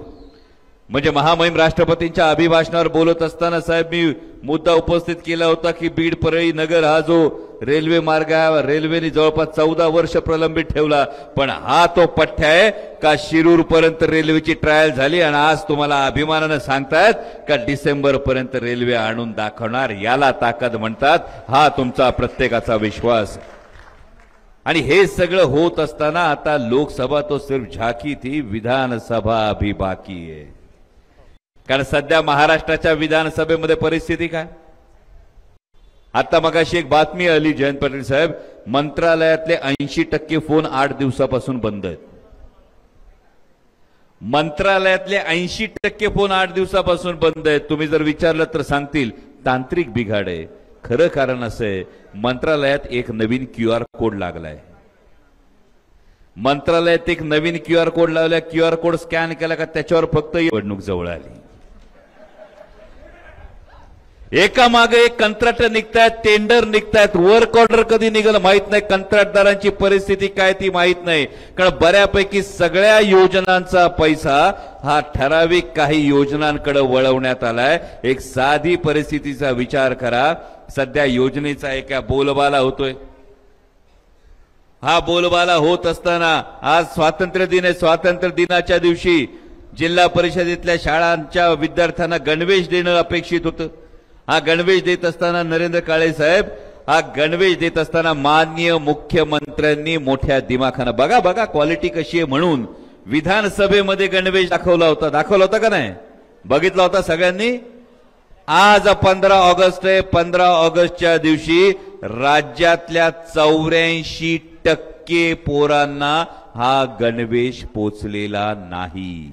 म्हणजे महामहिम राष्ट्रपतींच्या अभिभाषणावर बोलत असताना साहेब मी मुद्दा उपस्थित केला होता की बीड परळी नगर हा जो रेल्वे मार्ग आहे रेल्वेने जवळपास 14 वर्ष प्रलंबित ठेवला, पण हा तो पठ्य आहे का शिरूर पर्यंत रेल्वेची ट्रायल झाली आणि आज तुम्हाला अभिमानाने सांगतायत का डिसेंबर पर्यंत रेल्वे आणून दाखवणार। याला ताकद म्हणतात, हा तुमचा प्रत्येकाचा विश्वास। आणि हे सगळं होत असताना आता लोकसभा तो सिर्फ झाकी थी, विधानसभा अभी बाकी है। कारण सध्या महाराष्ट्राच्या विधानसभेमध्ये परिस्थिती काय, आता मगाशी एक बातमी आली जयंत पाटील साहेब, मंत्रालयातले 80% फोन 8 दिवसापासून बंद आहेत। मंत्रालयातले 80% फोन 8 दिवसापासून बंद आहेत। तुम्ही जर विचारलं तर सांगतील तांत्रिक बिघाड आहे। खरं कारण असं आहे मंत्रालयात एक नवीन QR कोड लागलाय। मंत्रालयात एक नवीन QR कोड लावला, QR कोड स्कॅन केला का त्याच्यावर फक्त निवडणूक जवळ आली। एका मागे एक कंत्राट निघतायत, टेंडर निघतायत, वर्क ऑर्डर कधी निघालं माहित नाही, कंत्राटदारांची परिस्थिती काय ती माहित नाही। कारण बऱ्यापैकी सगळ्या योजनांचा पैसा हा ठराविक काही योजनांकडे वळवण्यात आलाय। एक साधी परिस्थितीचा विचार करा, सध्या योजनेचा एका बोलबाला होतोय। हा बोलबाला होत असताना आज स्वातंत्र्य दिन आहे, स्वातंत्र्य दिनाच्या दिवशी जिल्हा परिषदेतल्या शाळांच्या विद्यार्थ्यांना गणवेश देणं अपेक्षित होतं। हा गणवेश देत असताना नरेंद्र काळे साहेब हा गणवेश देत असताना माननीय मुख्यमंत्र्यांनी मोठ्या दिमाखानं बघा बघा क्वालिटी कशी आहे म्हणून विधानसभेमध्ये गणवेश दाखवला होता का नाही, बघितला होता सगळ्यांनी। आज 15 ऑगस्ट आहे, 15 ऑगस्टच्या दिवशी राज्यातल्या 84% पोरांना हा गणवेश पोचलेला नाही।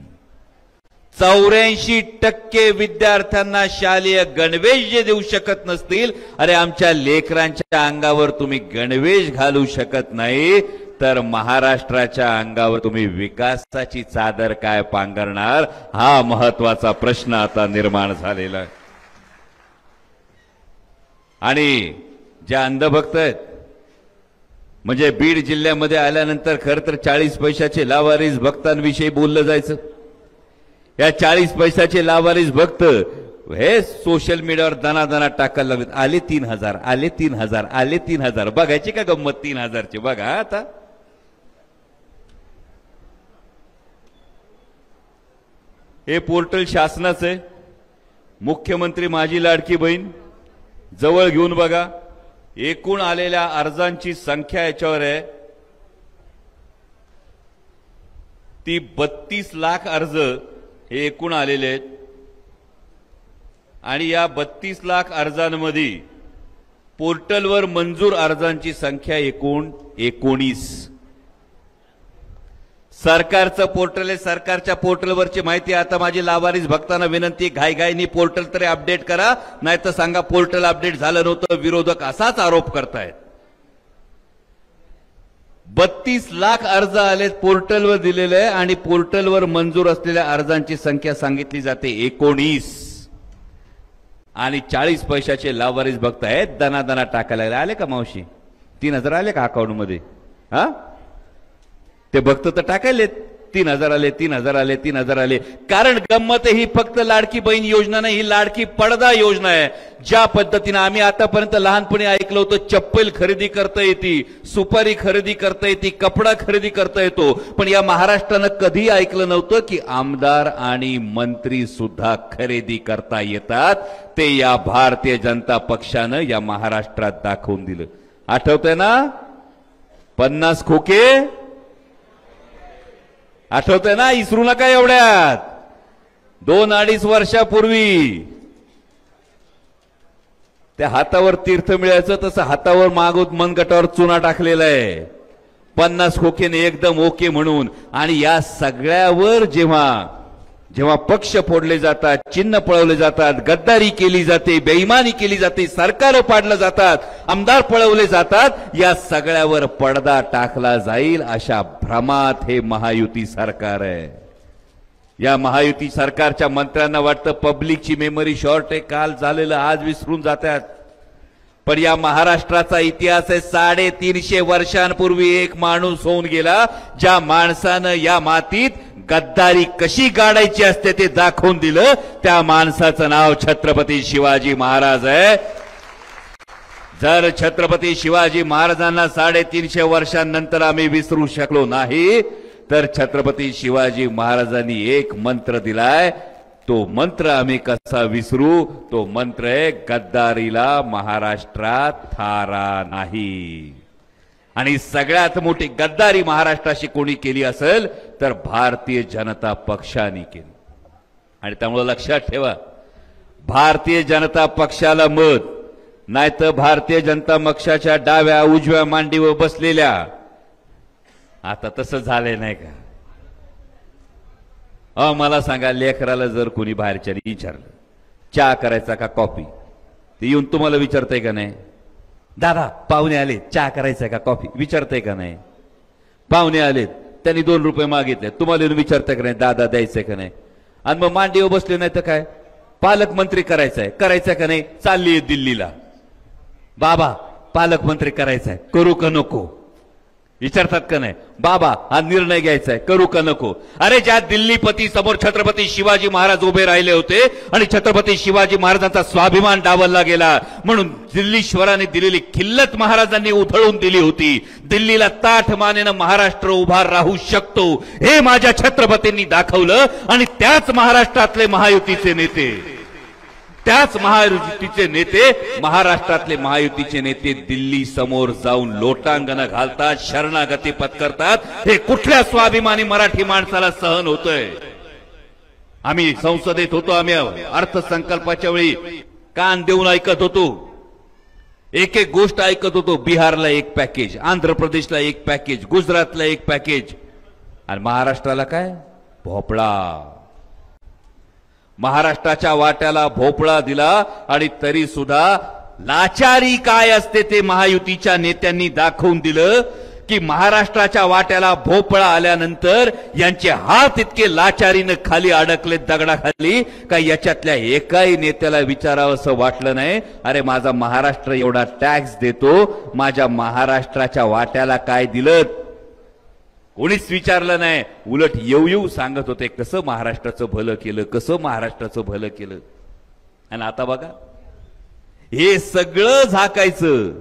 84% विद्यार्थ्यांना शालेय गणवेश जे देऊ शकत नसतील, अरे आमच्या लेकरांच्या अंगावर तुम्ही गणवेश घालू शकत नाही तर महाराष्ट्राच्या अंगावर तुम्ही विकासाची चादर काय पांघरणार, हा महत्वाचा प्रश्न आता निर्माण झालेला आहे। आणि ज्या अंधभक्त आहेत म्हणजे बीड जिल्ह्यामध्ये आल्यानंतर खरं तर 40 पैशाचे लावारिस भक्तांविषयी बोललं जायचं। या 40 पैशाचे लावारिस भक्त हे सोशल मीडियावर दनादना टाकायला लागलेत, आले 3000 आले 3000 आले 3000। बघायची का गंमत 3000 ची, बघा आता। हे पोर्टल शासनाचं आहे, मुख्यमंत्री माझी लाडकी बहीण जवळ घेऊन बघा। एकूण आलेल्या अर्जांची संख्या याच्यावर आहे, ती 32 लाख अर्ज हे एकूण आलेले आहेत। आणि या 32 लाख अर्जांमध्ये पोर्टलवर मंजूर अर्जांची संख्या एकूण 19। सरकारचं पोर्टल आहे, सरकारच्या पोर्टलवरची माहिती आता माझी लावारिस भक्तांना विनंती, घाईघाईनी पोर्टल तरी अपडेट करा, नाहीतर सांगा पोर्टल अपडेट झालं नव्हतं, विरोधक असाच आरोप करतायत। 32 लाख अर्ज आलेत पोर्टलवर दिलेले आहे आणि पोर्टलवर मंजूर असलेल्या अर्जांची संख्या सांगितली जाते 19। आणि 40 पैशाचे लावारिस भक्त आहेत, दनादना टाकायला लागले। आले का मावशी 3000 आले का अकाउंट मध्ये? हा ते भक्त तर टाकायलेत 3000 आले 3000 आले 3000 आले। कारण गंमत ही फक्त लाडकी बहीण योजना नाही, ही लाडकी पडदा योजना आहे। ज्या पद्धतीने आम्ही आतापर्यंत लहानपणी ऐकलं होतं चप्पल खरेदी करता येते, सुपारी खरेदी करता येते, कपडा खरेदी करता येतो, पण या महाराष्ट्रानं कधी ऐकलं नव्हतं की आमदार आणि मंत्री सुद्धा खरेदी करता येतात। ते या भारतीय जनता पक्षानं या महाराष्ट्रात दाखवून दिलं। आठवतंय ना 50 खोके, आठवतंय ना, इसरू नका एवढ्यात। 2-2.5 वर्षापूर्वी त्या हातावर तीर्थ मिळायचं तसं हातावर मागून मनगटावर चुना टाकलेला आहे 50 खोकेने एकदम ओके म्हणून। आणि या सगळ्यावर जेव्हा पक्ष फोडले जातात, चिन्ह पळवले जातात, गद्दारी केली जाते, बेईमानी केली जाते, सरकार पाडलं जातात, आमदार पळवले जातात, या सगळ्यावर पडदा टाकला जाईल अशा भ्रमात हे महायुती सरकार आहे। या महायुती सरकारच्या मंत्र्यांना वाटतं पब्लिकची मेमरी शॉर्ट आहे, काल झालेलं आज विसरून जातात। पण या महाराष्ट्राचा इतिहास आहे 350 वर्षांपूर्वी एक माणूस होऊन गेला ज्या माणसानं या मातीत गद्दारी कशी गाडायची असते ते दाखवून दिलं। त्या माणसाचं नाव छत्रपती शिवाजी महाराज आहे। जर छत्रपती शिवाजी महाराजांना 350 वर्षांनंतर आम्ही विसरू शकलो नाही तर छत्रपती शिवाजी महाराजांनी एक मंत्र दिलाय, तो मंत्र आम्ही कसा विसरू? तो मंत्र आहे गद्दारीला महाराष्ट्रात थारा नाही। आणि सगळ्यात मोठी गद्दारी महाराष्ट्राशी कोणी केली असेल तर भारतीय जनता पक्षाने केली। आणि त्यामुळे लक्षात ठेवा, भारतीय जनता पक्षाला मत नाही तर भारतीय जनता पक्षाच्या डाव्या उजव्या मांडीवर बसलेल्या, आता तसं झालंय नाही का? मला सांगा, लेकराला जर कोणी बाहेरच्या विचारलं चहा करायचा का कॉफी, ते येऊन तुम्हाला विचारतंय का नाही? दादा पाहुणे आले, चहा करायचा का कॉफी, विचारतंय का नाही? पाहुणे आलेत, त्यांनी 2 रुपये मागितले, तुम्हाला येऊन विचारतंय का नाही दादा द्यायचंय का नाही? आणि मग मांडीवर बसले नाही तर काय, पालकमंत्री करायचंय का नाही? चालली दिल्लीला, बाबा पालकमंत्री करायचंय, करू का नको? विचारतात का नाही? बाबा हा निर्णय घ्यायचा आहे, करू का नको? अरे ज्या दिल्लीपती समोर छत्रपती शिवाजी महाराज उभे राहिले होते आणि छत्रपती शिवाजी महाराजांचा स्वाभिमान डावलला गेला म्हणून दिल्लीश्वराने दिलेली खिल्लत महाराजांनी उधळून दिली होती। दिल्लीला ताठ मानेनं महाराष्ट्र उभा राहू शकतो हे माझ्या छत्रपतींनी दाखवलं। आणि त्याच महाराष्ट्रातले महायुतीचे नेते दिल्ली समोर जाऊन लोटांगण घालतात, शरणागती पत्करतात। हे कुठल्या स्वाभिमानी मराठी माणसाला सहन होतंय? आम्ही संसदेत होतो, आम्ही अर्थसंकल्पाच्या वेळी कान देऊन ऐकत होतो, एक एक गोष्ट ऐकत होतो। बिहारला एक पॅकेज, आंध्र प्रदेशला एक पॅकेज, गुजरातला एक पॅकेज, आणि महाराष्ट्राला काय? भोपळा। महाराष्ट्राच्या वाट्याला भोपळा दिला आणि तरी सुद्धा लाचारी काय असते ते महायुतीच्या नेत्यांनी दाखवून दिलं की महाराष्ट्राच्या वाट्याला भोपळा आल्यानंतर यांचे हात इतके लाचारीनं खाली अडकले दगडाखाली का याच्यातल्या एकाही नेत्याला विचारावं असं वाटलं नाही, अरे माझा महाराष्ट्र एवढा टॅक्स देतो, माझ्या महाराष्ट्राच्या वाट्याला काय दिलं? कोणीच विचारलं नाही। उलट येऊ सांगत होते कसं महाराष्ट्राचं भलं केलं, कसं महाराष्ट्राचं भलं केलं। आणि आता बघा, हे सगळं झाकायचं,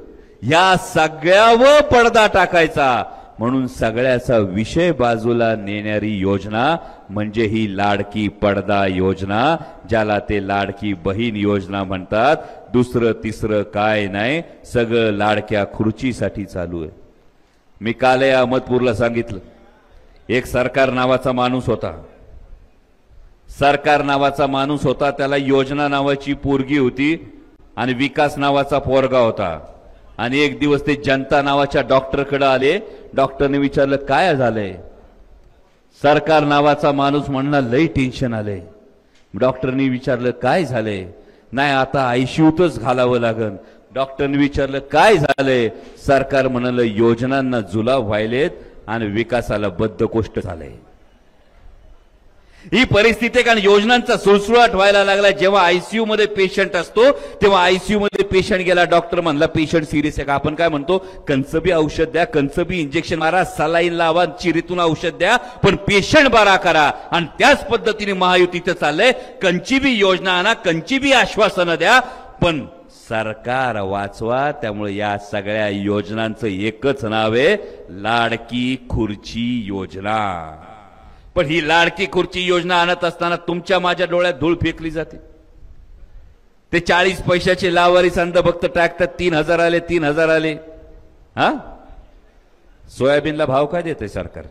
या सगळ्यावर पडदा टाकायचा म्हणून सगळ्याचा विषय बाजूला नेणारी योजना म्हणजे ही लाडकी पडदा योजना, ज्याला ते लाडकी बहीण योजना म्हणतात। दुसरं तिसरं काय नाही, सगळं लाडक्या खुर्चीसाठी चालू आहे। मी काल अहमदपूरला सांगितलं, एक सरकार नावाचा माणूस होता, त्याला योजना नावाची पोरगी होती आणि विकास नावाचा पोरगा होता। आणि एक दिवस ते जनता नावाच्या डॉक्टरकडे आले, डॉक्टरने विचारलं काय झालंय? सरकार नावाचा माणूस म्हणला लई टेन्शन आलंय। डॉक्टरने विचारलं काय झालंय? नाही आता आयसीयूतच घालावं लागेल। डॉक्टरने विचारलं काय झालंय? सरकार म्हणालं योजनांना जुलाब व्हायलेत आणि विकासाला बद्धकोष्ठ झालंय। ही परिस्थिती कारण योजनांचा सुळसुळाट व्हायला लागला। जेव्हा आयसीयू मध्ये पेशंट असतो तेव्हा आयसीयू मध्ये पेशंट गेला, डॉक्टर म्हणला पेशंट सिरियस आहे का? आपण काय म्हणतो, कंचबी औषध द्या, कंचबी इंजेक्शन मारा, सलाईन लावा, चिरीतून औषध द्या, पण पेशंट बरा करा। आणि त्याच पद्धतीने महायुतीचं चाललंय, कंचीबी योजना आणा, कंचीबी आश्वासनं द्या, पण सरकार वाचवा। त्यामुळे या सगळ्या योजनांचं एकच नाव आहे, लाडकी खुर्ची योजना। पण ही लाडकी खुर्ची योजना आणत असताना तुमच्या माझ्या डोळ्यात धूळ फेकली जाते। ते 40 पैशाचे लावारी संद फक्त टाकतात, 3000 आले, 3000 आले। हा, सोयाबीनला भाव काय देते सरकार?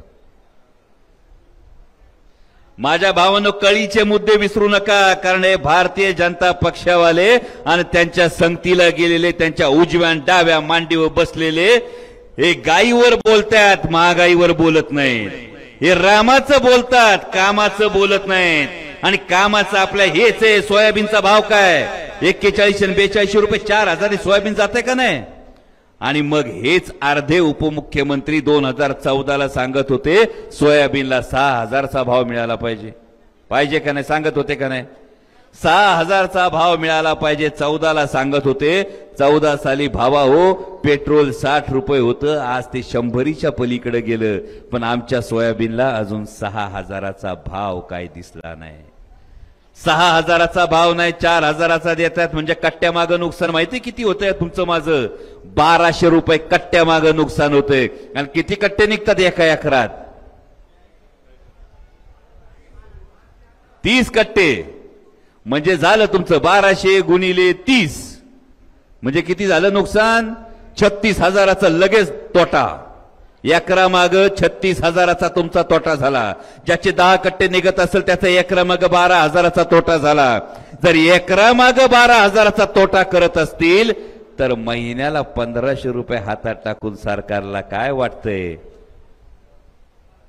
माझ्या भावांनो, कळीचे मुद्दे विसरू नका, कारण हे भारतीय जनता पक्षावाले आणि त्यांच्या संगतीला गेलेले, त्यांच्या उजव्या डाव्या मांडीवर बसलेले हे गाईवर बोलतात, महागाईवर बोलत नाहीत. हे रामाचं बोलतात, कामाचं बोलत नाहीत. आणि कामाचं आपल्या हेच आहे. सोयाबीनचा भाव काय 41 आणि 42 रुपये, 4,000 सोयाबीन जाते का नाही? आणि मग हेच अर्धे उपमुख्यमंत्री 2014ला सांगत होते सोयाबीनला 6,000चा भाव मिळाला पाहिजे का नाही? सांगत होते का नाही? 6,000चा भाव मिळाला पाहिजे 14ला सांगत होते. 14 साली भावा हो, पेट्रोल 60 रुपये होतं, आज ते 100च्या पलीकडे गेलं. पण आमच्या सोयाबीनला अजून 6,000चा भाव काय दिसला नाही. 6,000चा भाव नाही, 4,000चा देतात. म्हणजे कट्ट्यामागं नुकसान माहिती किती होतंय तुमचं माझं? 1,200 रुपये कट्ट्यामागं नुकसान होतंय. आणि किती कट्टे निघतात एका एकरात? 30 कट्टे. म्हणजे झालं तुमचं 1200 गुणिले 30, म्हणजे किती झालं नुकसान? 36,000चा लगेच तोटा. एकरामाग 36,000चा तुमचा तोटा झाला. ज्याचे 10 कट्टे निघत असेल त्याचा एकरामाग 12,000चा तोटा झाला. जर एकरामाग 12,000चा तोटा करत असतील तर महिन्याला 1,500 रुपये हातात टाकून सरकारला काय वाटतंय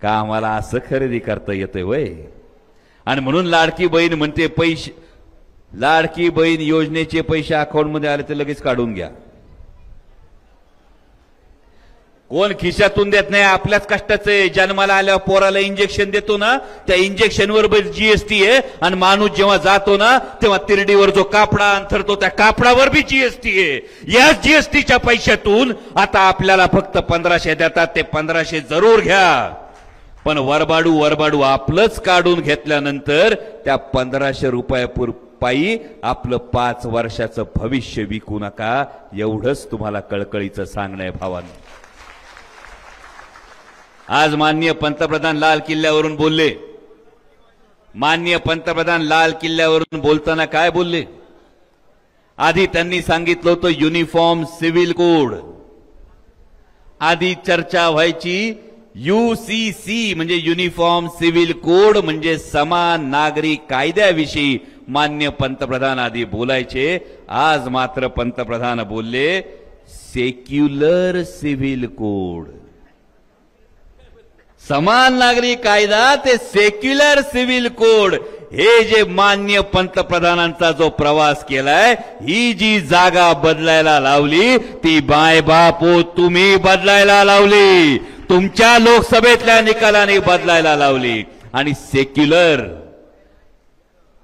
का आम्हाला असं खरेदी करता येतंय वय? आणि म्हणून लाडकी बहीण म्हणते पैसे, लाडकी बहीण योजनेचे पैसे अकाउंटमध्ये आले तर लगेच काढून घ्या. कोण खिशातून देत नाही, आपल्याच कष्टाचं आहे. जन्माला आल्यावर पोराला इंजेक्शन देतो ना, त्या इंजेक्शनवर जीएसटी आहे. आणि माणूस जेव्हा जातो ना तेव्हा तिरडीवर जो कापडा अंथरतो त्या कापडावर बी जीएसटी आहे. या जीएसटीच्या पैशातून आता आपल्याला फक्त 1,500 देतात. ते 1,500 जरूर घ्या, पण वरबाडू आपलंच काढून घेतल्यानंतर त्या 1,500 रुपयापायी आपलं 5 वर्षाचं भविष्य विकू नका. एवढंच तुम्हाला कळकळीचं सांगणं आहे भावांनो. आज माननीय पंतप्रधान लाल किल्ल्यावरून बोलले. माननीय पंतप्रधान लाल किल्ल्यावरून बोलताना काय बोलले? आधी त्यांनी सांगितलं होतं युनिफॉर्म सिव्हिल कोड. आधी चर्चा व्हायची UCC म्हणजे युनिफॉर्म सिव्हिल कोड, म्हणजे समान नागरी कायद्याविषयी माननीय पंतप्रधान आधी बोलायचे. आज मात्र पंतप्रधान बोलले सेक्युलर सिव्हिल कोड. समान नागरी कायदा ते सेक्युलर सिव्हिल कोड. हे जे माननीय पंतप्रधानांचा जो प्रवास केलाय, ही जी जागा बदलायला लावली ती बाय बापो तुम्ही बदलायला लावली. तुमच्या लोकसभेतल्या निकालाने बदलायला लावली. आणि सेक्युलर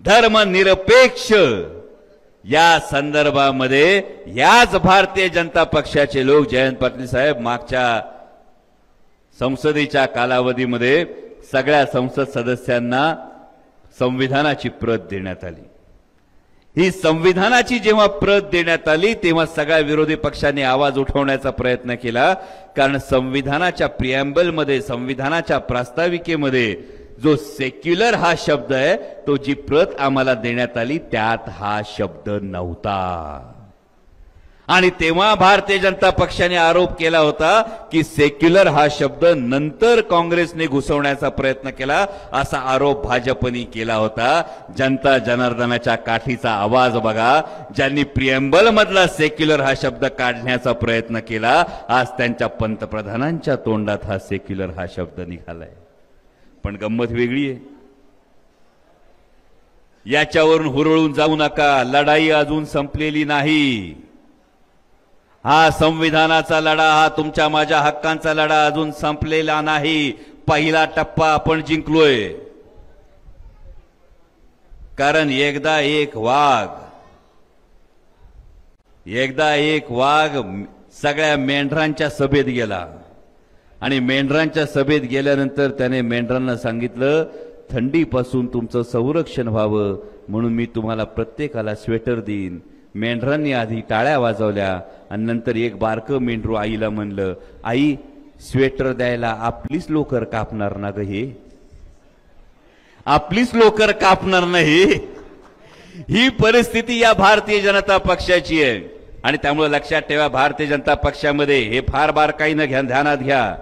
धर्मनिरपेक्ष या संदर्भामध्ये याच भारतीय जनता पक्षाचे लोक, जयंत पाटील साहेब, मागच्या संसदेच्या कालावधीमध्ये सगळ्या संसद सदस्यांना संविधानाची प्रत देण्यात आली. ही संविधानाची जेव्हा प्रत देण्यात आली तेव्हा सगळ्या विरोधी पक्षांनी आवाज उठवण्याचा प्रयत्न केला. कारण संविधानाच्या प्रिएम्बलमध्ये, संविधानाच्या प्रास्ताविकेमध्ये जो सेक्युलर हा शब्द आहे, तो जी प्रत आम्हाला देण्यात आली त्यात हा शब्द नव्हता. आणि तेव्हा भारतीय जनता पक्षाने आरोप केला होता की सेक्युलर हा शब्द नंतर काँग्रेसने घुसवण्याचा प्रयत्न केला, असा आरोप भाजपने केला होता. जनता जनार्दनाच्या काठीचा आवाज बघा. ज्यांनी प्रिएम्बल मधला सेक्युलर हा शब्द काढण्याचा प्रयत्न केला, आज त्यांच्या पंतप्रधानांच्या तोंडात हा सेक्युलर हा शब्द निघालाय. पण गंमत वेगळी आहे. याच्यावरून हुरळून जाऊ नका. लढाई अजून संपलेली नाही. हा संविधानाचा लढा, हा तुमच्या माझ्या हक्कांचा लढा अजून संपलेला नाही. पहिला टप्पा आपण जिंकलोय. कारण एकदा एक वाघ सगळ्या मेंढरांच्या सभेत गेला. आणि मेंढरांच्या सभेत गेल्यानंतर त्याने मेंढरांना सांगितलं, थंडीपासून तुमचं संरक्षण व्हावं म्हणून मी तुम्हाला प्रत्येकाला स्वेटर देईन. मेंढरांनी आधी टाळ्या वाजवल्या आणि नंतर एक बारकं मेंढरू आईला म्हणलं, आई स्वेटर द्यायला आपलीच लोकर कापणार ना ग? हे आपलीच लोकर कापणार नाही. ही परिस्थिती या भारतीय जनता पक्षाची आहे. आणि त्यामुळे लक्षात ठेवा, भारतीय जनता पक्षामध्ये हे फार बारकाईनं ध्यानात घ्या.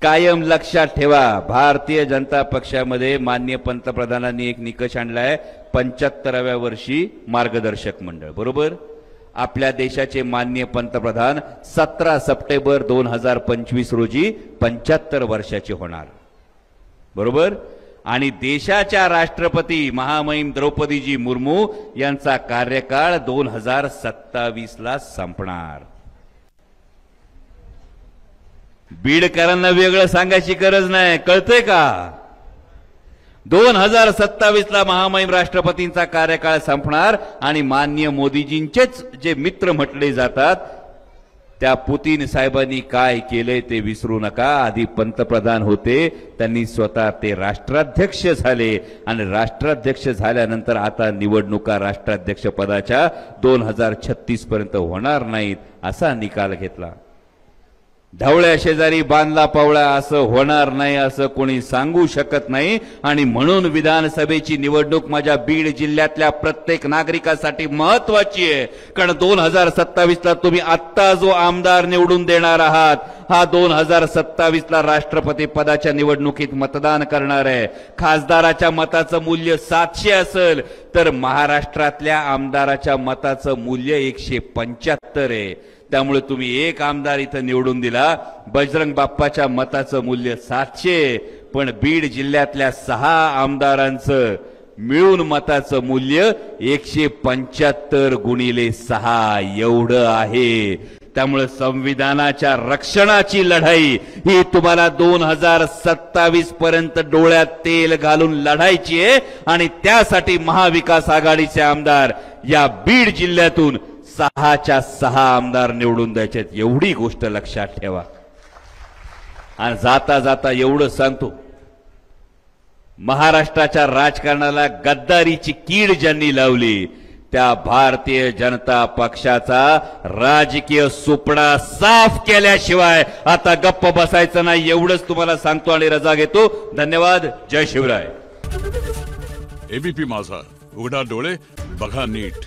कायम लक्षात ठेवा, भारतीय जनता पक्षामध्ये माननीय पंतप्रधानांनी एक निकष आणलाय, 75व्या वर्षी मार्गदर्शक मंडळ. बरोबर? आपल्या देशाचे माननीय पंतप्रधान 17 सप्टेंबर 2025 रोजी 75 वर्षाचे होणार. बरोबर? आणि देशाच्या राष्ट्रपती महामहिम द्रौपदीजी मुर्मू यांचा कार्यकाळ 2027 ला संपणार. बीडकरांना वेगळं सांगायची गरज नाही, कळतंय का? 2027 ला महामहिम राष्ट्रपतींचा कार्यकाळ संपणार आणि माननीय मोदीजींचेच जे मित्र म्हटले जातात त्या पुतीन साहेबांनी काय केले ते विसरू नका. आधी पंतप्रधान होते, त्यांनी स्वतः ते राष्ट्राध्यक्ष झाले आणि राष्ट्राध्यक्ष झाल्यानंतर आता निवडणुका राष्ट्राध्यक्ष पदाच्या 2036 पर्यंत होणार नाहीत असा निकाल घेतला. ढवळ्या शेजारी बांधला पावळा असं होणार नाही असं कोणी सांगू शकत नाही. आणि म्हणून विधानसभेची निवडणूक माझ्या बीड जिल्ह्यातल्या प्रत्येक नागरिकासाठी महत्वाची आहे. कारण 2027 ला तुम्ही आत्ता जो आमदार निवडून देणार आहात हा 2027 ला राष्ट्रपती पदाच्या निवडणुकीत मतदान करणार आहे. खासदाराच्या मताचं मूल्य 700 असेल तर महाराष्ट्रातल्या आमदाराच्या मताचं मूल्य 175 आहे. त्यामुळे तुम्ही एक आमदार इथं निवडून दिला, बजरंग बाप्पाच्या मताचं मूल्य 700, पण बीड जिल्ह्यातल्या 6 आमदारांचं मिळून मताचं मूल्य 175 गुणिले 6 एवढं आहे. त्यामुळे संविधानाच्या रक्षणाची लढाई ही तुम्हाला 2027 पर्यंत डोळ्यात तेल घालून लढायची आहे. आणि त्यासाठी महाविकास आघाडीचे आमदार या बीड जिल्ह्यातून 6च्या 6 आमदार निवडून द्यायचे, एवढी गोष्ट लक्षात ठेवा. आणि जाता जाता एवढं सांगतो, महाराष्ट्राच्या राजकारणाला गद्दारीची कीड ज्यांनी लावली त्या भारतीय जनता पक्षाचा राजकीय सुपडा साफ केल्याशिवाय आता गप्प बसायचं नाही, एवढंच तुम्हाला सांगतो आणि रजा घेतो. धन्यवाद. जय शिवराय. एबीपी माझा, उघडा डोळे बघा नीट.